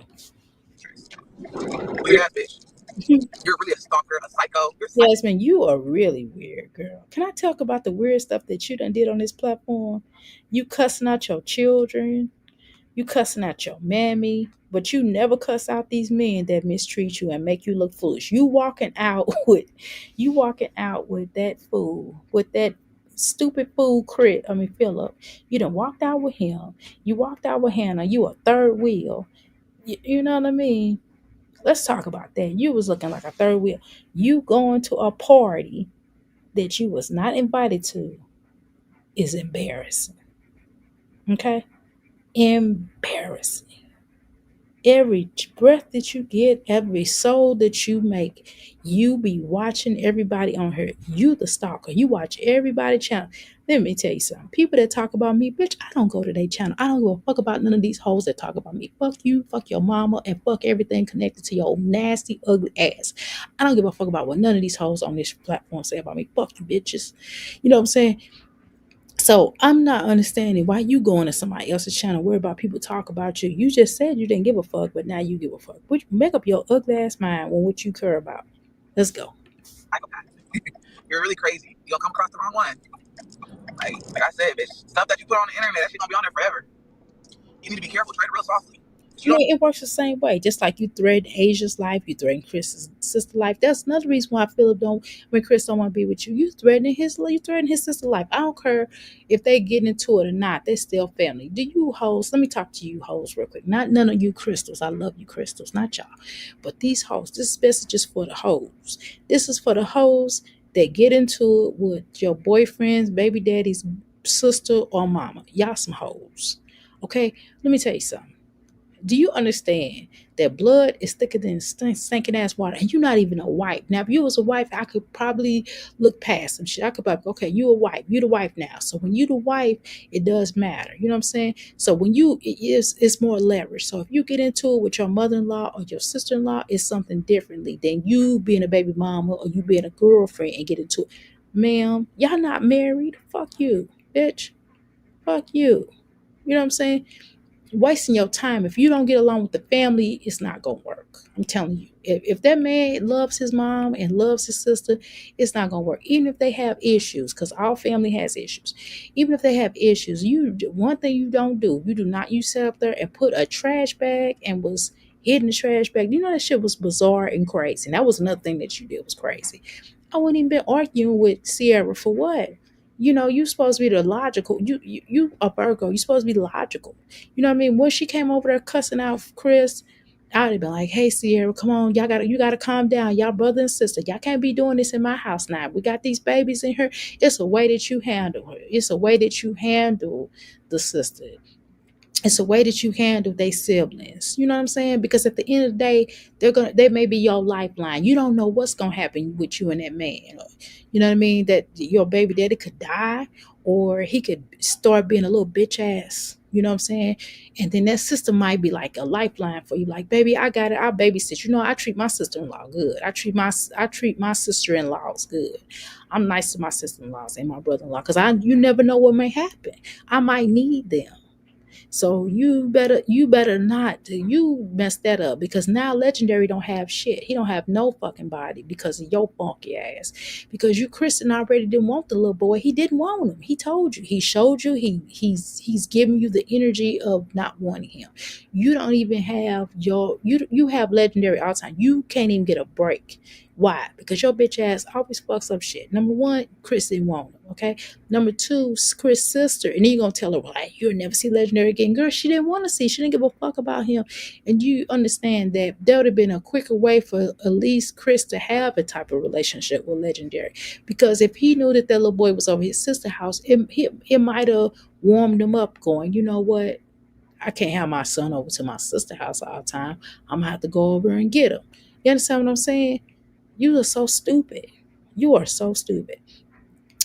Weird ass bitch. You're really a stalker, a psycho. Jasmine, you are really weird, girl. Can I talk about the weird stuff that you done did on this platform? You cussing out your children. You cussing out your mammy. But you never cuss out these men that mistreat you and make you look foolish. You walking out with that fool, with that stupid fool Philip. You done walked out with him. You walked out with Hannah. You a third wheel. You know what I mean? Let's talk about that. You was looking like a third wheel. You going to a party that you was not invited to is embarrassing. Okay? Embarrassing. Every breath that you get, every soul that you make, you be watching everybody on her. You the stalker. You watch everybody channel. Let me tell you something. People that talk about me, bitch, I don't go to their channel. I don't give a fuck about none of these hoes that talk about me. Fuck you, fuck your mama, and fuck everything connected to your nasty, ugly ass. I don't give a fuck about what none of these hoes on this platform say about me. Fuck you, bitches. You know what I'm saying? So I'm not understanding why you going to somebody else's channel, worry about people talk about you. You just said you didn't give a fuck, but now you give a fuck. Make up your ugly ass mind on what you care about. Let's go. You're really crazy. You gonna come across the wrong one. Like I said, bitch, stuff that you put on the internet, that shit gonna be on there forever. You need to be careful, tread real softly. You don't. Yeah, it works the same way. Just like you threaten Asia's life, you threaten Chris's sister life. That's another reason why Philip don't, when Chris don't want to be with you. You threatening his sister life. I don't care if they get into it or not. They're still family. Do you hoes? Let me talk to you hoes real quick. Not none of you crystals. I love you crystals, not y'all. But these hoes. This message is for the hoes. This is for the hoes that get into it with your boyfriend's baby daddy's sister or mama. Y'all some hoes. Okay, let me tell you something. Do you understand that blood is thicker than stinking ass water, and you're not even a wife? Now, if you was a wife, I could probably look past some shit. I could probably, okay, you a wife, you the wife now. So when you the wife, it does matter. You know what I'm saying? So when it's more leverage. So if you get into it with your mother-in-law or your sister-in-law, it's something differently than you being a baby mama or you being a girlfriend and get into it. Ma'am, y'all not married. Fuck you, bitch. Fuck you. You know what I'm saying? Wasting your time. If you don't get along with the family, it's not gonna work. I'm telling you. If that man loves his mom and loves his sister, it's not gonna work. Even if they have issues, because all family has issues. Even if they have issues, one thing you don't do, you sit up there and put a trash bag and was hidden the trash bag. You know that shit was bizarre and crazy. And that was another thing that you did was crazy. I wouldn't even been arguing with Sierra for what? You supposed to be the logical. You a Virgo. You supposed to be logical. You know what I mean? When she came over there cussing out Chris, I'd have been like, "Hey Sierra, come on, you gotta calm down. Y'all brother and sister. Y'all can't be doing this in my house now. We got these babies in here. It's a way that you handle her. It's a way that you handle the sister. It's a way that you handle their siblings. You know what I'm saying? Because at the end of the day, they may be your lifeline. You don't know what's gonna happen with you and that man. You know what I mean? That your baby daddy could die, or he could start being a little bitch ass. You know what I'm saying? And then that sister might be like a lifeline for you. Like, baby, I got it. I babysit. I treat my sister-in-law good. I treat my sister-in-laws good. I'm nice to my sister-in-laws and my brother-in-law because you never know what may happen. I might need them. So you better not. You messed that up because now Legendary don't have shit. He don't have no fucking body because of your funky ass. Because you, Kristen, already didn't want the little boy. He didn't want him. He told you. He showed you. He's giving you the energy of not wanting him. You don't even have you have Legendary all the time. You can't even get a break. Why? Because your bitch ass always fucks up shit. Number one, Chris didn't want him, okay? Number two, Chris' sister. And then you're going to tell her, well, you'll never see Legendary again. Girl, she didn't want to see. She didn't give a fuck about him. And you understand that there would have been a quicker way for at least Chris to have a type of relationship with Legendary. Because if he knew that little boy was over his sister's house, it might have warmed him up going, you know what? I can't have my son over to my sister's house all the time. I'm going to have to go over and get him. You understand what I'm saying? You are so stupid. You are so stupid.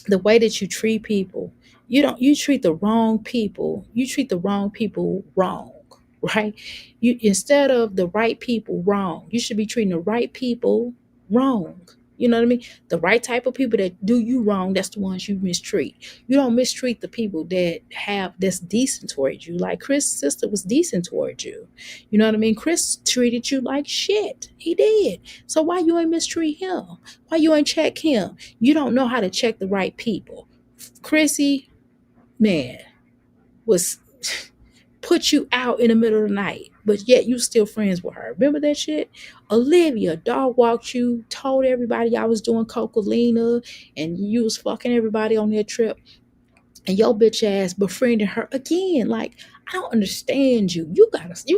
The way that you treat people, you treat the wrong people. You treat the wrong people wrong, right? You, instead of the right people wrong, you should be treating the right people wrong. You know what I mean? The type of people that do you wrong, that's the ones you mistreat. You don't mistreat the people that's decent towards you. Like Chris' sister was decent towards you. You know what I mean? Chris treated you like shit. He did. So why you ain't mistreat him? Why you ain't check him? You don't know how to check the right people. Chrissy, man, was put you out in the middle of the night, but yet you still friends with her. Remember that shit? Olivia dog walked you, told everybody y'all was doing Cocolina and you was fucking everybody on their trip, and your bitch ass befriended her again. Like, I don't understand you. You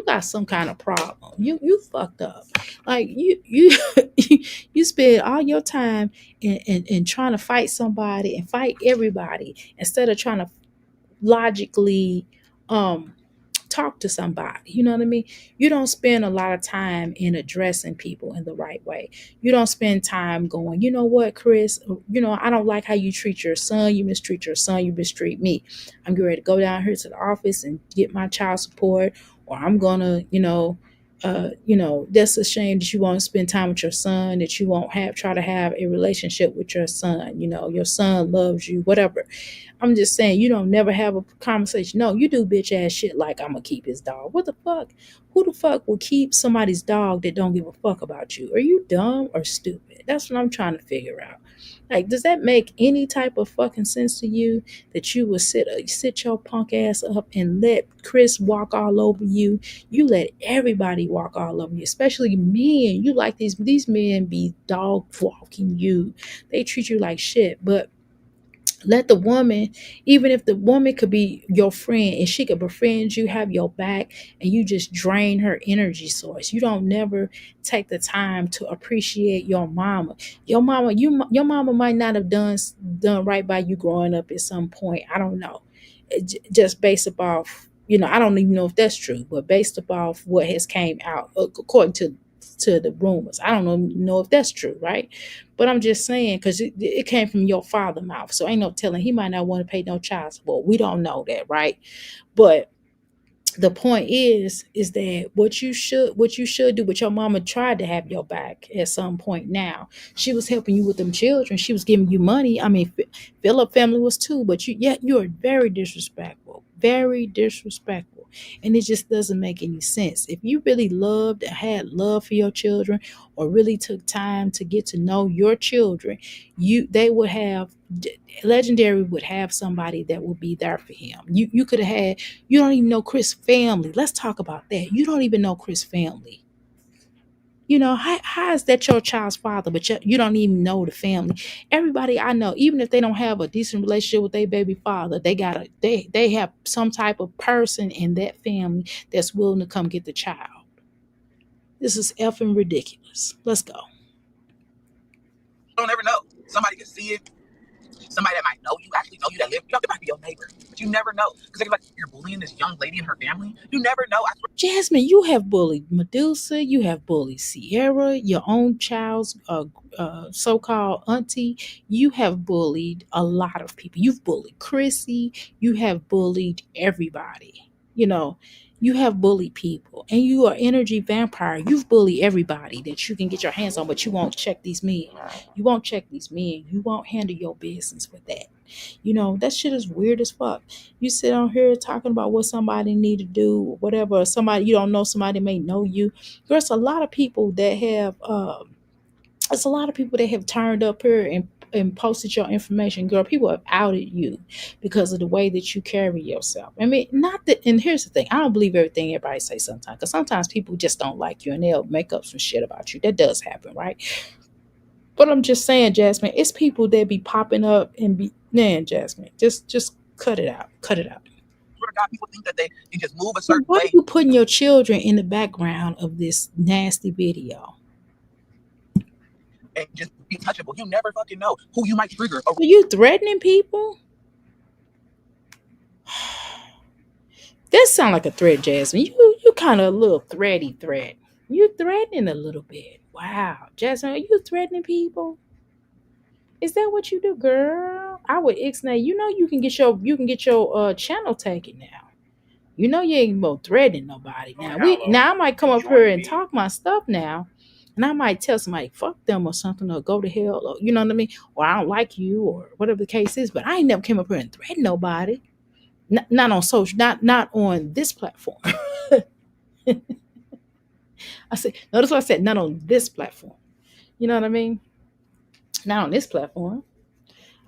got some kind of problem. You fucked up. Like you you spend all your time in trying to fight somebody and fight everybody instead of trying to logically talk to somebody. You know what I mean? You don't spend a lot of time in addressing people in the right way. You don't spend time going, you know what, Chris, I don't like how you treat your son. You mistreat your son. You mistreat me. I'm getting ready to go down here to the office and get my child support, or I'm gonna, that's a shame that you won't spend time with your son, that you won't try to have a relationship with your son. Your son loves you, whatever. I'm just saying, you don't never have a conversation. No, you do bitch ass shit like I'm gonna keep his dog. What the fuck? Who the fuck will keep somebody's dog that don't give a fuck about you? Are you dumb or stupid? That's what I'm trying to figure out. Like, does that make any type of fucking sense to you that you would sit your punk ass up and let Chris walk all over you? You let everybody walk all over you, especially men. You like these men be dog walking you. They treat you like shit, but let the woman, even if the woman could be your friend and she could befriend you, have your back, and you just drain her energy source. You don't never take the time to appreciate your mama. Your mama might not have done right by you growing up at some point. I don't know. Just based off, I don't even know if that's true, but based off what has came out according to the rumors. I don't know if that's true, right? But I'm just saying, because it came from your father's mouth. So ain't no telling. He might not want to pay no child support. We don't know that, right? But the point is that what you should do, what your mama tried to have your back at some point. Now she was helping you with them children. She was giving you money. I mean, Philip family was too, but you're very disrespectful, and it just doesn't make any sense. If you really loved and had love for your children, or really took time to get to know your children, Legendary would have somebody that would be there for him. You could have had, you don't even know Chris' family. Let's talk about that. You don't even know Chris' family. How is that your child's father, but you don't even know the family? Everybody I know, even if they don't have a decent relationship with their baby father, they have some type of person in that family that's willing to come get the child. This is effing ridiculous. Let's go. You don't ever know. Somebody can see it. Somebody that might know you, actually know you, that live, it might be your neighbor, but you never know. Because they're like, you're bullying this young lady and her family. You never know. Jasmine, you have bullied Medusa. You have bullied Sierra, your own child's so-called auntie. You have bullied a lot of people. You've bullied Chrissy. You have bullied everybody. You have bullied people, and you are energy vampire. You've bullied everybody that you can get your hands on, but you won't check these men. You won't check these men. You won't handle your business with that. That shit is weird as fuck. You sit on here talking about what somebody need to do, or whatever. Somebody you don't know, somebody may know you. There's a lot of people that have turned up here and posted your information. Girl, people have outed you because of the way that you carry yourself. I mean, not that, and here's the thing, I don't believe everything everybody say sometimes, because sometimes people just don't like you and they'll make up some shit about you. That does happen, right? But I'm just saying, Jasmine, it's people that be popping up and be, man, Jasmine, just cut it out. Cut it out. People think that they can just move a certain Why way. are you putting your children in the background of this nasty video? And just be touchable. You never fucking know who you might trigger. Are you threatening people? That sound like a threat, Jasmine. You kind of a little thready threat. You threatening a little bit. Wow, Jasmine, are you threatening people? Is that what you do, girl? I would ixnay. You can get your channel taken now. You ain't more threatening nobody now. Now I might come up here and talk my stuff now. And I might tell somebody, fuck them or something, or go to hell, or you know what I mean? Or I don't like you, or whatever the case is. But I ain't never came up here and threatened nobody. Not on social, not on this platform. I said, notice what I said, not on this platform. You know what I mean? Not on this platform.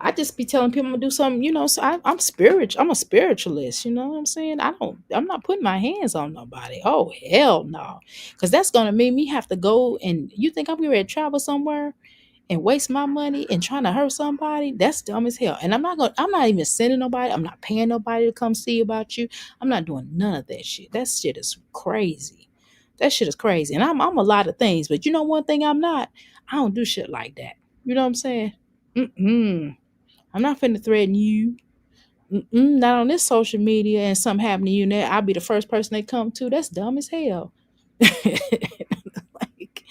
I just be telling people I'm gonna do something, so I'm spiritual. I'm a spiritualist, you know what I'm saying? I'm not putting my hands on nobody. Oh, hell no. Because that's gonna make me have to go, and you think I'm going to travel somewhere and waste my money and trying to hurt somebody? That's dumb as hell. And I'm not even sending nobody. I'm not paying nobody to come see about you. I'm not doing none of that shit. That shit is crazy. That shit is crazy. And I'm a lot of things, but one thing I'm not, I don't do shit like that. You know what I'm saying? I'm not finna threaten you. Not on this social media, and something happen to you, and I'll be the first person they come to. That's dumb as hell. Like,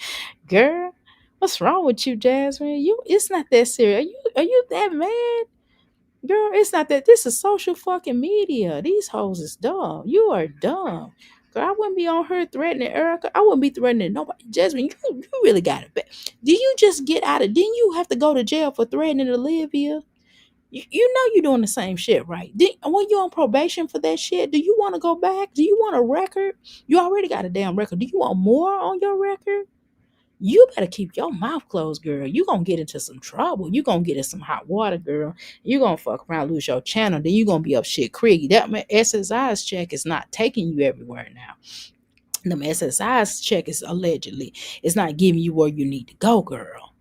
girl, what's wrong with you, Jasmine? It's not that serious. Are you that mad? Girl, it's not that. This is social fucking media. These hoes is dumb. You are dumb. Girl, I wouldn't be on her threatening Erica. I wouldn't be threatening nobody. Jasmine, you really got it bad. Do you just get out of, didn't you have to go to jail for threatening Olivia? You know you're doing the same shit, right? When you on probation for that shit, do you want to go back? Do you want a record? You already got a damn record. Do you want more on your record? you better keep your mouth closed, girl. You gonna get into some trouble. You gonna get in some hot water, girl. You gonna fuck around, lose your channel. Then you gonna be up shit creek. That SSI's check is not taking you everywhere now. Them SSI's check is allegedly, it's not giving you where you need to go, girl.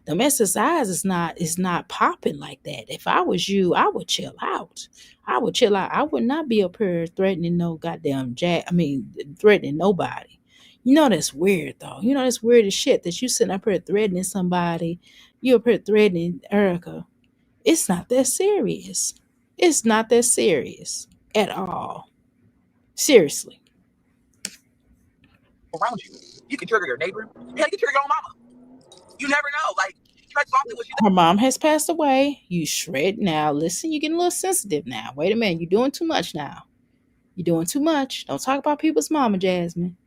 Them SSIs is not popping like that. If I was you, I would chill out. I would chill out. I would not be up here threatening no goddamn threatening nobody. You know that's weird though. You know that's weird as shit that you sitting up here threatening somebody. You up here threatening Erica. It's not that serious. It's not that serious at all. Seriously. Around you. You can trigger your neighbor. Yeah, you can trigger your own mama. You never know. Like, tread softly with Her mom has passed away. You shred now. Listen, you're getting a little sensitive now. Wait a minute. You're doing too much now. You're doing too much. Don't talk about people's mama, Jasmine.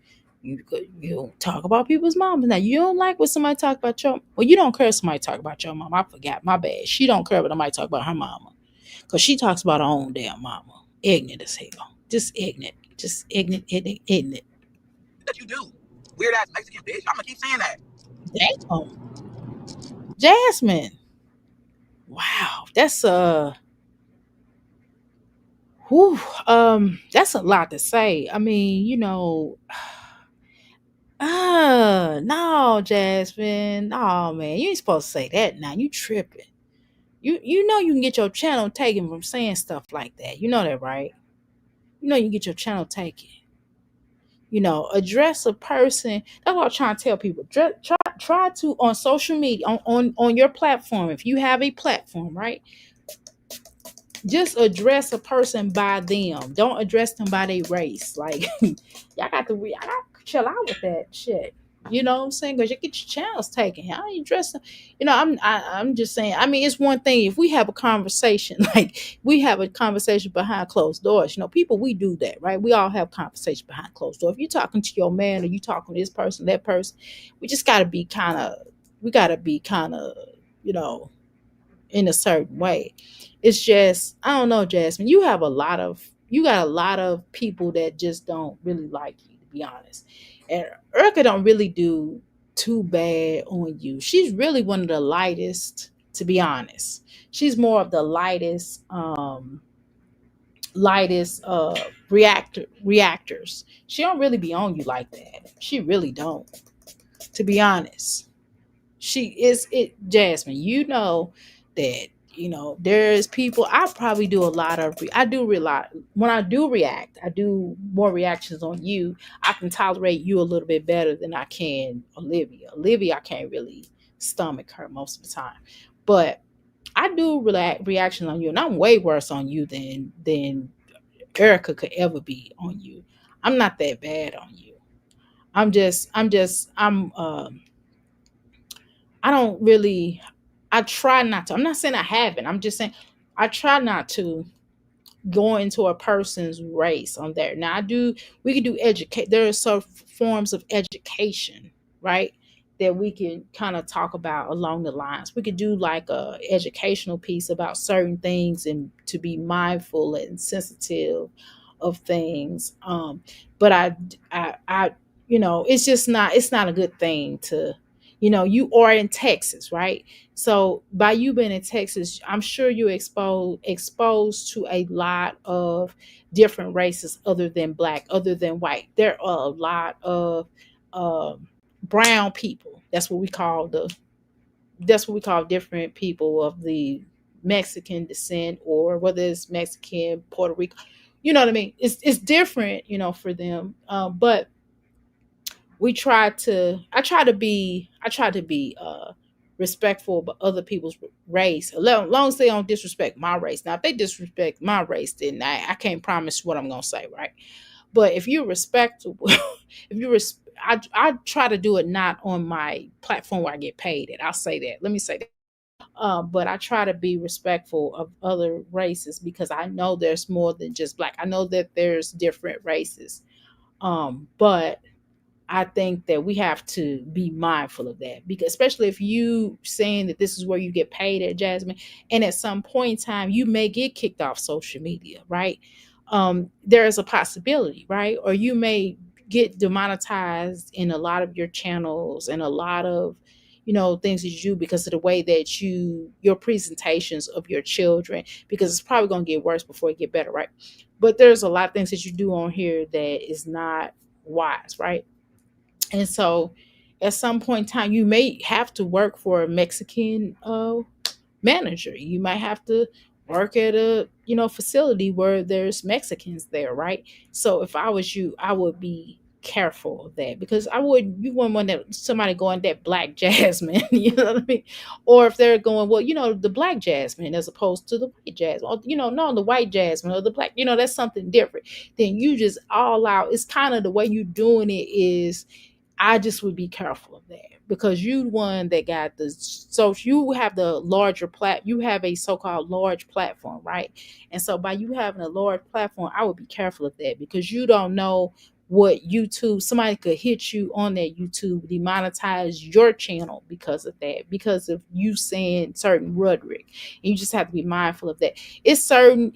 You don't talk about people's mama. Now, you don't like when somebody talk about your... Well, you don't care if somebody talk about your mama. I forgot. My bad. She don't care when somebody talk about her mama. Because she talks about her own damn mama. Ignorant as hell. Just ignorant. Just ignorant. that you do. Weird ass Mexican bitch. I'm gonna keep saying that. Damn. Jasmine. Wow. That's that's a lot to say. I mean, you know, no, Jasmine. Oh man, you ain't supposed to say that now. You tripping. You know you can get your channel taken from saying stuff like that. You know that, right? You know you can get your channel taken. You know, address a person. That's what I'm trying to tell people. Try to on social media, on your platform. If you have a platform, right? Just address a person by them. Don't address them by their race. Like y'all got to chill out with that shit. You know what I'm saying? Because you get your channels taken. I ain't dressing. You know, I'm just saying. I mean, it's one thing if we have a conversation, like we have a conversation behind closed doors. You know, people, we do that, right? We all have conversation behind closed doors. If you're talking to your man or you talking to this person, that person, we just got to be kind of, you know, in a certain way. It's just, I don't know, Jasmine. You got a lot of people that just don't really like you, to be honest. And Erica don't really do too bad on you. She's really one of the lightest, to be honest. She's more of the lightest reactors. She don't really be on you like that. She really don't, to be honest. She is it, Jasmine. You know that, you know, there's people. I probably do a lot of. When I do react, I do more reactions on you. I can tolerate you a little bit better than I can Olivia. Olivia, I can't really stomach her most of the time, but I do reactions on you, and I'm way worse on you than Erica could ever be on you. I'm not that bad on you. I don't really, I try not to. I'm not saying I haven't. I'm just saying I try not to go into a person's race on there. Now we can do there are some forms of education, right? That we can kind of talk about along the lines. We could do like a educational piece about certain things and to be mindful and sensitive of things. But I, you know, it's not a good thing to, you know, you are in Texas, right? So by you being in Texas, I'm sure you're exposed to a lot of different races other than black, other than white. There are a lot of brown people. That's what we call different people of the Mexican descent, or whether it's Mexican, Puerto Rico. You know what I mean? It's different, you know, for them. But I try to be respectful of other people's race, as long as they don't disrespect my race. Now, if they disrespect my race, then I can't promise what I'm gonna say, right? But if you're respectable, I try to do it not on my platform where I get paid. And I'll say that. Let me say that. But I try to be respectful of other races because I know there's more than just black. I know that there's different races. But I think that we have to be mindful of that, because especially if you saying that this is where you get paid at, Jasmine, and at some point in time you may get kicked off social media, right? There is a possibility, right? Or you may get demonetized in a lot of your channels and a lot of things that you do because of the way that your presentations of your children, because it's probably going to get worse before it get better, right? But there's a lot of things that you do on here that is not wise, right? And so at some point in time you may have to work for a Mexican manager. You might have to work at a facility where there's Mexicans there, right? So if I was you, I would be careful of that, because you wouldn't want somebody going that black jasmine, you know what I mean? Or if they're going, well, the black jasmine as opposed to the white jasmine, or, no, the white jasmine or the black, that's something different. Then you just all out. It's kind of the way you doing it is. I just would be careful of that, because you one that got you have the larger you have a so-called large platform, right? And so by you having a large platform, I would be careful of that, because you don't know what somebody could hit you on that YouTube, demonetize your channel because of that, because of you saying certain rhetoric. And you just have to be mindful of that. It's certain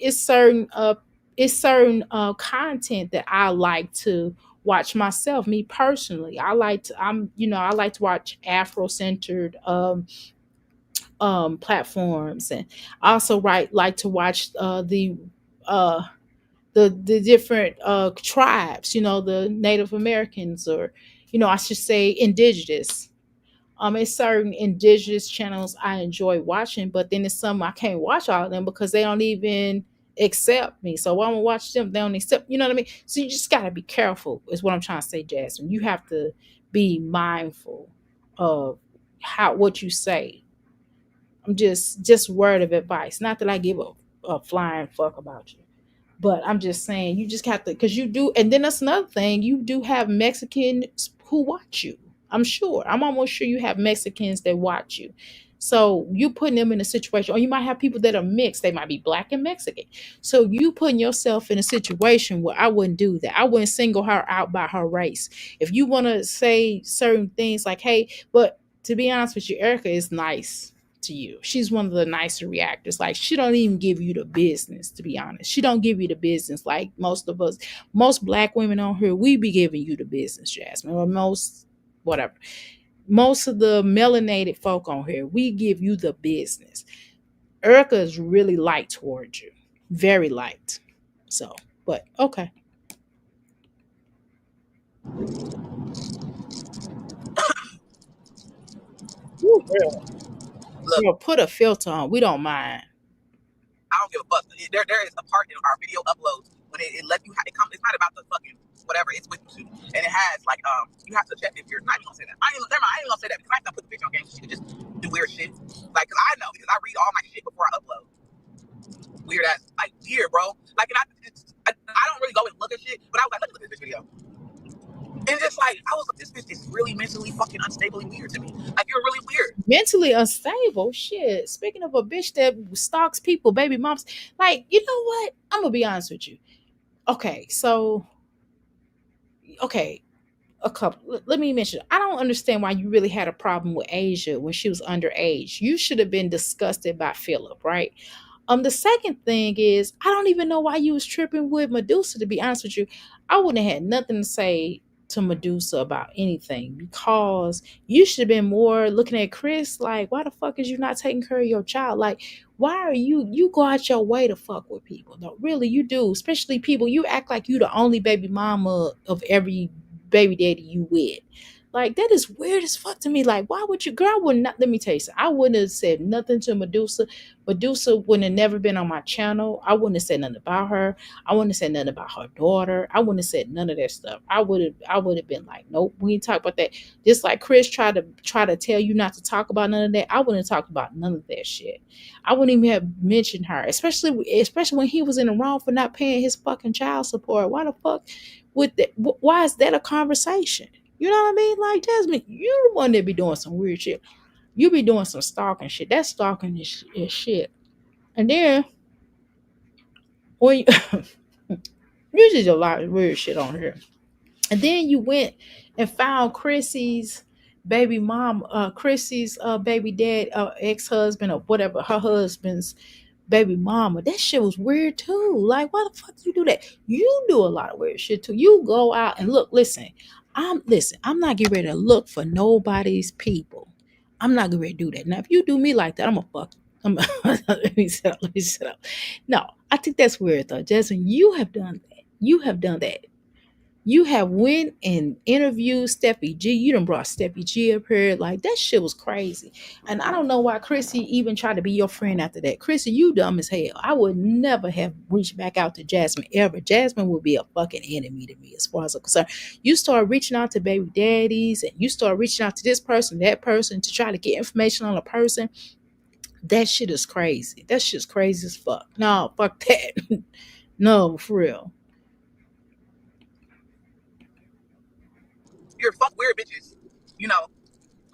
content that I like to watch myself, me personally. I like to watch Afro-centered platforms, and I also like to watch the different tribes, the Native Americans, or I should say indigenous. It's certain indigenous channels I enjoy watching, but then it's some I can't watch all of them because they don't even accept me. So I'm gonna watch them, they don't accept, you know what I mean? So you just gotta be careful, is what I'm trying to say, Jasmine. You have to be mindful of what you say. I'm just word of advice. Not that I give a flying fuck about you. But I'm just saying, you just have to, because you do. And then that's another thing. You do have Mexicans who watch you. I'm sure. I'm almost sure you have Mexicans that watch you. So you putting them in a situation, or you might have people that are mixed. They might be black and Mexican. So you putting yourself in a situation where I wouldn't do that. I wouldn't single her out by her race. If you want to say certain things like, hey, but to be honest with you, Erica is nice to you. She's one of the nicer reactors. Like, she don't even give you the business, to be honest. She don't give you the business like most of us. Most black women on here, we be giving you the business, Jasmine, or most of the melanated folk on here, we give you the business. Erica is really light towards you, very light. So, but okay. Ooh, girl, put a filter on. We don't mind. I don't give a fuck. There is a part in our video uploads when it lets you. It's not about the fucking whatever. It's with you, and it has like you have to check if you're not even gonna say that. I ain't even gonna say that because I have to put the picture on game so she can just do weird shit. Like, cause I know, because I read all my shit before I upload. Weird ass, like weird, bro. Like, and I don't really go and look at shit, but I was like, look at this video. And just like, I was like, this bitch is really mentally fucking unstably weird to me. Like, you're really weird. Mentally unstable? Shit. Speaking of a bitch that stalks people, baby moms, like, you know what? I'm gonna be honest with you. Okay, so, a couple. Let me mention, I don't understand why you really had a problem with Asia when she was underage. You should have been disgusted by Philip, right? The second thing is, I don't even know why you was tripping with Medusa, to be honest with you. I wouldn't have had nothing to say to Medusa about anything, because you should have been more looking at Chris like, why the fuck is you not taking care of your child? Like, why are you go out your way to fuck with people? No, really, you do. Especially people, you act like you the only baby mama of every baby daddy you with. Like, that is weird as fuck to me. Like, why would you, girl? I would not, let me tell you something. I wouldn't have said nothing to Medusa. Medusa wouldn't have never been on my channel. I wouldn't have said nothing about her. I wouldn't have said nothing about her daughter. I wouldn't have said none of that stuff. I would have been like, nope, we ain't talk about that. Just like Chris tried to tell you not to talk about none of that. I wouldn't have talked about none of that shit. I wouldn't even have mentioned her, especially when he was in the wrong for not paying his fucking child support. Why the fuck would that? Why is that a conversation? You know what I mean? Like, Jasmine, you're the one that be doing some weird shit. You be doing some stalking shit. That stalking is shit. And then, when you did a lot of weird shit on here. And then you went and found Chrissy's baby mom, Chrissy's baby dad, ex-husband, or whatever, her husband's baby mama. That shit was weird too. Like, why the fuck you do that? You do a lot of weird shit too. You go out and look, listen, I'm not getting ready to look for nobody's people. I'm not getting ready to do that. Now, if you do me like that, I'm gonna fuck you. Let me shut up. No, I think that's weird though. Jasmine, you have done that. You have done that. You have went and interviewed Steffi G. You done brought Steffi G up here. Like, that shit was crazy. And I don't know why Chrissy even tried to be your friend after that. Chrissy, you dumb as hell. I would never have reached back out to Jasmine ever. Jasmine would be a fucking enemy to me as far as I'm concerned. You start reaching out to baby daddies and you start reaching out to this person, that person to try to get information on a person. That shit is crazy. That shit's crazy as fuck. No, fuck that. No, for real. You're fuck weird bitches, you know,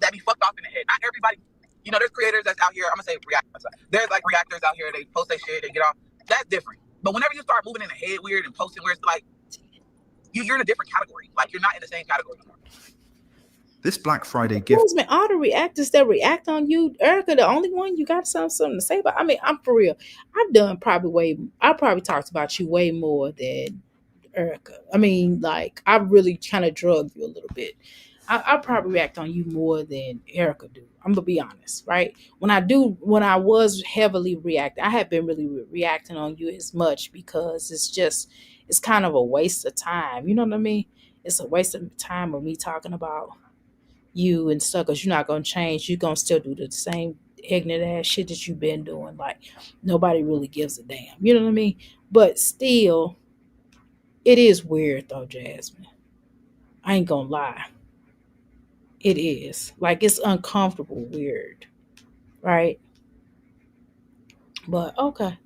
that be fucked off in the head. Not everybody, you know, there's creators that's out here. I'm gonna say reactors. There's like reactors out here. They post their shit, they get off. That's different. But whenever you start moving in the head weird and posting where it's like, you're in a different category. Like, you're not in the same category anymore. This Black Friday gift. All the reactors that react on you, Erica, the only one you got something to say about. I mean, I'm for real. I probably talked about you way more than Erica. I mean, like, I really kind of drugged you a little bit. I probably react on you more than Erica do. I'm gonna be honest, right? When I was heavily reacting, I have been really reacting on you as much because it's kind of a waste of time. You know what I mean? It's a waste of time of me talking about you and stuff because you're not gonna change. You're gonna still do the same ignorant ass shit that you've been doing. Like, nobody really gives a damn. You know what I mean? But still, it is weird though, Jasmine. I ain't gonna lie. It is. Like, it's uncomfortable weird. Right? But okay.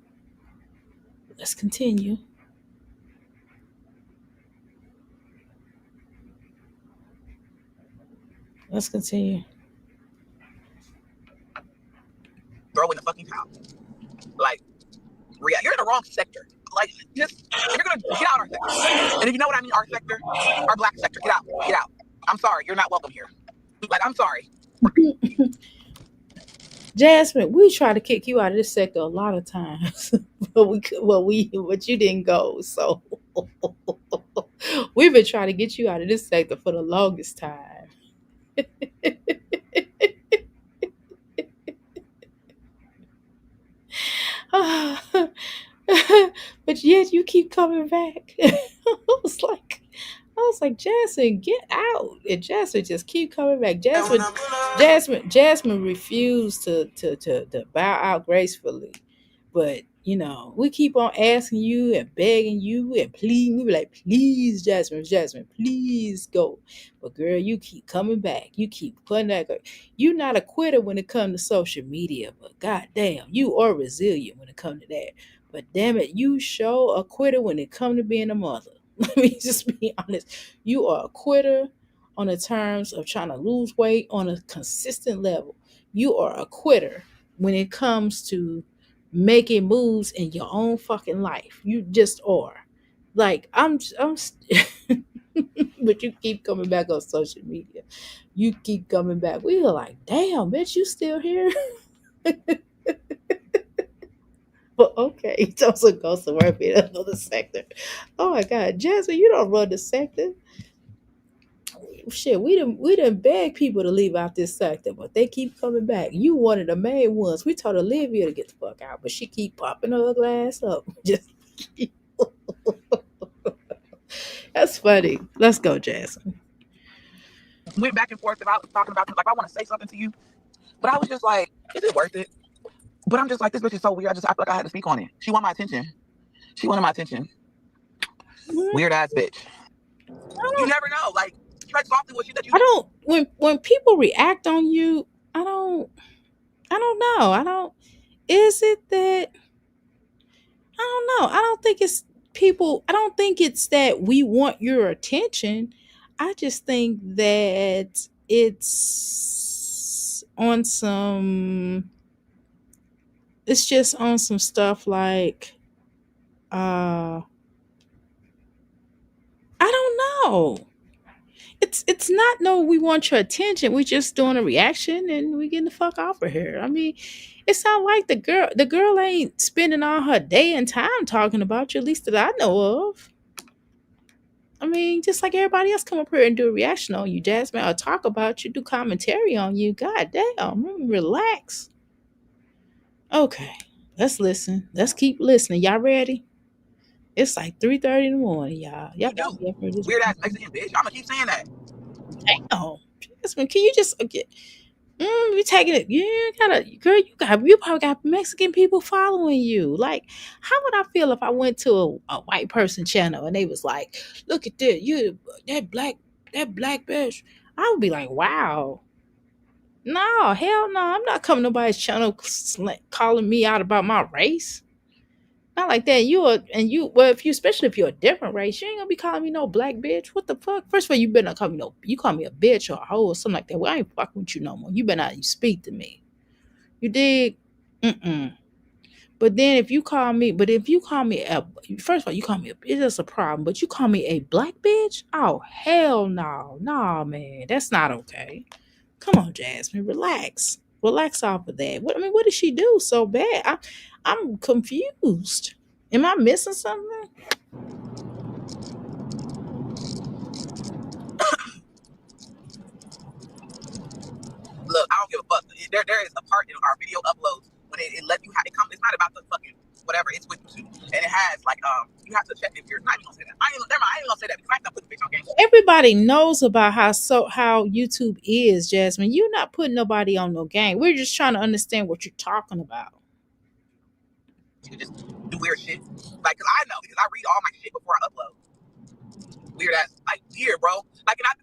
Let's continue. Let's continue. Throw in the fucking towel. Like, you're in the wrong sector. Like, just, you're gonna get out our sector. And if you know what I mean, our sector, our black sector, get out. Get out. I'm sorry, you're not welcome here. Like, I'm sorry. Jasmine, we tried to kick you out of this sector a lot of times, but you didn't go. So we've been trying to get you out of this sector for the longest time. But yet you keep coming back. I was like, Jasmine, get out. And Jasmine just keep coming back. Jasmine refused to bow out gracefully. But, you know, we keep on asking you and begging you and pleading. We be like, please, Jasmine, please go. But girl, you keep coming back. You keep putting that. You're not a quitter when it comes to social media, but goddamn, you are resilient when it comes to that. But damn it, you show a quitter when it comes to being a mother. Let me just be honest. You are a quitter on the terms of trying to lose weight on a consistent level. You are a quitter when it comes to making moves in your own fucking life. You just are. Like, I'm but you keep coming back on social media. You keep coming back. We were like, damn, bitch, you still here? But okay, it also goes to work in another sector. Oh my God, Jasmine, you don't run the sector. Shit, we done beg people to leave out this sector, but they keep coming back. You one of the main ones. We told Olivia to get the fuck out, but she keep popping her glass up. Just that's funny. Let's go, Jasmine. Went back and forth about talking about, like, I want to say something to you, but I was just like, is it worth it? But I'm just like, this bitch is so weird. I feel like I had to speak on it. She wanted my attention. Weird ass bitch. You never know. Like, tread softly with you that you. I don't. When people react on you, I don't know. Is it that? I don't know. I don't think it's people. I don't think it's that we want your attention. I just think that it's on some. It's just on some stuff like, I don't know. it's not no we want your attention. We just doing a reaction and we getting the fuck off of here. I mean, it's not like the girl ain't spending all her day and time talking about you, at least that I know of. I mean, just like everybody else come up here and do a reaction on you, Jasmine, or talk about you, do commentary on you. God damn, relax. Okay, let's listen. Let's keep listening. Y'all ready? It's like 3:30 in the morning, y'all. Y'all You gotta be up for this. weird ass Mexican bitch. I'm gonna keep saying that. Damn, Jasmine, can you just get? You taking it? You gotta, girl. You probably got Mexican people following you. Like, how would I feel if I went to a white person channel and they was like, "Look at this, that black bitch." I would be like, "Wow, no, hell no, I'm not coming to nobody's channel calling me out about my race." Not like that. Well, especially if you're a different race, you ain't gonna be calling me no black bitch. What the fuck? First of all, you better not call me you call me a bitch or a hoe or something like that. Well, I ain't fucking with you no more. You better not speak to me. You dig? But then if you call me first of all, you call me a bitch, that's a problem. But you call me a black bitch? Oh, hell no. No, man. That's not okay. Come on, Jasmine, relax. Relax off of that. What did she do so bad? I'm confused. Am I missing something? Look, I don't give a fuck. There is a part in our video uploads when it lets you have it come. It's not about the fucking whatever. It's with you, and it has like you have to check if you're not even gonna say that. I ain't gonna say that because I ain't gonna put the bitch on game. Everybody knows about how YouTube is, Jasmine. You're not putting nobody on no game. We're just trying to understand what you're talking about. You just do weird shit, like because I know because I read all my shit before I upload. Weird ass, like weird, bro. Like, and I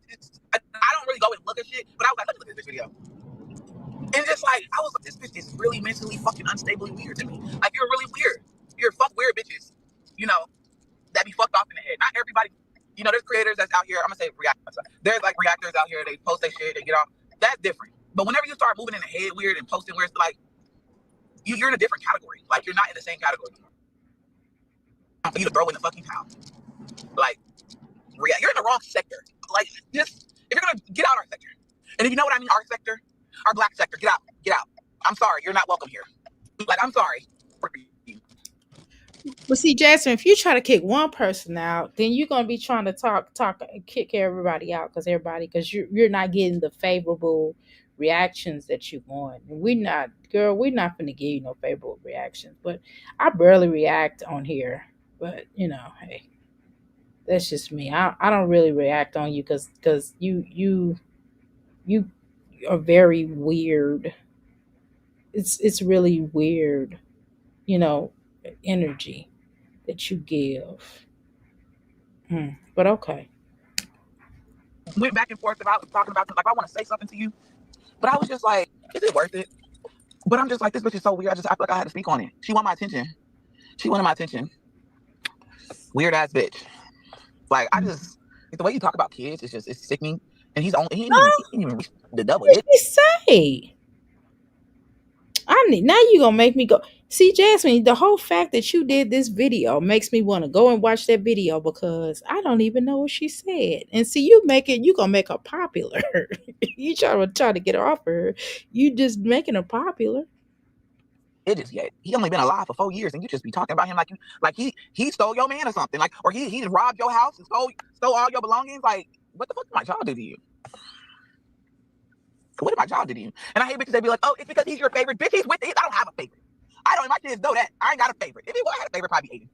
don't really go and look at shit, but I was like, look at this video. And just like, I was like, this bitch is really mentally fucking unstably weird to me. Like, you're really weird. You're fuck weird bitches, that be fucked off in the head. Not everybody, there's creators that's out here. I'm gonna say reactors. There's like reactors out here. They post their shit. They get off. That's different. But whenever you start moving in the head weird and posting weird, like, you're in a different category. Like, you're not in the same category anymore. For you to throw in the fucking towel. Like, you're in the wrong sector. Like, just, if you're gonna get out our sector. And if you know what I mean, our sector, our black sector, get out. Get out. I'm sorry, you're not welcome here. Like, I'm sorry. But see, Jasmine, if you try to kick one person out, then you're gonna be trying to kick everybody out because you're not getting the favorable reactions that you want. And we're not gonna give you no favorable reactions. But I barely react on here. But hey, that's just me. I don't really react on you because you are very weird. It's really weird, energy that you give. But okay. Went back and forth about talking about like I want to say something to you, but I was just like, is it worth it? But I'm just like, this bitch is so weird. I feel like I had to speak on it. She wanted my attention. Weird ass bitch. Like the way you talk about kids is it's sickening. And he ain't even reached the double. What did he say? Now you gonna make me go. See, Jasmine, the whole fact that you did this video makes me want to go and watch that video because I don't even know what she said. And see, you gonna make her popular. You try to get her off her. You just making her popular. It is, yeah. He only been alive for 4 years, and you just be talking about him like he stole your man or something, like, or he just robbed your house and stole all your belongings. Like, what the fuck did my child do to you? What did my child do to you? And I hate bitches that be like, oh, it's because he's your favorite. Bitch, he's with it. I don't have a favorite. I don't. My kids know that. I ain't got a favorite. If he had a favorite, probably Aiden.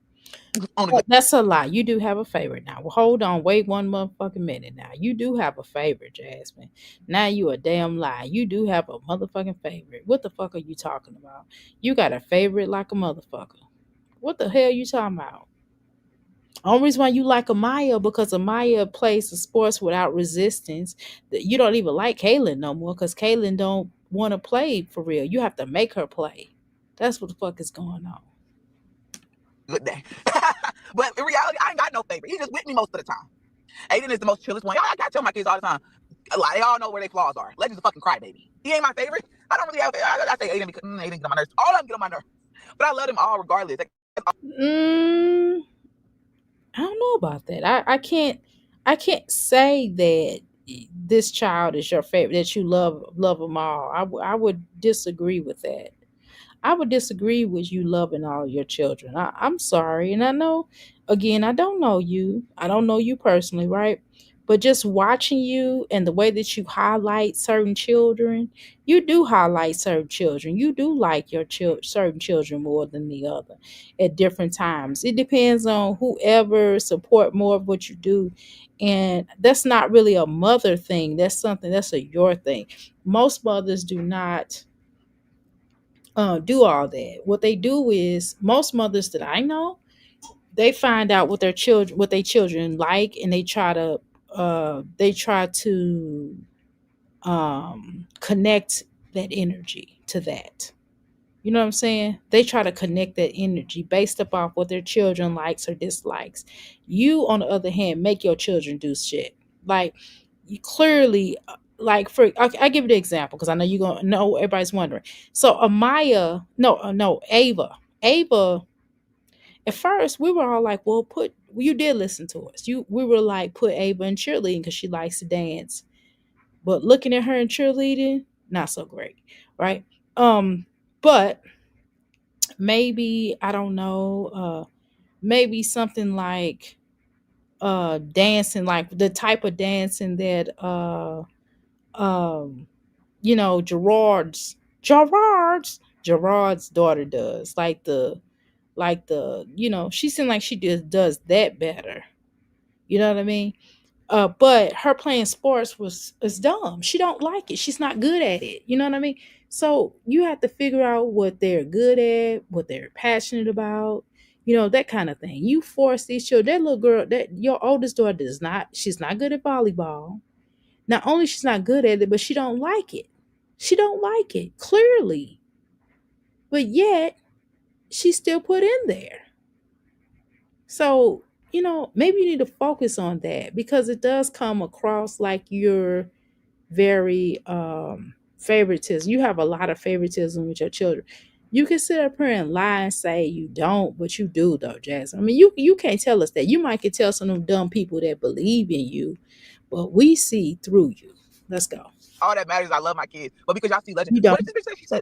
That's a lie. You do have a favorite now. Well, hold on. Wait one motherfucking minute now. You do have a favorite, Jasmine. Now you a damn lie. You do have a motherfucking favorite. What the fuck are you talking about? You got a favorite like a motherfucker. What the hell you talking about? Only reason why you like Amaya because Amaya plays the sports without resistance. You don't even like Kaylin no more because Kaylin don't want to play for real. You have to make her play. That's what the fuck is going on. Good day. But in reality, I ain't got no favorite. He's just with me most of the time. Aiden is the most chillest one. I gotta tell my kids all the time. Like, they all know where their flaws are. Legend's a fucking crybaby. He ain't my favorite. I don't really have. I say Aiden because Aiden get on my nerves. All of them get on my nerves. But I love them all regardless. I don't know about that. I can't say that this child is your favorite, that you love them all. I would disagree with that. I would disagree with you loving all your children. I'm sorry. And I know, again, I don't know you. I don't know you personally, right? But just watching you and the way that you highlight certain children, you do highlight certain children. You do like your certain children more than the other at different times. It depends on whoever support more of what you do. And that's not really a mother thing. That's something that's a your thing. Most mothers do not do all that. What they do is, most mothers that I know, they find out what their children like, and they try to connect that energy to that. You know what I'm saying? They try to connect that energy based upon what their children likes or dislikes. You, on the other hand, make your children do shit. Like, you clearly, like, for I give you the example because I know you're gonna know, everybody's wondering. So Amaya, no, Ava. At first, we were all like, "Well, you did listen to us. We were like, put Ava in cheerleading because she likes to dance." But looking at her in cheerleading, not so great, right? But maybe, I don't know, maybe something like dancing, like the type of dancing that Gerard's daughter does, she seemed like she just does that better. You know what I mean? But her playing sports is dumb. She don't like it. She's not good at it. You know what I mean? So you have to figure out what they're good at, what they're passionate about, that kind of thing. You force these children. That little girl, that your oldest daughter she's not good at volleyball. Not only she's not good at it, but she don't like it. She don't like it, clearly. But yet, she's still put in there. So, maybe you need to focus on that, because it does come across like you're very favoritism. You have a lot of favoritism with your children. You can sit up here and lie and say you don't, but you do though, Jazz. I mean, you can't tell us that. You might can tell some of them dumb people that believe in you, but we see through you. Let's go. All that matters is I love my kids. But because y'all see legend, You don't. what did this bitch say? She said,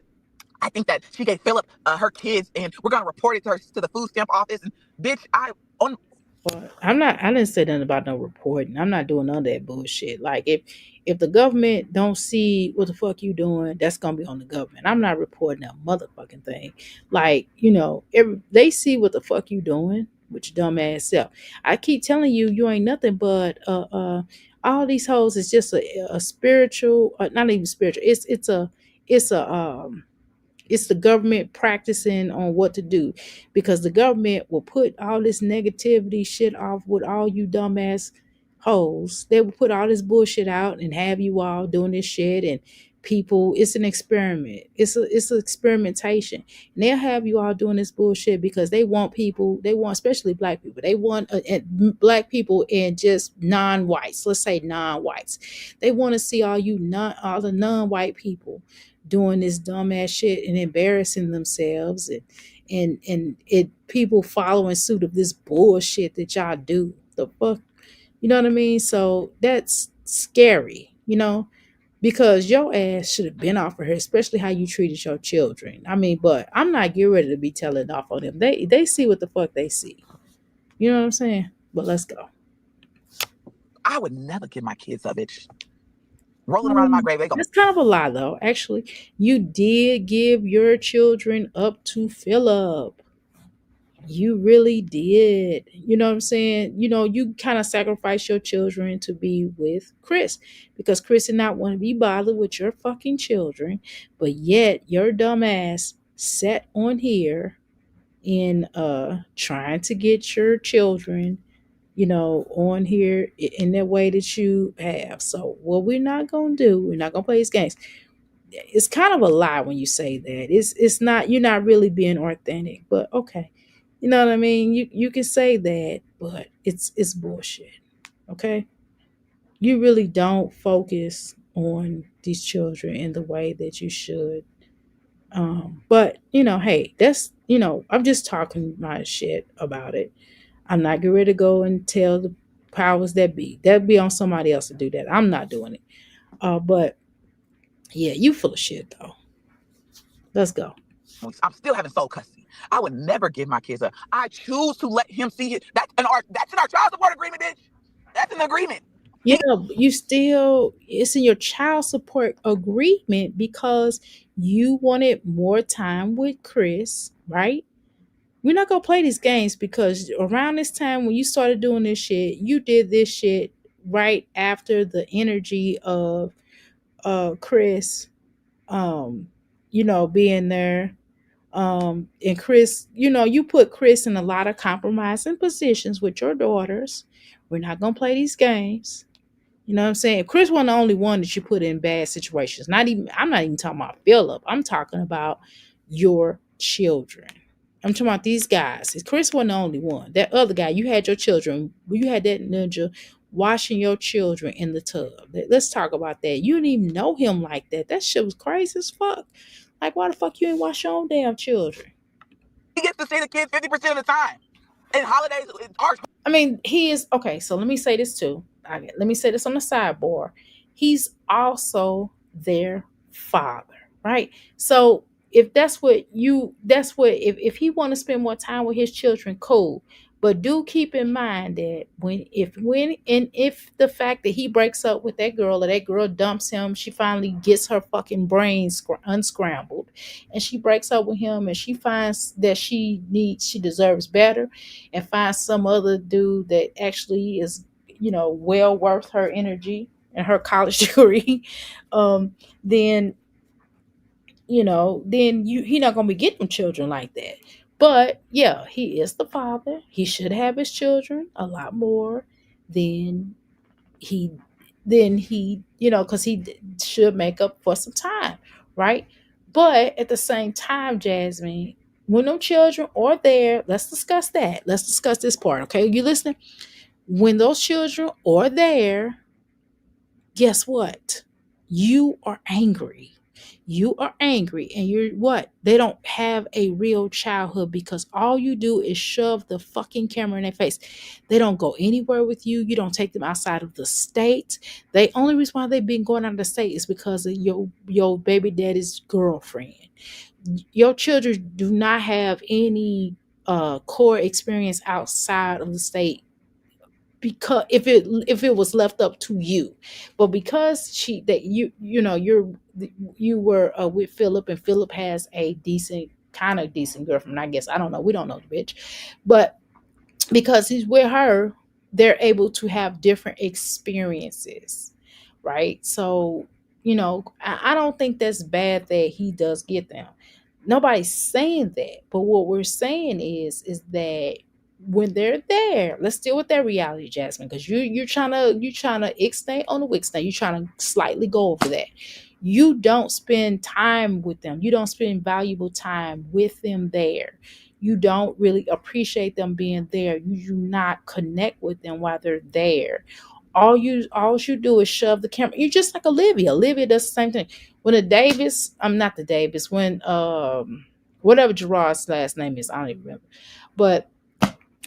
I think that she gave Philip her kids, and we're gonna report it to the food stamp office. And bitch, I didn't say nothing about no reporting. I'm not doing none of that bullshit. Like, if the government don't see what the fuck you doing, that's gonna be on the government. I'm not reporting a motherfucking thing. Like, they see what the fuck you doing with your dumb ass self. I keep telling you, you ain't nothing but all these hoes is just a spiritual, not even spiritual. It's the government practicing on what to do, because the government will put all this negativity shit off with all you dumbass hoes. They will put all this bullshit out and have you all doing this shit, and people, it's an experiment. It's an experimentation. And they'll have you all doing this bullshit because they want, especially black people. They want black people and just non-whites. Let's say non-whites. They want to see all the non-white people doing this dumbass shit and embarrassing themselves, and people following suit of this bullshit that y'all do. The fuck, you know what I mean? So that's scary, because your ass should have been off of her, especially how you treated your children. I mean, but I'm not getting ready to be telling off on them. They see what the fuck they see. You know what I'm saying? But let's go. I would never give my kids up, bitch. Rolling around in my grave. That's kind of a lie, though. Actually, you did give your children up to Philip. You really did. You know what I'm saying? You kind of sacrifice your children to be with Chris, because Chris did not want to be bothered with your fucking children. But yet your dumb ass sat on here in trying to get your children on here in that way that you have. So what we're not going to do, we're not going to play these games. It's kind of a lie when you say that. It's not, you're not really being authentic, but okay. You know what I mean? You can say that, but it's bullshit. Okay? You really don't focus on these children in the way that you should. But hey, that's, I'm just talking my shit about it. I'm not getting ready to go and tell powers that be. That'd be on somebody else to do that. I'm not doing it. But yeah, you full of shit though. Let's go. I'm still having sole custody. I would never give my kids up. I choose to let him see it. That's in our child support agreement, bitch. That's an agreement. Yeah, you still, it's in your child support agreement because you wanted more time with Chris, right? We're not gonna play these games because around this time when you started doing this shit, you did this shit right after the energy of Chris being there. And Chris, you put Chris in a lot of compromising positions with your daughters. We're not gonna play these games. You know what I'm saying? Chris wasn't the only one that you put in bad situations. I'm not even talking about Philip. I'm talking about your children. I'm talking about these guys. Chris wasn't the only one. That other guy, you had your children. You had that ninja washing your children in the tub. Let's talk about that. You didn't even know him like that. That shit was crazy as fuck. Like, why the fuck you ain't wash your own damn children? He gets to see the kids 50% of the time. And holidays, I mean, he is okay. So let me say this too. Let me say this on the sidebar. He's also their father, right? So if if he want to spend more time with his children, cool. But do keep in mind that if the fact that he breaks up with that girl or that girl dumps him, she finally gets her fucking brains unscrambled and she breaks up with him and she finds that she deserves better and finds some other dude that actually is, well worth her energy and her college degree, then he not gonna be getting them children like that. But yeah, he is the father. He should have his children a lot more than he because he should make up for some time, right? But at the same time, Jasmine, when them children are there, let's discuss that. Let's discuss this part, okay? You listening? When those children are there, guess what? You are angry. You are angry and you're what? They don't have a real childhood because all you do is shove the fucking camera in their face. They don't go anywhere with you. You don't take them outside of the state. The only reason why they've been going out of the state is because of your baby daddy's girlfriend. Your children do not have any core experience outside of the state because if it was left up to you, but because you were with Philip and Philip has a decent girlfriend, I guess. I don't know. We don't know the bitch, but because he's with her, they're able to have different experiences, right? So I don't think that's bad that he does get them. Nobody's saying that, but what we're saying is that when they're there, let's deal with that reality, Jasmine, because you're trying to ixnay on the wixnay. You're trying to slightly go over that. You don't spend time with them. You don't spend valuable time with them there. You don't really appreciate them being there. You do not connect with them while they're there. All you do is shove the camera. You're just like Olivia. Olivia does the same thing. When when whatever Gerard's last name is, I don't even remember. But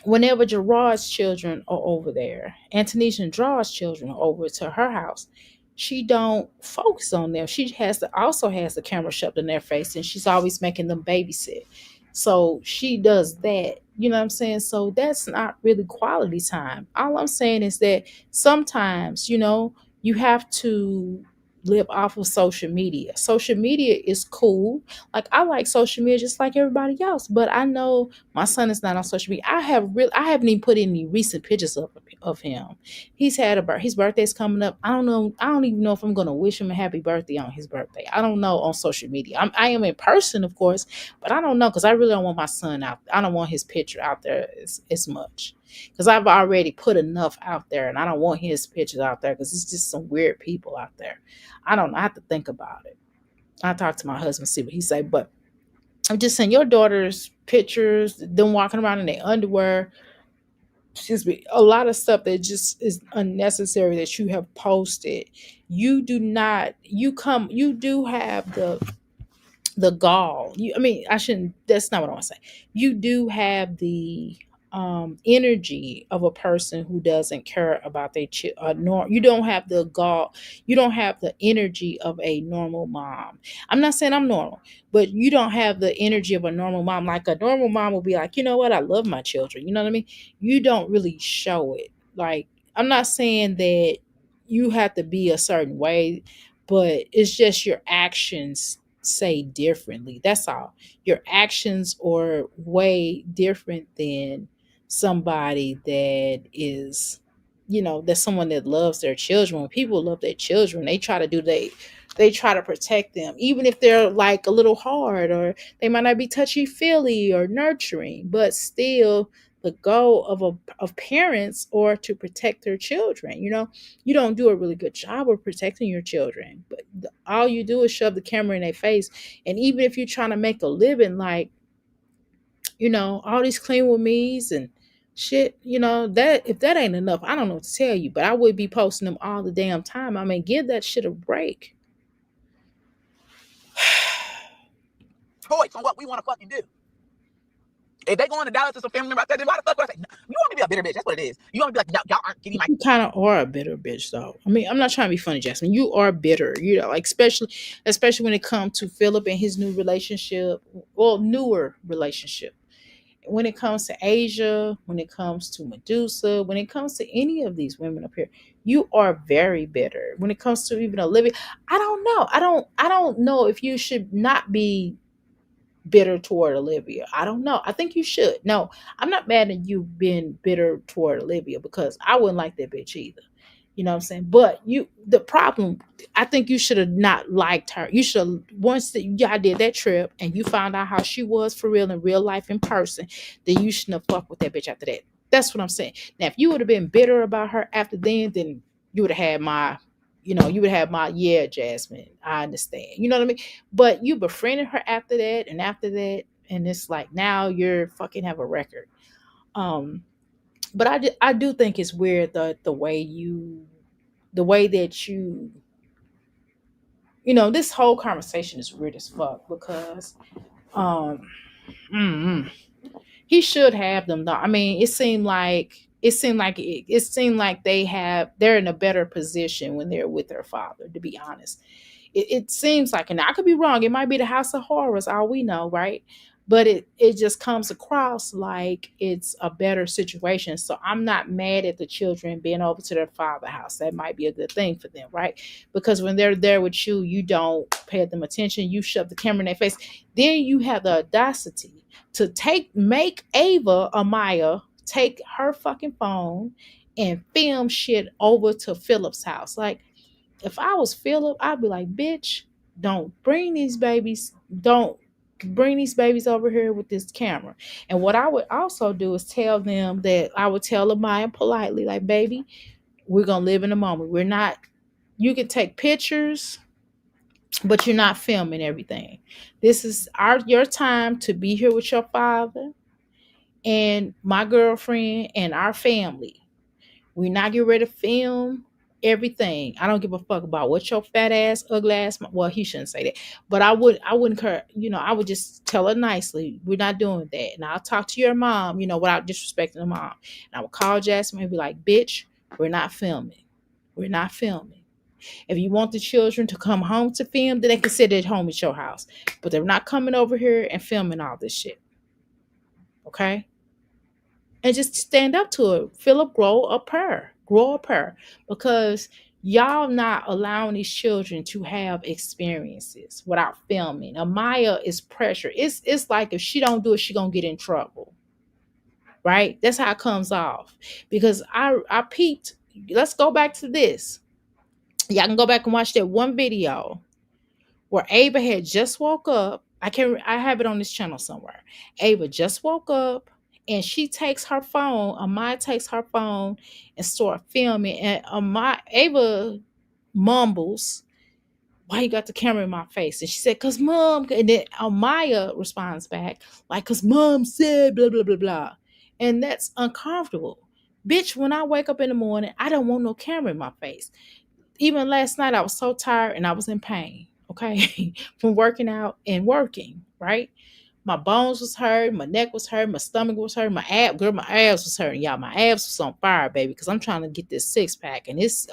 whenever Gerard's children are over there, Antonisha and Gerard's children are over to her house, she don't focus on them. She also has the camera shoved in their face, and she's always making them babysit. So she does that. You know what I'm saying? So that's not really quality time. All I'm saying is that sometimes, you have to live off of social media. Social media is cool. Like, I like social media just like everybody else, but I know my son is not on social media. I haven't even put any recent pictures of him. He's had his birthday's coming up. I don't even know if I'm going to wish him a happy birthday on his birthday. I don't know on social media. I am in person, of course, but I don't know because I really don't want my son out. I don't want his picture out there as much. Because I've already put enough out there and I don't want his pictures out there because it's just some weird people out there. I don't know. I have to think about it. I talk to my husband, see what he say. But I'm just saying, your daughter's pictures, them walking around in their underwear, excuse me, a lot of stuff that just is unnecessary that you have posted. You do have the gall. That's not what I want to say. You do have the energy of a person who doesn't care about their you don't have the gall, you don't have the energy of a normal mom. I'm not saying I'm normal, but you don't have the energy of a normal mom. Like a normal mom will be like, you know what, I love my children, you know what I mean? You don't really show it. Like, I'm not saying that you have to be a certain way, but it's just your actions say differently. That's all. Your actions are way different than somebody that is, that's someone that loves their children. When people love their children, they try to they try to protect them, even if they're like a little hard, or they might not be touchy feely or nurturing, but still the goal of parents or to protect their children. You don't do a really good job of protecting your children, but all you do is shove the camera in their face. And even if you're trying to make a living, like, all these clean with me's and shit, that if that ain't enough, I don't know what to tell you, but I would be posting them all the damn time. I mean, give that shit a break. Choice on what we want to fucking do. If they go into Dallas to some family member, I said, then why the fuck would I say, no, you want me to be a bitter bitch? That's what it is. You want me to be like, y'all aren't getting my. You kind of are a bitter bitch, though. I mean, I'm not trying to be funny, Jasmine. You are bitter, like especially when it comes to Philip and his new relationship, well, newer relationship. When it comes to Asia, when it comes to Medusa, when it comes to any of these women up here, you are very bitter. When it comes to even Olivia, I don't know. I don't know if you should not be bitter toward Olivia. I don't know. I think you should. No, I'm not mad at you being bitter toward Olivia, because I wouldn't like that bitch either. You know what I'm saying? But the problem, I think you should have not liked her. You should have, once y'all did that trip and you found out how she was for real in real life in person, then you shouldn't have fucked with that bitch after that. That's what I'm saying. Now, if you would have been bitter about her after then you would have had my, you would have my, yeah, Jasmine, I understand. You know what I mean? But you befriended her after that, and it's like now you're fucking have a record. But I do think it's weird the way that you this whole conversation is weird as fuck, because he should have them though. I mean, it seemed like they're in a better position when they're with their father, to be honest. It seems like, and I could be wrong, it might be the House of Horrors, all we know, right? But it just comes across like it's a better situation. So I'm not mad at the children being over to their father's house. That might be a good thing for them, right? Because when they're there with you, you don't pay them attention. You shove the camera in their face. Then you have the audacity to make Ava or Maya take her fucking phone and film shit over to Philip's house. Like, if I was Philip, I'd be like, bitch, don't bring these babies over here with this camera. And what I would also do is tell them that I would tell Amaya politely, like, baby, we're going to live in the moment. You can take pictures, but you're not filming everything. This is your time to be here with your father and my girlfriend and our family. We're not getting ready to film everything. I don't give a fuck about what your fat ass, ugly ass. Well, he shouldn't say that, but I wouldn't care. I would just tell her nicely, we're not doing that. And I'll talk to your mom, without disrespecting the mom. And I would call Jasmine and be like, bitch, we're not filming. We're not filming. If you want the children to come home to film, then they can sit at home at your house. But they're not coming over here and filming all this shit. Okay? And just stand up to it. Philip, grow a pair. Because y'all not allowing these children to have experiences without filming. Amaya is pressure. It's like if she don't do it, she gonna get in trouble. Right? That's how it comes off. Because I peeped. Let's go back to this. Y'all can go back and watch that one video where Ava had just woke up. I have it on this channel somewhere. Ava just woke up. And she takes her phone, Amaya takes her phone and start filming. And Ava mumbles, why you got the camera in my face? And she said, cause mom, and then Amaya responds back, like, cause mom said blah, blah, blah, blah. And that's uncomfortable. Bitch, when I wake up in the morning, I don't want no camera in my face. Even last night, I was so tired and I was in pain, okay, from working out and working, right? My bones was hurt, my neck was hurt, my stomach was hurt, my abs was hurting, y'all. My abs was on fire, baby, because I'm trying to get this 6-pack, and it's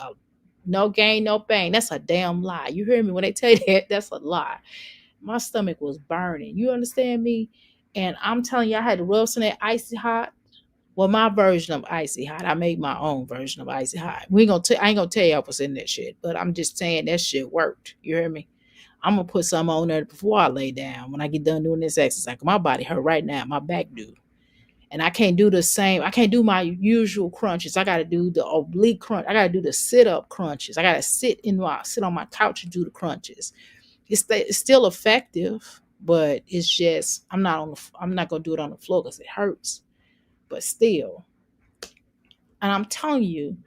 no gain, no pain. That's a damn lie. You hear me? When they tell you that, that's a lie. My stomach was burning. You understand me? And I'm telling you, I had to rub some of that icy hot. Well, my version of icy hot. I made my own version of icy hot. I ain't gonna tell y'all what's in that shit, but I'm just saying that shit worked. You hear me? I'm gonna put some on there before I lay down. When I get done doing this exercise, my body hurt right now. My back do. And I can't do the same. I can't do my usual crunches. I got to do the oblique crunch. I got to do the sit-up crunches. I got to sit on my couch and do the crunches. It's still effective, but it's just I'm not gonna do it on the floor because it hurts. But still, and I'm telling you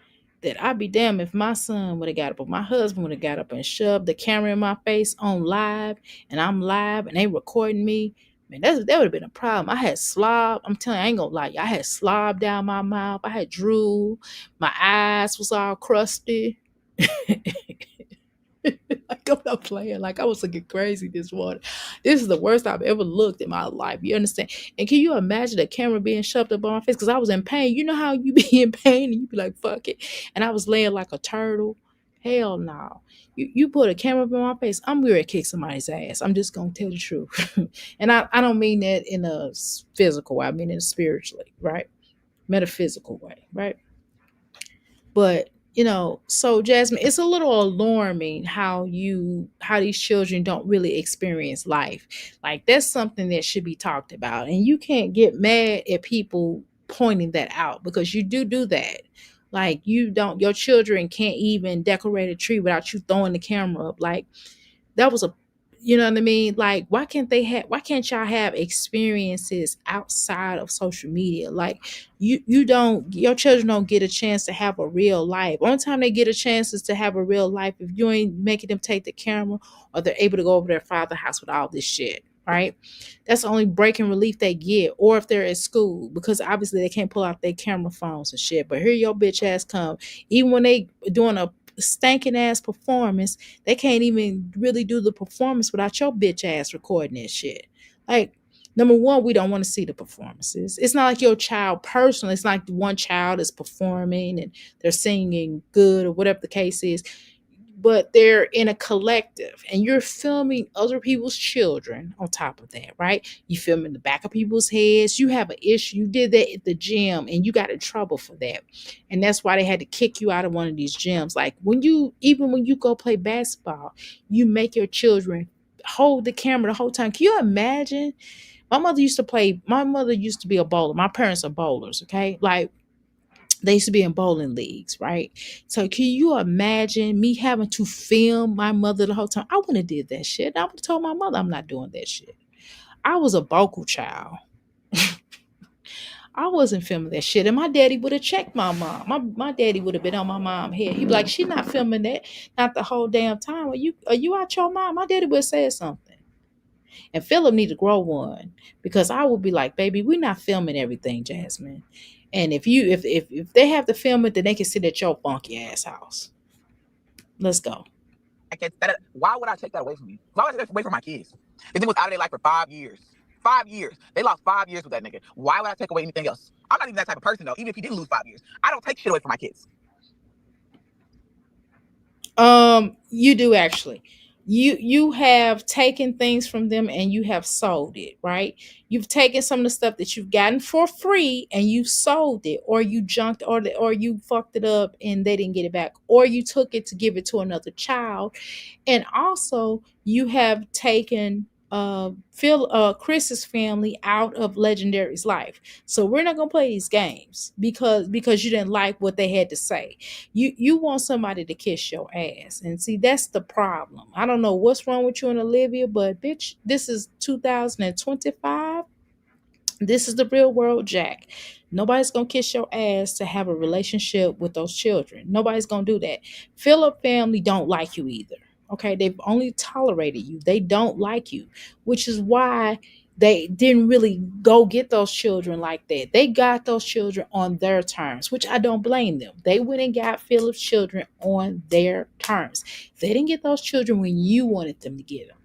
that I'd be damned if my son would have got up, or my husband would have got up and shoved the camera in my face on live, and I'm live, and they recording me. Man, that would have been a problem. I had slob. I'm telling you, I ain't gonna lie. I had slob down my mouth. I had drool. My eyes was all crusty. Like, I'm not playing. Like, I was looking crazy this morning. This is the worst I've ever looked in my life. You understand? And can you imagine the camera being shoved up on my face? Because I was in pain. You know how you be in pain and you be like, fuck it. And I was laying like a turtle. Hell no. You put a camera up in my face, I'm going to kick somebody's ass. I'm just going to tell the truth. And I don't mean that in a physical way. I mean in a spiritually, right? Metaphysical way, right? But so Jasmine, it's a little alarming how these children don't really experience life. Like, that's something that should be talked about. And you can't get mad at people pointing that out, because you do that. Like, your children can't even decorate a tree without you throwing the camera up. Like, that was you know what I mean? Like, why can't y'all have experiences outside of social media? Like, your children don't get a chance to have a real life. Only time they get a chance is to have a real life if you ain't making them take the camera, or they're able to go over to their father's house with all this shit, right? That's the only break and relief they get. Or if they're at school, because obviously they can't pull out their camera phones and shit. But here your bitch ass come, even when they doing a stankin' ass performance, they can't even really do the performance without your bitch ass recording that shit. Like, number one, we don't want to see the performances. It's not like your child personally. It's not like one child is performing and they're singing good or whatever the case is, but they're in a collective, and you're filming other people's children on top of that, right? You film in the back of people's heads. You have an issue. You did that at the gym and you got in trouble for that. And that's why they had to kick you out of one of these gyms. Like, even when you go play basketball, you make your children hold the camera the whole time. Can you imagine? My mother used to be a bowler. My parents are bowlers, okay? Like, they used to be in bowling leagues, right? So can you imagine me having to film my mother the whole time? I wouldn't have did that shit. I would have told my mother I'm not doing that shit. I was a vocal child. I wasn't filming that shit. And my daddy would have checked my mom. My daddy would have been on my mom's head. He'd be like, she's not filming that. Not the whole damn time. Are you out your mind? My daddy would have said something. And Philip need to grow one, because I would be like, baby, we're not filming everything, Jasmine. And if they have to film it, then they can sit at your funky ass house. Let's go. Why would I take that away from you? Why would I take that away from my kids? This thing was out of their life for 5 years. 5 years. They lost 5 years with that nigga. Why would I take away anything else? I'm not even that type of person, though. Even if he did lose 5 years, I don't take shit away from my kids. You do, actually. You have taken things from them and you have sold it, right? You've taken some of the stuff that you've gotten for free and you sold it, or you junked, or you fucked it up and they didn't get it back, or you took it to give it to another child. And also you have taken Chris's family out of Legendary's life. So we're not gonna play these games because you didn't like what they had to say. You want somebody to kiss your ass, and see, that's the problem. I don't know what's wrong with you and Olivia, but bitch, this is 2025. This is the real world, Jack. Nobody's gonna kiss your ass to have a relationship with those children. Nobody's gonna do that. Philip family don't like you either. Okay, they've only tolerated you. They don't like you, which is why they didn't really go get those children like that. They got those children on their terms, which I don't blame them. They went and got Philip's children on their terms. They didn't get those children when you wanted them to get them.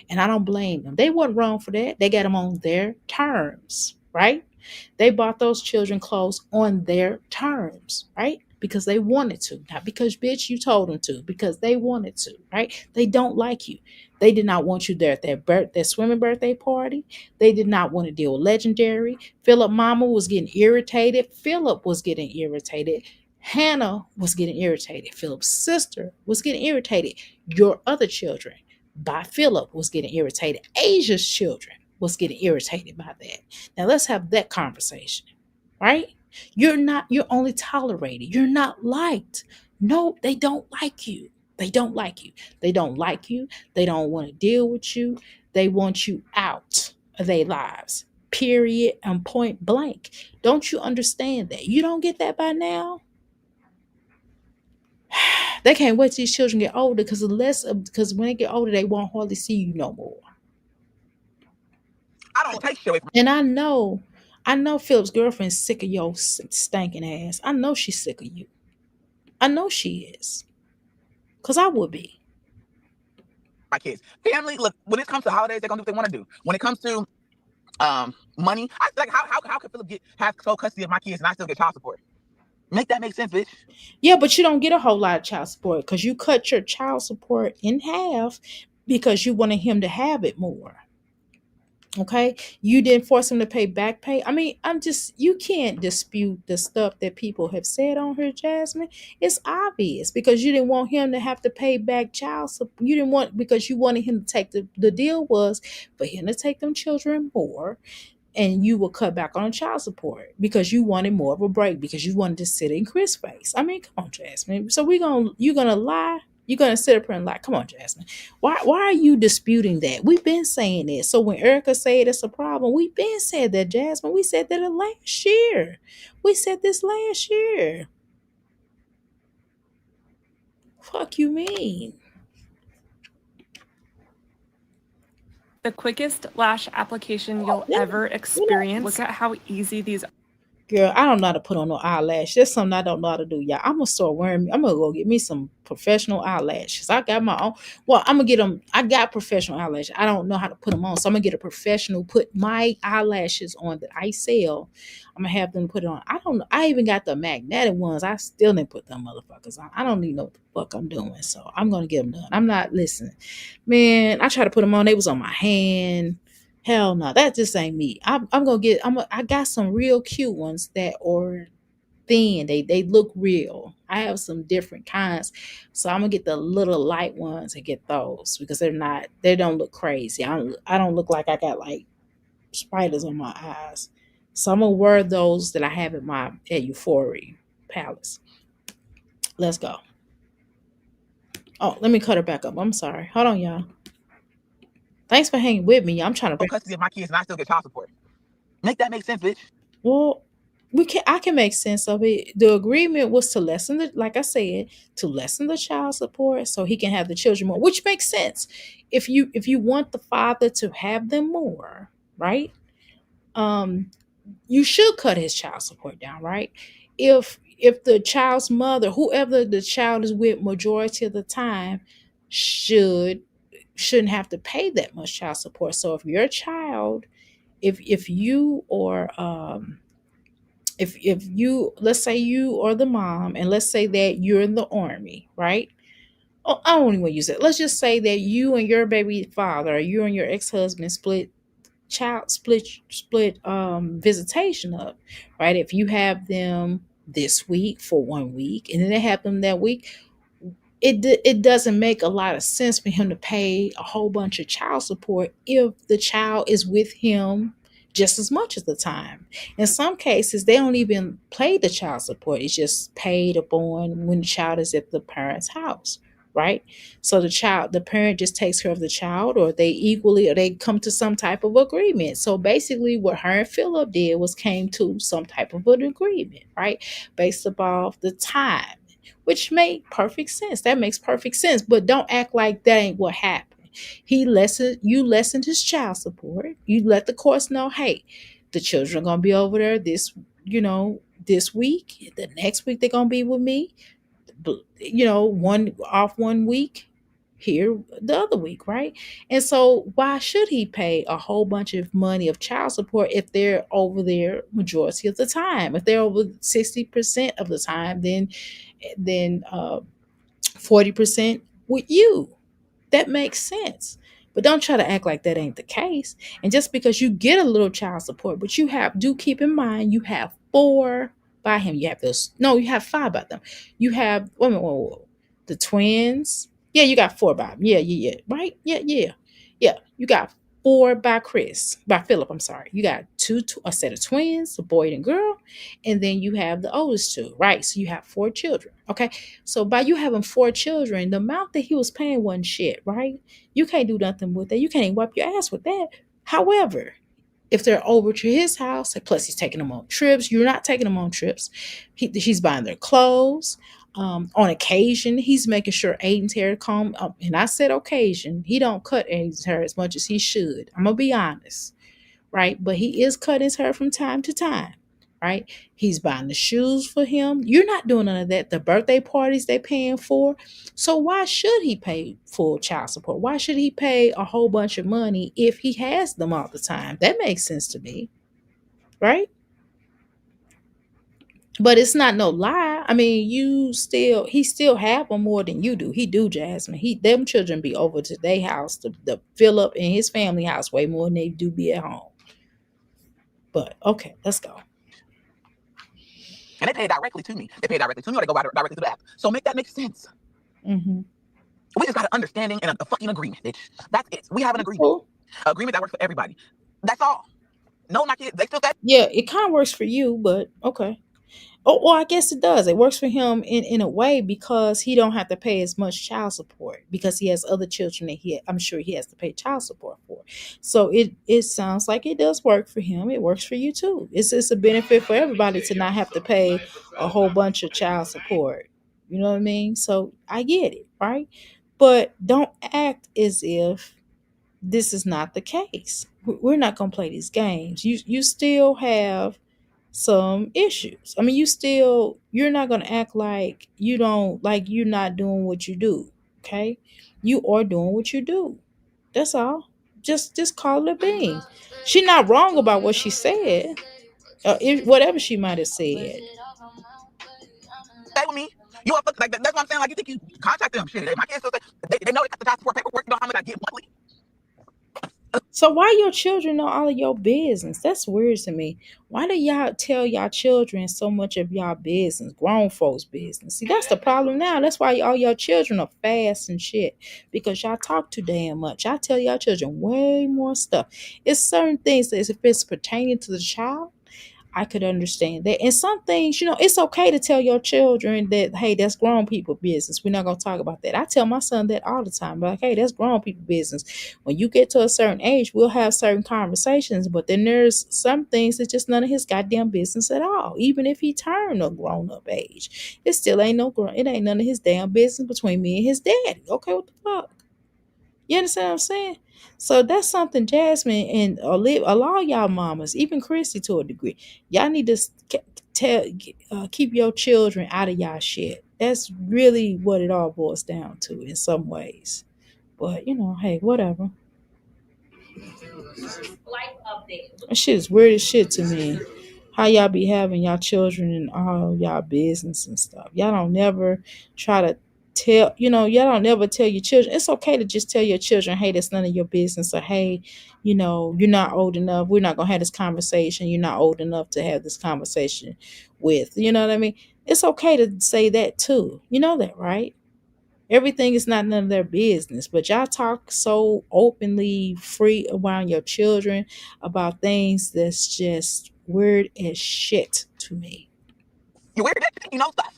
And I don't blame them. They weren't wrong for that. They got them on their terms, right? They bought those children clothes on their terms, right? Because they wanted to, not because, bitch, you told them to, because they wanted to, right? They don't like you. They did not want you there at their swimming birthday party. They did not want to deal with Legendary. Philip mama was getting irritated. Philip was getting irritated. Hannah was getting irritated. Philip's sister was getting irritated. Your other children by Philip was getting irritated. Asia's children was getting irritated by that. Now let's have that conversation, right? You're only tolerated. You're not liked. No, they don't like you. They don't like you. They don't like you. They don't want to deal with you. They want you out of their lives. Period and point blank. Don't you understand that? You don't get that by now? They can't wait till these children get older because when they get older, they won't hardly see you no more. I don't take shit away from And I know Philip's girlfriend's sick of your stinking ass. I know she's sick of you. I know she is. Because I would be. my kids. Family, look, when it comes to holidays, they're gonna do what they want to do. When it comes to money, I like how can Philip have sole custody of my kids and I still get child support? Make that make sense, bitch. Yeah, but you don't get a whole lot of child support because you cut your child support in half because you wanted him to have it more. Okay, you didn't force him to pay back pay. I mean, you can't dispute the stuff that people have said on her, Jasmine. It's obvious because you didn't want him to have to pay back child support. You didn't want, because you wanted him to take the deal was for him to take them children more, and you will cut back on child support because you wanted more of a break because you wanted to sit in Chris' face. I mean, come on, Jasmine. So you're gonna lie. You're going to sit up here and lie. Come on, Jasmine. Why are you disputing that? We've been saying it. So when Erica said it's a problem, we've been said that, Jasmine. We said that last year. We said this last year. Fuck you mean? The quickest lash application you'll ever experience. Look at how easy these. Girl, I don't know how to put on no eyelash. That's something I don't know how to do, y'all. I'm going to start wearing, I'm going to go get me some professional eyelashes. I got my own. Well, I'm going to get them. I got professional eyelashes. I don't know how to put them on. So I'm going to get a professional, put my eyelashes on that I sell. I'm going to have them put it on. I don't know. I even got the magnetic ones. I still didn't put them motherfuckers on. I don't even know what the fuck I'm doing. So I'm going to get them done. I'm not listening. Man, I tried to put them on. They was on my hand. Hell no, that just ain't me. I got some real cute ones that are thin. They look real. I have some different kinds. So I'm gonna get the little light ones and get those because they don't look crazy. I don't look like I got like spiders on my eyes. So I'm gonna wear those that I have at Euphoria Palace. Let's go. Oh, let me cut her back up. I'm sorry. Hold on, y'all. Thanks for hanging with me. I'm trying to custody of my kids and I still get child support. Make that make sense, bitch. Well, I can make sense of it. The agreement was to lessen to lessen the child support so he can have the children more, which makes sense. If you want the father to have them more, right? You should cut his child support down, right? If the child's mother, whoever the child is with majority of the time, shouldn't have to pay that much child support. So if your child, if you or if you, let's say you or the mom, and let's say that you're in the army, right? Oh, I don't even want to use it. Let's just say that you and your baby father, or you and your ex-husband split visitation up, right? If you have them this week for 1 week and then they have them that week, it doesn't make a lot of sense for him to pay a whole bunch of child support if the child is with him just as much as the time. In some cases, they don't even pay the child support. It's just paid upon when the child is at the parent's house, right? So the parent just takes care of the child, or they come to some type of agreement. So basically what her and Philip did was came to some type of an agreement, right? Based upon the time, which made perfect sense. That makes perfect sense. But don't act like that ain't what happened. You lessened his child support. You let the courts know, hey, the children are gonna be over there this week. The next week they're gonna be with me. 1 week. here the other week, right? And so why should he pay a whole bunch of money of child support if they're over there majority of the time? If they're over 60% of the time, then 40% with you. That makes sense. But don't try to act like that ain't the case. And just because you get a little child support, but do keep in mind you have 4 by him. You have those, no, you have 5 by them. You have, wait a minute, the twins. Yeah, you got 4 by them. Yeah. Right? Yeah. You got 4 by Philip, I'm sorry. You got a set of twins, a boy and a girl, and then you have the oldest 2, right? So you have 4 children. Okay. So by you having 4 children, the amount that he was paying wasn't shit, right? You can't do nothing with that. You can't even wipe your ass with that. However, if they're over to his house, plus he's taking them on trips, you're not taking them on trips. He's buying their clothes. On occasion, he's making sure Aiden's hair comb up. And I said occasion. He don't cut Aiden's hair as much as he should. I'm going to be honest, right? But he is cutting his hair from time to time, right? He's buying the shoes for him. You're not doing none of that. The birthday parties they paying for. So why should he pay full child support? Why should he pay a whole bunch of money if he has them all the time? That makes sense to me, right? But it's not no lie. I mean, he still have them more than you do. He do, Jasmine. Them children be over to their house, the Philip and his family house way more than they do be at home. But okay, let's go. And they pay directly to me. They pay directly to me, or they go directly to the app. So make that make sense. Mm-hmm. We just got an understanding and a fucking agreement, bitch. That's it. We have an agreement. Cool. Agreement that works for everybody. That's all. No, my kids, they still got. Yeah, it kind of works for you, but okay. Oh, well, I guess it does. It works for him in a way because he don't have to pay as much child support because he has other children that I'm sure he has to pay child support for. So it sounds like it does work for him. It works for you too. It's a benefit for everybody to not have to pay a whole bunch of child support. You know what I mean? So I get it, right? But don't act as if this is not the case. We're not going to play these games. You still have some issues. I mean, you're not going to act like you're not doing what you do. Okay. You are doing what you do. That's all. Just call it a bean. She's not wrong about what she said. Whatever she might have said. Stay with me. You are like that's what I'm saying. Like you think you contact them? Shit, my kids still say they know they got the child support paperwork. You know how much I get monthly. So why your children know all of your business? That's weird to me. Why do y'all tell y'all children so much of y'all business, grown folks' business? See, that's the problem now. That's why all your children are fast and shit because y'all talk too damn much. I tell y'all children way more stuff. It's certain things that if it's pertaining to the child, I could understand that. And some things, it's okay to tell your children that, hey, that's grown people business. We're not going to talk about that. I tell my son that all the time. Like, hey, that's grown people business. When you get to a certain age, we'll have certain conversations. But then there's some things that's just none of his goddamn business at all. Even if he turned a grown-up age, it still ain't it ain't none of his damn business between me and his daddy. Okay, what the fuck? You understand what I'm saying? So that's something Jasmine and a lot of y'all mamas, even Christy to a degree, y'all need to keep your children out of y'all shit. That's really what it all boils down to in some ways. But hey, whatever. That shit is weird as shit to me. How y'all be having y'all children and all y'all business and stuff. Y'all don't never try to y'all don't never tell your children. It's okay to just tell your children, hey, that's none of your business, or hey, you're not old enough. We're not gonna have this conversation. You're not old enough to have this conversation with. You know what I mean? It's okay to say that too. You know that, right? Everything is not none of their business, but y'all talk so openly, free around your children about things that's just weird as shit to me. You weird, stuff.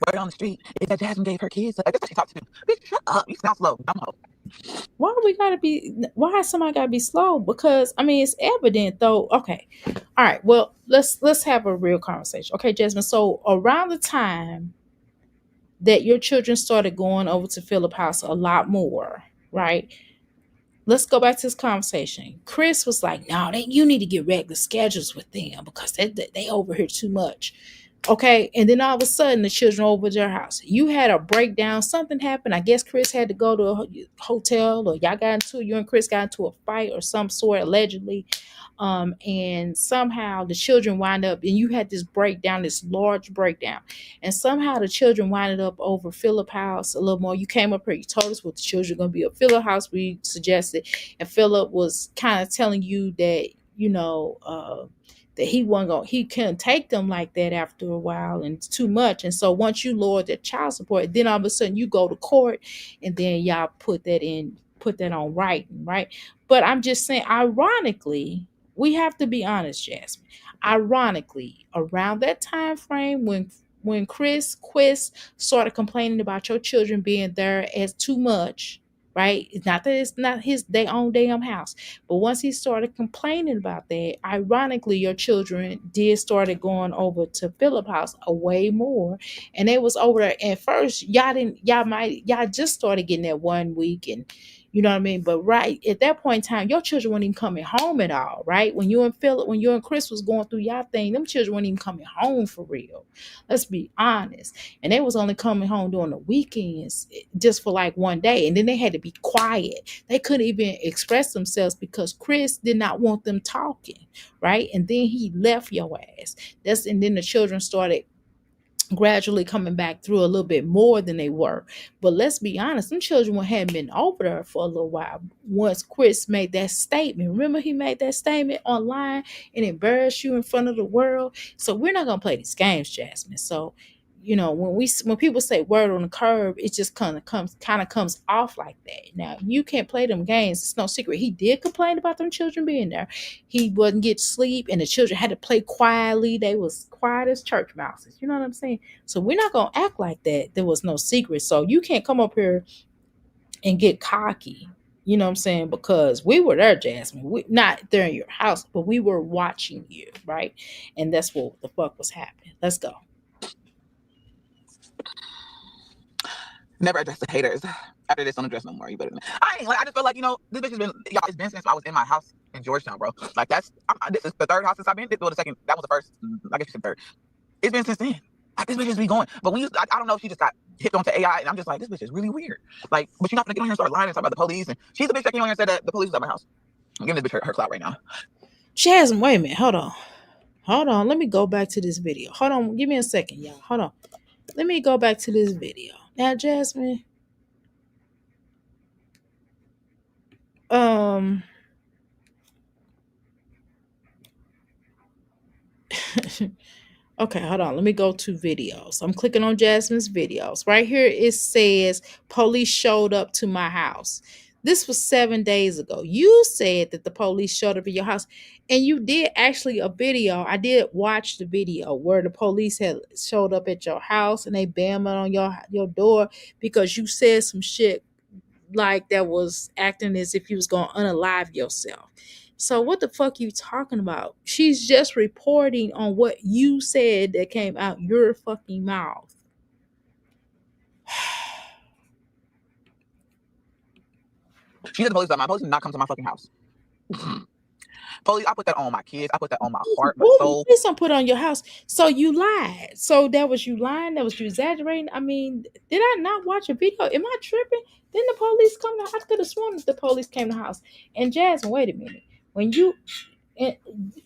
Word on the street is that Jasmine gave her kids. That's what she talked to me. Bitch, shut up. You sound slow. I'm hoe. Why somebody gotta be slow? Because I mean, it's evident though. Okay. All right. Well, let's have a real conversation. Okay, Jasmine. So around the time that your children started going over to Philip House a lot more, right? Let's go back to this conversation. Chris was like, no, you need to get regular schedules with them because they over here too much. Okay, and then all of a sudden the children over at your house. You had a breakdown, something happened. I guess Chris had to go to a hotel, or you and Chris got into a fight or some sort, allegedly. And somehow the children wind up, and you had this breakdown, this large breakdown, and somehow the children winded up over Philip house a little more. You came up here, you told us what the children gonna be at Philip house, we suggested, and Philip was kind of telling you that, that he couldn't take them like that after a while, and it's too much. And so once you lowered the child support, then all of a sudden you go to court, and then y'all put that on writing, right? But I'm just saying, ironically, we have to be honest, Jasmine. Ironically, around that time frame when Chris Quist started complaining about your children being there as too much, right? It's not that it's not their own damn house, but once he started complaining about that, ironically, your children did started going over to Philip house a way more, and they was over there. And first, y'all just started getting that 1 week, and you know what I mean? But right at that point in time, your children weren't even coming home at all, right? When you and Chris was going through y'all thing, them children weren't even coming home for real. Let's be honest. And they was only coming home during the weekends, just for like 1 day. And then they had to be quiet. They couldn't even express themselves because Chris did not want them talking, right? And then he left your ass. And then the children started gradually coming back through a little bit more than they were. But let's be honest, some children hadn't been over there for a little while once Chris made that statement. Remember, he made that statement online and embarrassed you in front of the world. So we're not gonna play these games, Jasmine. So when people say word on the curb, it just kind of comes off like that. Now you can't play them games. It's no secret. He did complain about them children being there. He wouldn't get sleep, and the children had to play quietly. They was quiet as church mouses. You know what I'm saying? So we're not gonna act like that. There was no secret. So you can't come up here and get cocky. You know what I'm saying? Because we were there, Jasmine. We not there in your house, but we were watching you, right? And that's what the fuck was happening. Let's go. Never address the haters. After this, don't address no more. You better. I just feel like, this bitch has been, y'all, it's been since I was in my house in Georgetown, bro. Like this is the third house since I've been. Well, the second, that was the first. I guess you said third. It's been since then. Like this bitch just be going. But I don't know if she just got hit onto AI, and I'm just like, this bitch is really weird. Like, but you're not gonna get on here and start lying and talk about the police. And she's the bitch that came on here and said that the police was at my house. I'm giving this bitch her clout right now. Jasmine, wait a minute. Hold on. Let me go back to this video. Hold on. Give me a second, y'all. Hold on. Let me go back to this video. Now, Jasmine, okay, hold on. Let me go to videos. I'm clicking on Jasmine's videos. Right here, it says police showed up to my house. This was 7 days ago. You said that the police showed up at your house, and you did actually a video. I did watch the video where the police had showed up at your house and they banged on your door because you said some shit like that was acting as if you was going to unalive yourself. So what the fuck you talking about? She's just reporting on what you said that came out your fucking mouth. She said the police, my police did not come to my fucking house. Police, I put that on my kids. I put that on my heart, my soul. Please don't put it on your house. So you lied. So that was you lying? That was you exaggerating? I mean, did I not watch a video? Am I tripping? Didn't the police come to? I could have sworn that the police came to the house. And Jasmine, wait a minute.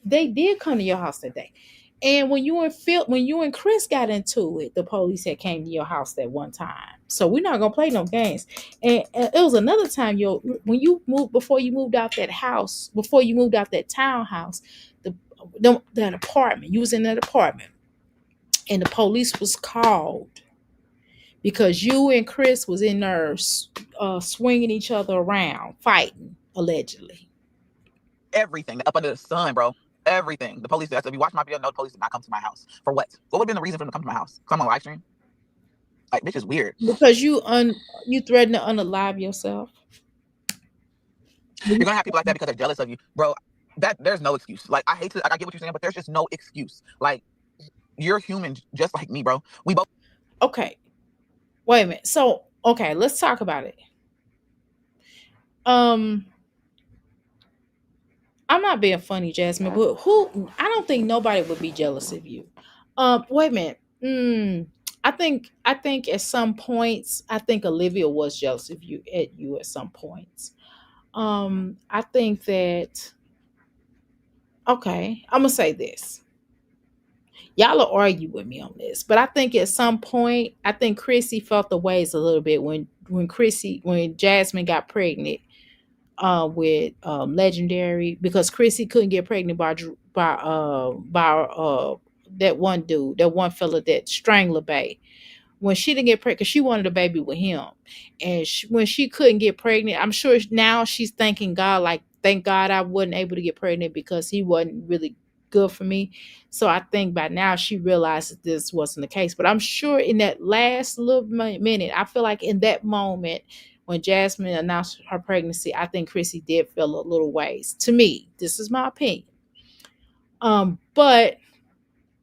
They did come to your house that day. And when you and Chris got into it, the police had came to your house that one time. So we're not gonna play no games. And it was another time, before you moved out that house, before you moved out that townhouse, that apartment. You was in that apartment, and the police was called because you and Chris was in there swinging each other around, fighting allegedly. Everything up under the sun, bro. Everything. The police, if you watch my video, no, the police did not come to my house. For what? What would have been the reason for them to come to my house? Come on live stream? Like, bitch is weird. Because you threatened to unalive yourself. You're gonna have people like that because they're jealous of you, bro. There's no excuse. Like, I get what you're saying, but there's just no excuse. Like, you're human just like me, bro. We both. Okay. Wait a minute. So, okay, let's talk about it. I'm not being funny, Jasmine, but I don't think nobody would be jealous of you. Wait a minute. I think at some points, I think Olivia was jealous of you at some points. I think that okay, I'm gonna say this. Y'all will argue with me on this, but I think at some point, I think Chrissy felt the ways a little bit when Jasmine got pregnant with Legendary because Chrissy couldn't get pregnant by that one dude, that one fella that Strangler Bay. When she didn't get pregnant, 'cause she wanted a baby with him, and when she couldn't get pregnant, I'm sure now she's thanking God, like, thank God I wasn't able to get pregnant because he wasn't really good for me. So I think by now she realized that this wasn't the case. But I'm sure in that last little minute, I feel like in that moment when Jasmine announced her pregnancy, I think Chrissy did feel a little ways. To me, this is my opinion. But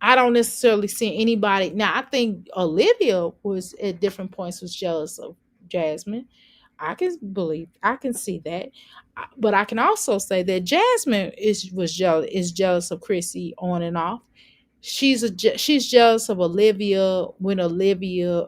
I don't necessarily see anybody. Now, I think Olivia was at different points was jealous of Jasmine. I can see that. But I can also say that Jasmine is jealous of Chrissy on and off. She's jealous of Olivia when Olivia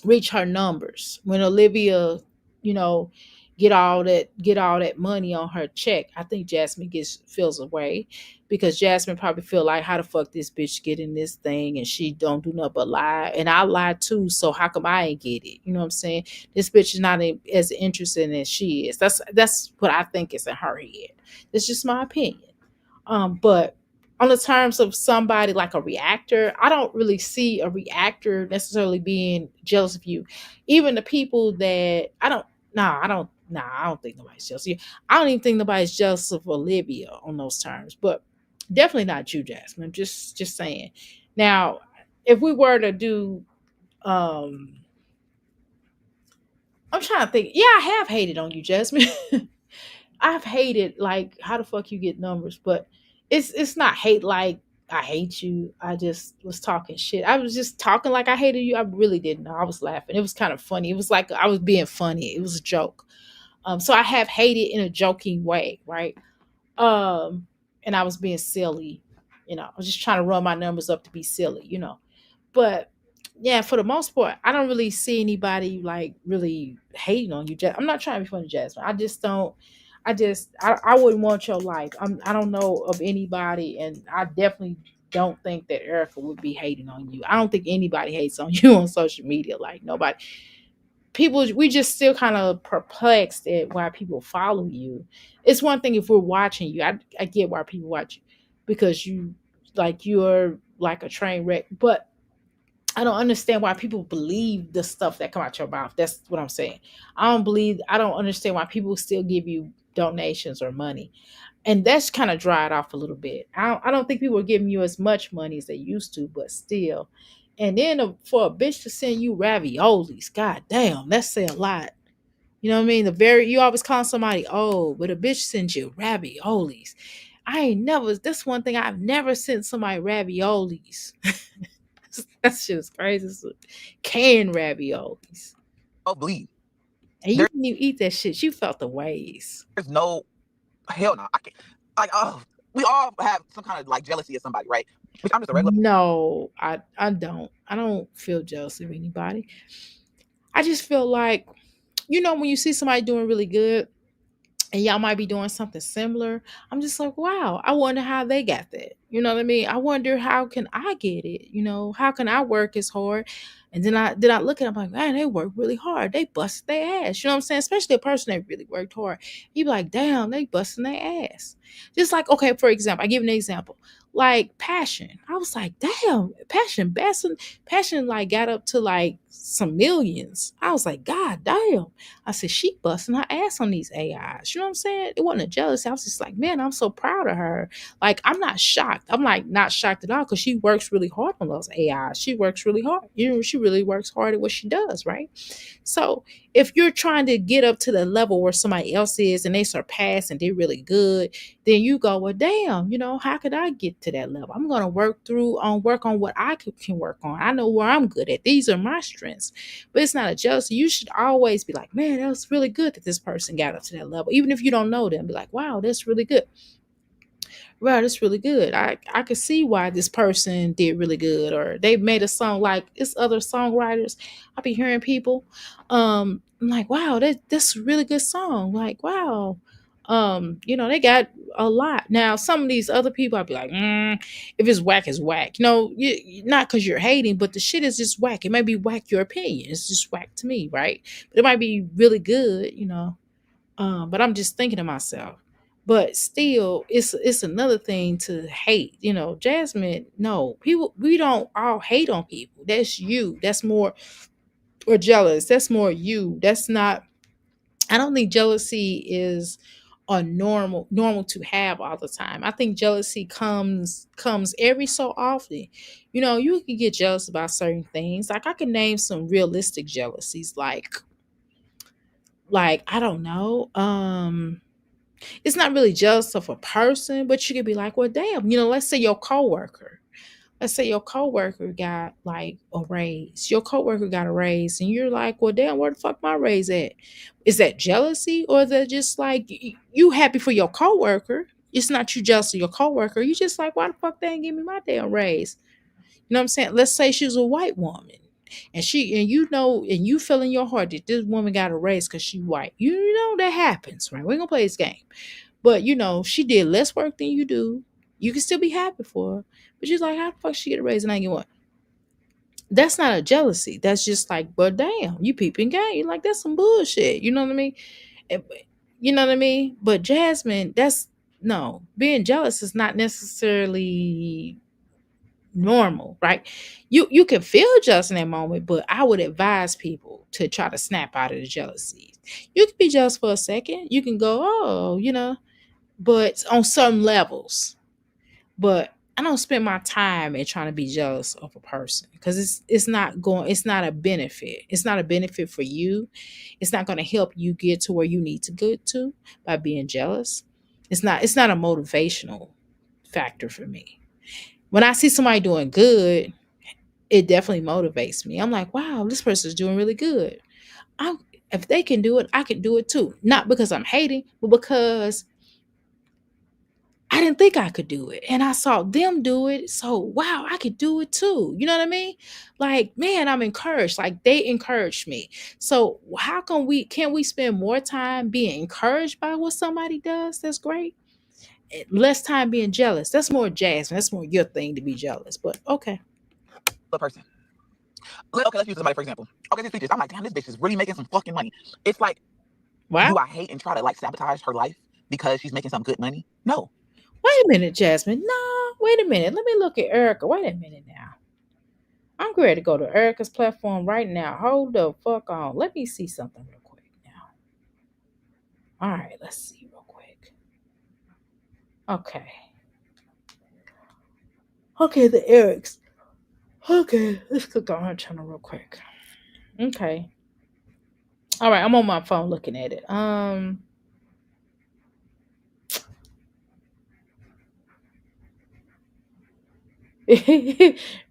reach her numbers. When Olivia, you know, get all that money on her check, I think Jasmine feels away because Jasmine probably feel like, how the fuck this bitch get in this thing and she don't do nothing but lie, and I lie too, so how come I ain't get it? You know what I'm saying? This bitch is not as interested as she is. That's what I think is in her head. It's just my opinion. But on the terms of somebody like a reactor, I don't really see a reactor necessarily being jealous of you. Even the people that I don't think nobody's jealous of you. I don't even think nobody's jealous of Olivia on those terms, but definitely not you, Jasmine. Just saying. Now, if we were to do I'm trying to think. Yeah, I have hated on you, Jasmine. I've hated like how the fuck you get numbers, but it's not hate like I hate you. I just was talking shit. I was just talking like I hated you. I really didn't know. I was laughing. It was kind of funny. It was like I was being funny. It was a joke. So I have hated in a joking way, right? And I was being silly. I was just trying to run my numbers up to be silly, But yeah, for the most part, I don't really see anybody like really hating on you. I'm not trying to be funny, Jasmine. I just don't. I wouldn't want your life. I don't know of anybody, and I definitely don't think that Erica would be hating on you. I don't think anybody hates on you on social media. Like nobody. People, we just still kind of perplexed at why people follow you. It's one thing if we're watching you. I get why people watch you because you're like a train wreck, but I don't understand why people believe the stuff that come out your mouth. That's what I'm saying. I don't understand why people still give you donations or money. And that's kind of dried off a little bit. I don't think people are giving you as much money as they used to, but still. And then for a bitch to send you raviolis, god damn, that's saying a lot. You know what I mean? You always call somebody old, but a bitch sends you raviolis. That's one thing I've never sent somebody raviolis. That shit was crazy. Canned raviolis. Oh, bleed. And you didn't even eat that shit. You felt the ways. There's no hell no. I can't. Like, we all have some kind of like jealousy of somebody, right? Which I'm just a regular. No, I don't. I don't feel jealous of anybody. I just feel like, when you see somebody doing really good and y'all might be doing something similar, I'm just like, wow, I wonder how they got that. You know what I mean? I wonder how can I get it? How can I work as hard? And then I look at them like, man, they work really hard. They busted their ass. You know what I'm saying? Especially a person that really worked hard. You be like, damn, they busting their ass. Just like, okay, for example, I give an example. Like Passion. I was like, damn, Passion like got up to like some millions. I was like, God damn. I said, she busting her ass on these AIs. You know what I'm saying? It wasn't a jealousy. I was just like, man, I'm so proud of her. Like, I'm not shocked. I'm like not shocked at all because she works really hard on those AIs. She works really hard. She really works hard at what she does, right? So if you're trying to get up to the level where somebody else is and they surpass and they're really good, then you go, well, damn, how could I get to that level? I'm going to work on what I can work on. I know where I'm good at. These are my strengths. But it's not a jealousy. You should always be like, man, that was really good that this person got up to that level. Even if you don't know them, be like, wow, that's really good. wow, that's really good. I could see why this person did really good, or they made a song like it's other songwriters. I be hearing people, I'm like, wow, that's a really good song. Like, wow, they got a lot. Now, some of these other people, I'd be like, if it's whack, it's whack. Not because you're hating, but the shit is just whack. It might be whack your opinion. It's just whack to me, right? But it might be really good. But I'm just thinking to myself. But still, it's another thing to hate. Jasmine, no, people, we don't all hate on people. That's you. That's more, or jealous. That's more you. That's not, I don't think jealousy is a normal to have all the time. I think jealousy comes every so often. You can get jealous about certain things. Like I can name some realistic jealousies, like I don't know. It's not really jealous of a person, but you could be like, well, damn, let's say your coworker. Let's say your coworker got like a raise. Your coworker got a raise, and you're like, well, damn, where the fuck my raise at? Is that jealousy, or is that just like you happy for your coworker? It's not you jealous of your coworker. You just like, why the fuck they ain't give me my damn raise? You know what I'm saying? Let's say she's a white woman. And you feel in your heart that this woman got a raise because she white. That happens, right? We're gonna play this game. But she did less work than you do. You can still be happy for her. But you're like, how the fuck she get a raise and I get one? That's not a jealousy. That's just like, but damn, you peeping game. You're like, that's some bullshit. You know what I mean? You know what I mean? But Jasmine, no. Being jealous is not necessarily normal, right? You can feel jealous in that moment, but I would advise people to try to snap out of the jealousy. You can be jealous for a second. You can go, oh, but on some levels. But I don't spend my time in trying to be jealous of a person because it's not a benefit. It's not a benefit for you. It's not going to help you get to where you need to get to by being jealous. It's not a motivational factor for me. When I see somebody doing good, it definitely motivates me. I'm like, wow, this person's doing really good. If they can do it, I can do it too. Not because I'm hating, but because I didn't think I could do it. And I saw them do it. So, wow, I could do it too. You know what I mean? Like, man, I'm encouraged. Like, they encouraged me. So, how can we spend more time being encouraged by what somebody does? That's great. Less time being jealous. That's more Jasmine. That's more your thing to be jealous. But okay. The person. Okay, let's use somebody for example. Okay, this bitch is. I'm like, damn, this bitch is really making some fucking money. It's like, wow. Do I hate and try to like sabotage her life because she's making some good money? No. Wait a minute, Jasmine. No, wait a minute. Let me look at Erica. Wait a minute now. I'm ready to go to Erica's platform right now. Hold the fuck on. Let me see something real quick now. All right, let's see real quick. Okay. Okay, the Erics. Okay, let's click on her channel real quick. Okay. All right, I'm on my phone looking at it.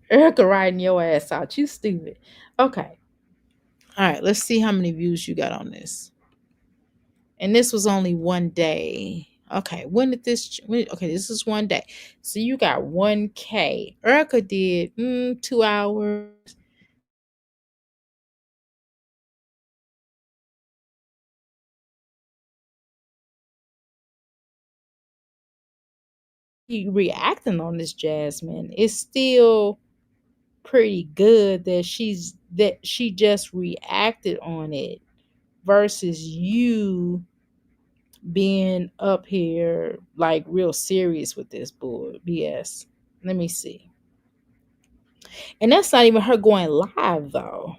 Erica riding your ass out. You stupid. Okay. All right, let's see how many views you got on this. And this was only one day. Okay, okay, this is one day. So you got 1K. Erica did 2 hours. You reacting on this, Jasmine, it's still pretty good that she just reacted on it versus you being up here like real serious with this BS. Let me see. And that's not even her going live though.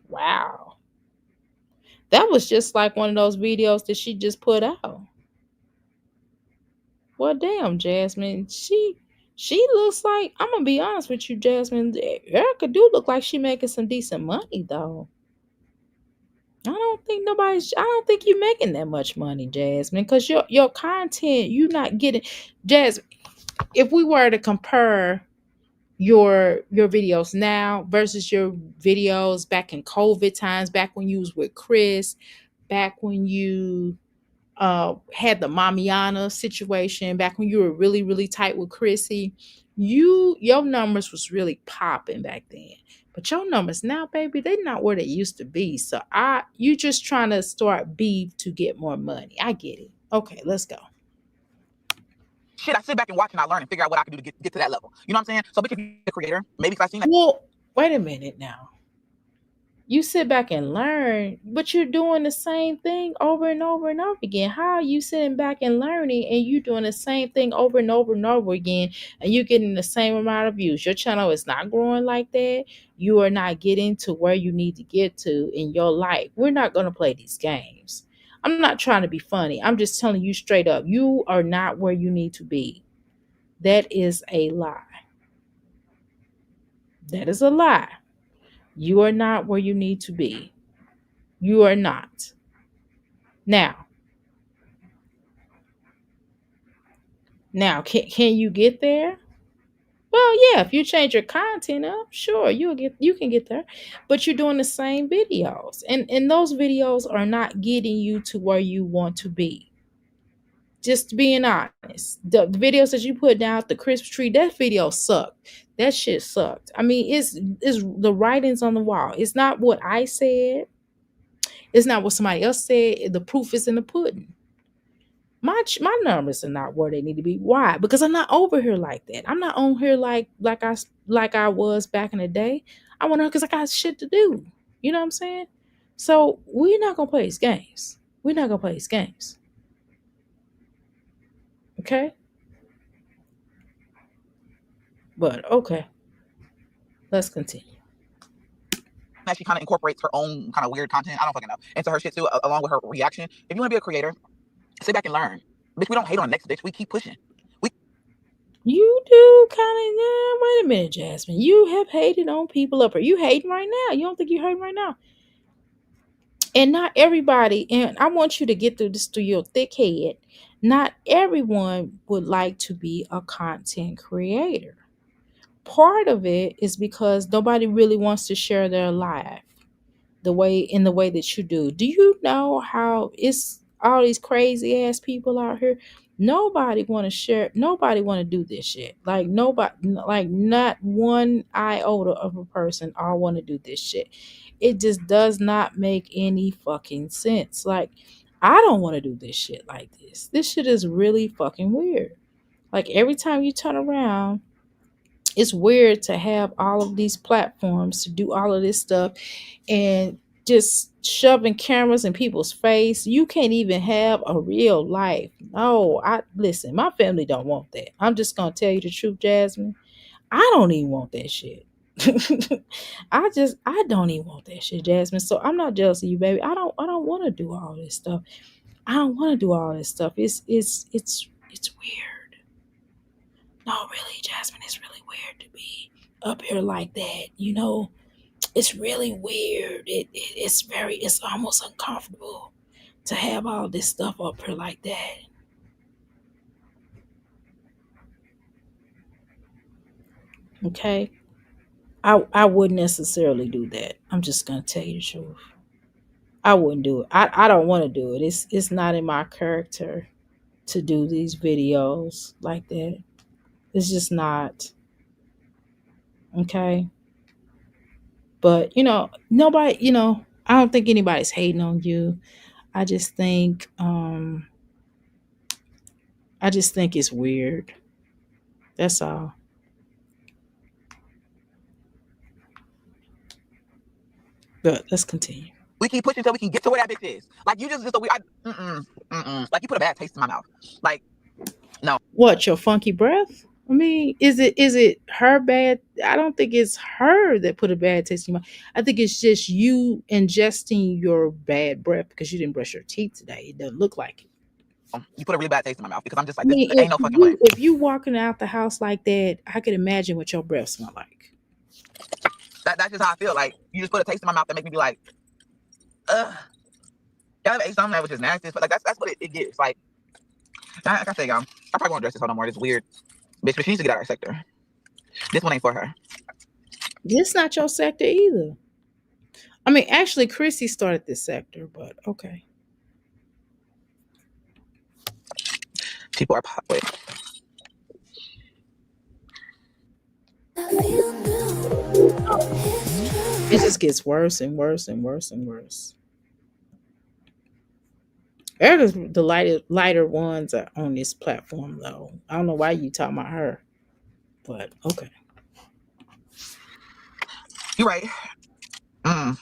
Wow. That was just like one of those videos that she just put out. Well, damn, Jasmine. She looks like, I'm gonna be honest with you, Jasmine. Erica do look like she making some decent money though. I don't think you're making that much money, Jasmine, because your content, you're not getting. Jasmine, if we were to compare your videos now versus your videos back in COVID times, back when you was with Chris, back when you had the Mamiana situation back when you were really, really tight with Chrissy, your numbers was really popping back then. But your numbers now, baby, they're not where they used to be. So you just trying to start beef to get more money. I get it. Okay, let's go. Shit, I sit back and watch and I learn and figure out what I can do to get to that level. You know what I'm saying? So, bitch, if you're a creator, maybe because I seen that. Well, wait a minute now. You sit back and learn, but you're doing the same thing over and over and over again. How are you sitting back and learning and you doing the same thing over and over and over again and you're getting the same amount of views? Your channel is not growing like that. You are not getting to where you need to get to in your life. We're not going to play these games. I'm not trying to be funny. I'm just telling you straight up. You are not where you need to be. That is a lie. That is a lie. You are not where you need to be. You are not. Now, can you get there? Well, yeah, if you change your content up, sure, you can get there. But you're doing the same videos. And those videos are not getting you to where you want to be. Just being honest. The videos that you put down, the Christmas tree, that video sucked. That shit sucked. I mean, it's the writings on the wall. It's not what I said. It's not what somebody else said. The proof is in the pudding. My numbers are not where they need to be. Why? Because I'm not over here like that. I'm not on here like I was back in the day. I want to because I got shit to do. You know what I'm saying? So we're not gonna play these games. We're not gonna play these games. Okay? But okay. Let's continue. That she kind of incorporates her own kind of weird content, I don't fucking know, into her shit too, along with her reaction. If you want to be a creator, sit back and learn. Bitch, we don't hate on next bitch. We keep pushing. You do kind of, wait a minute, Jasmine. You have hated on people up here. You hating right now. You don't think you're hating right now? And not everybody, and I want you to get through this through your thick head. Not everyone would like to be a content creator. Part of it is because nobody really wants to share their life the way that you do. Do you know how it's all these crazy ass people out here? Nobody want to share. Nobody want to do this shit. Like nobody, like not one iota of a person all want to do this shit. It just does not make any fucking sense. Like I don't want to do this shit like this. This shit is really fucking weird. Like every time you turn around, it's weird to have all of these platforms to do all of this stuff and just shoving cameras in people's face. You can't even have a real life. No, listen, my family don't want that. I'm just gonna tell you the truth, Jasmine. I don't even want that shit. I don't even want that shit, Jasmine. So I'm not jealous of you, baby. I don't want to do all this stuff. I don't want to do all this stuff. It's weird. No, really, Jasmine, it's really weird to be up here like that. You know, it's really weird. It's almost uncomfortable to have all this stuff up here like that. Okay? I wouldn't necessarily do that. I'm just gonna tell you the truth. I wouldn't do it. I don't want to do it. It's not in my character to do these videos like that. It's just not. Okay? But, nobody, I don't think anybody's hating on you. I just think it's weird. That's all. But let's continue. We keep pushing until we can get to where that bitch is. Like you just a weird. Like you put a bad taste in my mouth. Like, no. What, your funky breath? I mean, is it her bad? I don't think it's her that put a bad taste in your mouth. I think it's just you ingesting your bad breath because you didn't brush your teeth today. It doesn't look like it. You put a really bad taste in my mouth because I'm just like, this ain't no fucking way. If you walking out the house like that, I could imagine what your breath smell like. That's just how I feel. Like you just put a taste in my mouth that make me be like, ugh. Y'all ever ate something that was just nasty? But like that's what it gets. Like I say, y'all, I probably won't dress this hoe no more. This weird bitch, but she needs to get out of our sector. This one ain't for her. This not your sector either. I mean, actually, Chrissy started this sector, but okay. People are wait. It just gets worse and worse and worse and worse. Erica's the lighter ones are on this platform though. I don't know why you talking about her, but okay. You're right. I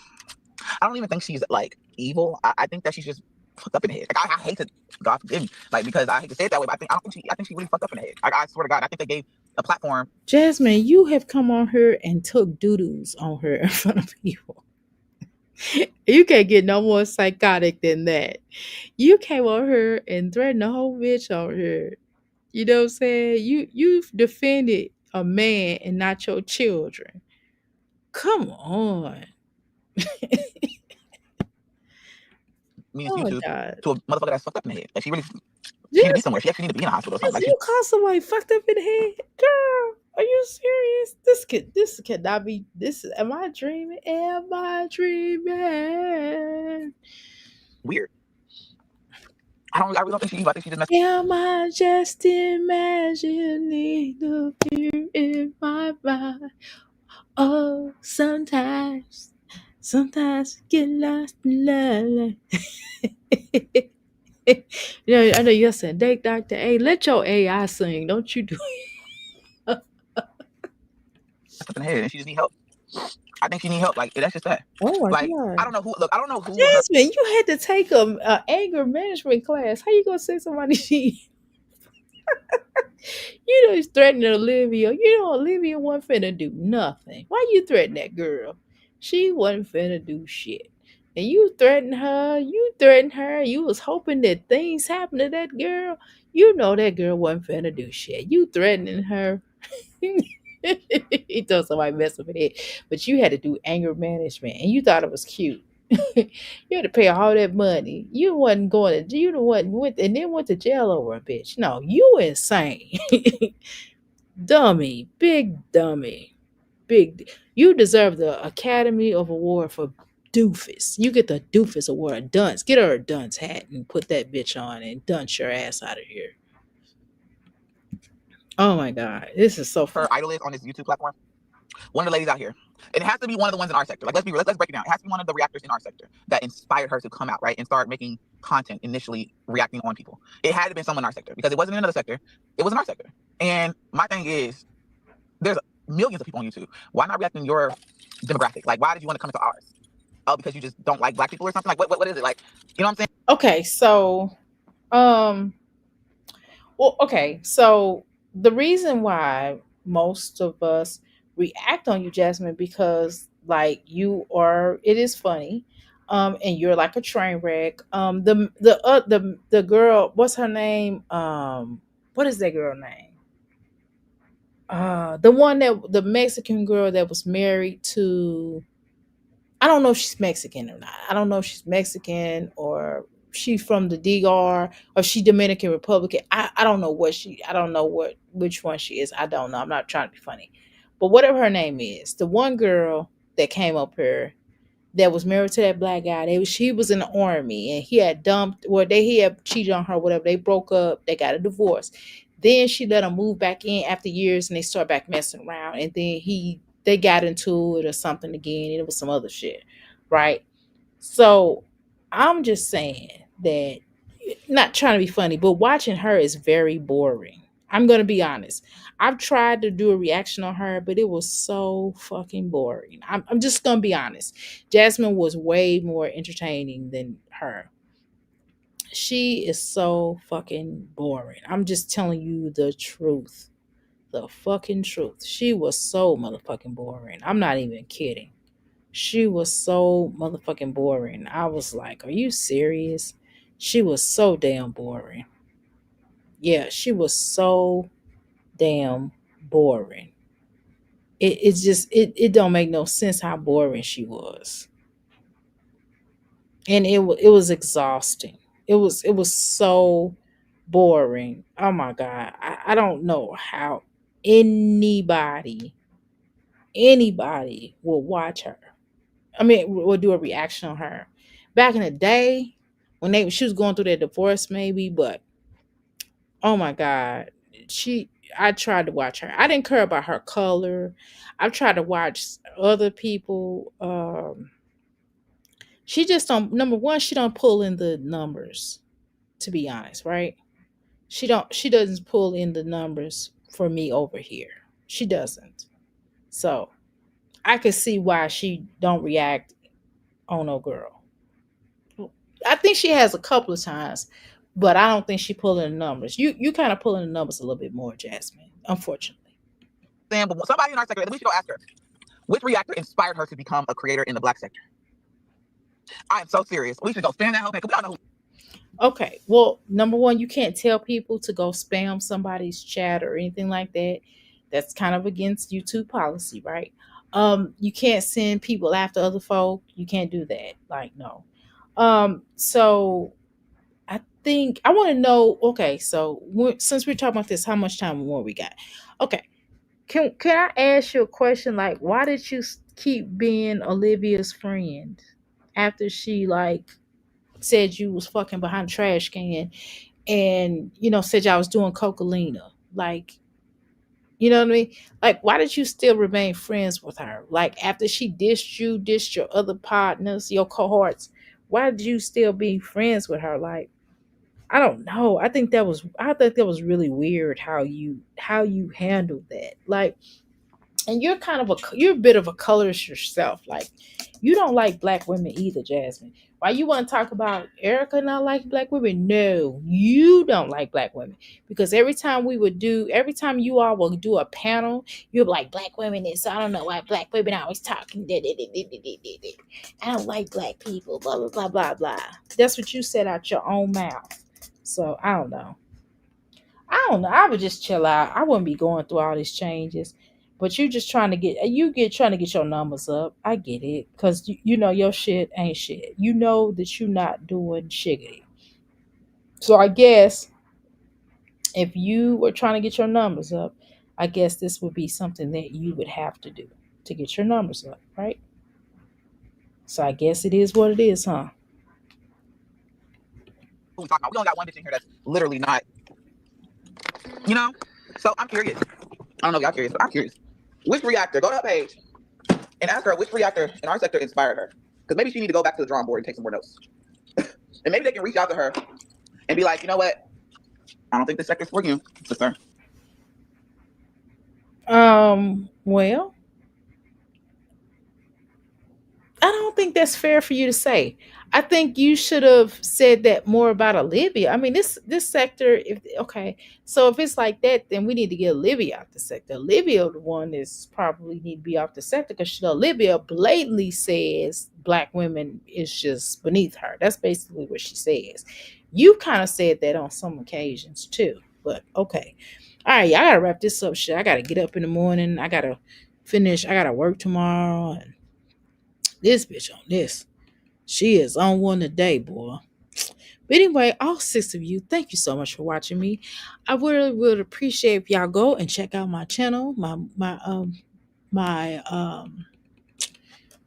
don't even think she's like evil. I think that she's just fucked up in the head. Like I hate to, God forgive me, like because I hate to say it that way, but I think she really fucked up in the head. I swear to God, I think they gave a platform. Jasmine, you have come on her and took doo-doos on her in front of people. You can't get no more psychotic than that. You came on her and threatened the whole bitch on her. You know what I'm saying? You've defended a man and not your children. Come on. Means Oh you my to God. a motherfucker that's fucked up in the head. Like she really she need to be somewhere. She actually need to be in a hospital or something. Like You call somebody fucked up in the head? Girl, are you serious? This cannot be am I dreaming? Am I dreaming? Weird. I really don't think she's evil. I think she just messed. Am I just imagining the fear in my mind? Oh, sometimes get lost in love. Yeah, I know you're saying, Dr. A, let your AI sing. Don't you do it. Up in the head and she just need help. I think she need help. Like that's just that. Oh my like God. I don't know who. Look, I don't know who. Jasmine, you had to take a anger management class. How you gonna say somebody she? You know he's threatening Olivia. You know Olivia wasn't finna do nothing. Why you threaten that girl? She wasn't finna do shit. And you threatened her. You was hoping that things happen to that girl. You know that girl wasn't finna do shit. You threatening her. He told somebody mess up with it. But you had to do anger management and you thought it was cute. You had to pay all that money. You wasn't going to, you went and then went to jail over a bitch. No, you insane. Dummy, big dummy. You deserve the Academy of Award for doofus. You get the doofus award, a dunce. Get her a dunce hat and put that bitch on and dunce your ass out of here. Oh my God, this is so fun. Her idol is on this YouTube platform. One of the ladies out here. And it has to be one of the ones in our sector. Like let's be real, let's break it down. It has to be one of the reactors in our sector that inspired her to come out, right? And start making content initially reacting on people. It had to be someone in our sector because it wasn't in another sector. It was in our sector. And my thing is, there's millions of people on YouTube. Why not react in your demographic? Like, why did you want to come into ours? Oh, because you just don't like black people or something? Like, what is it? Like, you know what I'm saying? Okay, so, so the reason why most of us react on you, Jasmine, because like it is funny, and you're like a train wreck. The girl, what's her name? What is that girl name? The Mexican girl that was married to, I don't know if she's Mexican or not. I don't know if she's Mexican or she's from the DR or she Dominican Republican. I don't know which one she is. I don't know. I'm not trying to be funny. But whatever her name is, the one girl that came up here that was married to that black guy, she was in the army and he had cheated on her, whatever. They broke up, they got a divorce. Then she let him move back in after years and they start back messing around. And then they got into it or something again. And it was some other shit. Right? So I'm just saying that, not trying to be funny, but watching her is very boring. I'm going to be honest. I've tried to do a reaction on her, but it was so fucking boring. I'm just going to be honest. Jasmine was way more entertaining than her. She is so fucking boring. I'm just telling you the truth. The fucking truth. She was so motherfucking boring. I'm not even kidding. She was so motherfucking boring. I was like, are you serious? She was so damn boring. Yeah, she was so damn boring. It's just it don't make no sense how boring she was. And it was exhausting. It was so boring. Oh my God. I don't know how anybody will watch her. I mean, will do a reaction on her. Back in the day, when she was going through that divorce, maybe, but Oh my God. I tried to watch her. I didn't care about her color. I've tried to watch other people. She just don't, number one, she don't pull in the numbers, to be honest, right? She doesn't pull in the numbers for me over here. She doesn't. So I could see why she don't react on no girl. I think she has a couple of times, but I don't think she pulling the numbers. You kind of pulling the numbers a little bit more, Jasmine, unfortunately. Sam, but somebody in our sector, we should go ask her, which reactor inspired her to become a creator in the black sector? I am so serious. We should go spam that whole page, 'cause we all know who. Okay. Well, number one, you can't tell people to go spam somebody's chat or anything like that. That's kind of against YouTube policy, right? You can't send people after other folk. You can't do that. Like, no. So I think I want to know. Okay, so since we're talking about this, how much time more we got? Okay, can I ask you a question? Like, why did you keep being Olivia's friend after she like said you was fucking behind a trash can, and said y'all was doing cocaine? Like, you know what I mean? Like, why did you still remain friends with her? Like, after she dissed your other partners, your cohorts, why did you still be friends with her? Like, I don't know. I think that was really weird how you handled that. Like, and you're a bit of a colorist yourself. Like, you don't like black women either, Jasmine. Why you want to talk about Erica not like black women? No, you don't like black women, because every time you all will do a panel, you're like, black women is, I don't know why black women always talking. I don't like black people. Blah blah blah blah blah. That's what you said out your own mouth. So I don't know. I would just chill out. I wouldn't be going through all these changes. But you're just trying to get your numbers up. I get it. Because you know your shit ain't shit. You know that you're not doing shiggity. So I guess if you were trying to get your numbers up, I guess this would be something that you would have to do to get your numbers up, right? So I guess it is what it is, huh? Who we talking about? We only got one bitch in here that's literally not, So I'm curious. I don't know if y'all curious, but I'm curious. Which reactor? Go to her page and ask her which reactor in our sector inspired her. Because maybe she need to go back to the drawing board and take some more notes. And maybe they can reach out to her and be like, you know what? I don't think this sector's for you, sister. Well, I don't think that's fair for you to say. I think you should have said that more about Olivia. I mean, this sector, so if it's like that, then we need to get Olivia out the sector. Olivia, the one is probably need to be off the sector, because Olivia blatantly says black women is just beneath her. That's basically what she says. You kind of said that on some occasions too, but okay. All right, I gotta wrap this up. Shit, I gotta get up in the morning. I gotta work tomorrow, and this bitch on this. She is on one today, boy. But anyway, all 6 of you, thank you so much for watching me. I really would appreciate if y'all go and check out my channel, my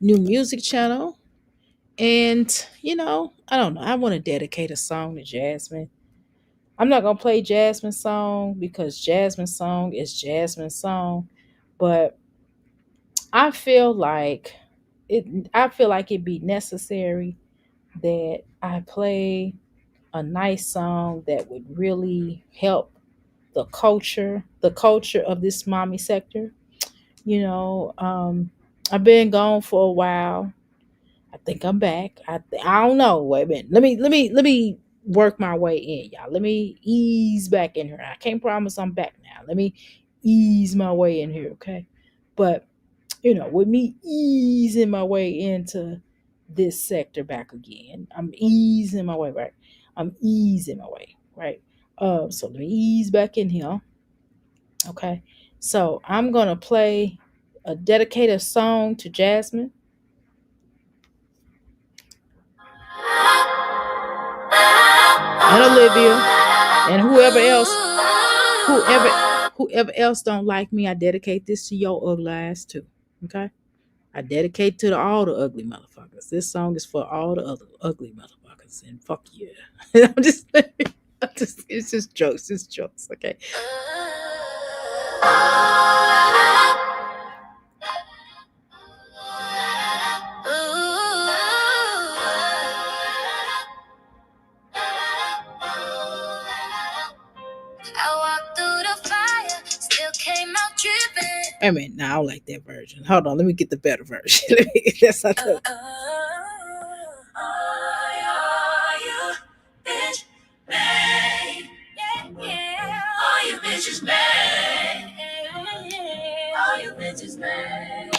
new music channel. And I don't know. I want to dedicate a song to Jasmine. I'm not gonna play Jasmine's song because Jasmine's song is Jasmine's song, but I feel like it'd be necessary that I play a nice song that would really help the culture of this mommy sector. I've been gone for a while. I think I'm back. I don't know. Wait a minute. Let me work my way in, y'all. Let me ease back in here. I can't promise I'm back now. Let me ease my way in here, okay? But with me easing my way into this sector back again, I'm easing my way, right? I'm easing my way, right? So let me ease back in here, okay? So I'm gonna play a dedicated song to Jasmine and Olivia and whoever else don't like me. I dedicate this to your ugly ass too, okay? I dedicate to all the ugly motherfuckers. This song is for all the other ugly motherfuckers, and fuck yeah. I'm just It's just jokes. It's jokes. Okay. I walked through the fire, still came out dripping. I mean, no, I don't like that version. Hold on, let me get the better version. That's not the. All you bitches mad. All you bitches mad.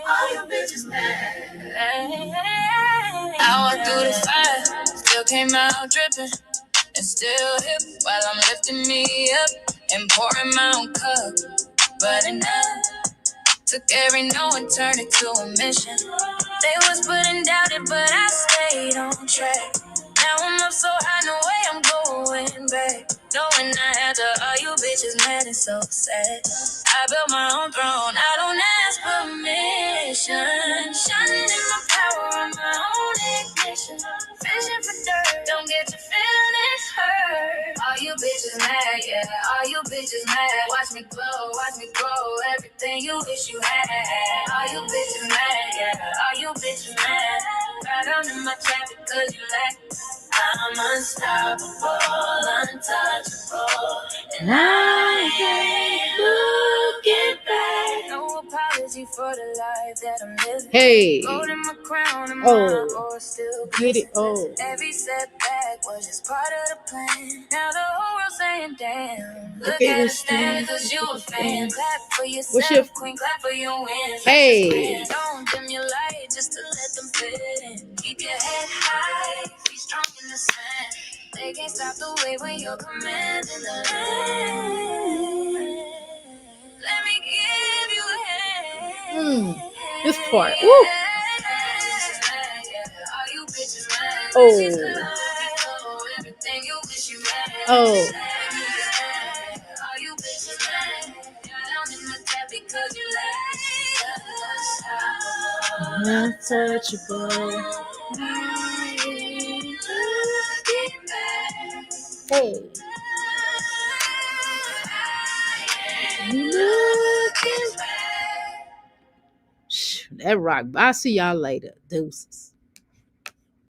All you bitches mad. I walked through the fire, still came out dripping. And still hip while I'm lifting me up and pouring my own cup. But enough. Took every no and turned it to a mission. They was putting doubt it, but I stayed on track. Now I'm up so high, no way I'm going back. Knowing I had to, all you bitches mad and so sad. I built my own throne, I don't ask permission. Shining in my power on my own ignition. Fishing for dirt, don't get your feelings hurt. All you bitches mad, yeah, all you bitches mad. Watch me glow, watch me grow, everything you wish you had. All you bitches mad, yeah, all you bitches mad. Right on in my trap because you lack. I'm unstoppable, untouchable, and I ain't looking back. No apology for the life that I'm living. Hey. Gold in my crown and Oh. my voice still Get it. glistens. Oh. Every setback was just part of the plan. Now the whole world's saying, damn. Look Okay, at let's us stand see. because you a fan. Clap for What's yourself, your- queen, clap for your wins. Hey. Don't dim your light just to let them fit in. Keep your head high, be strong in the sand. They can't stop the way when you're commanding the land. Let me give you a hand. This part. Woo. Oh. Oh. Untouchable. Hey. That rock. I'll see y'all later. Deuces.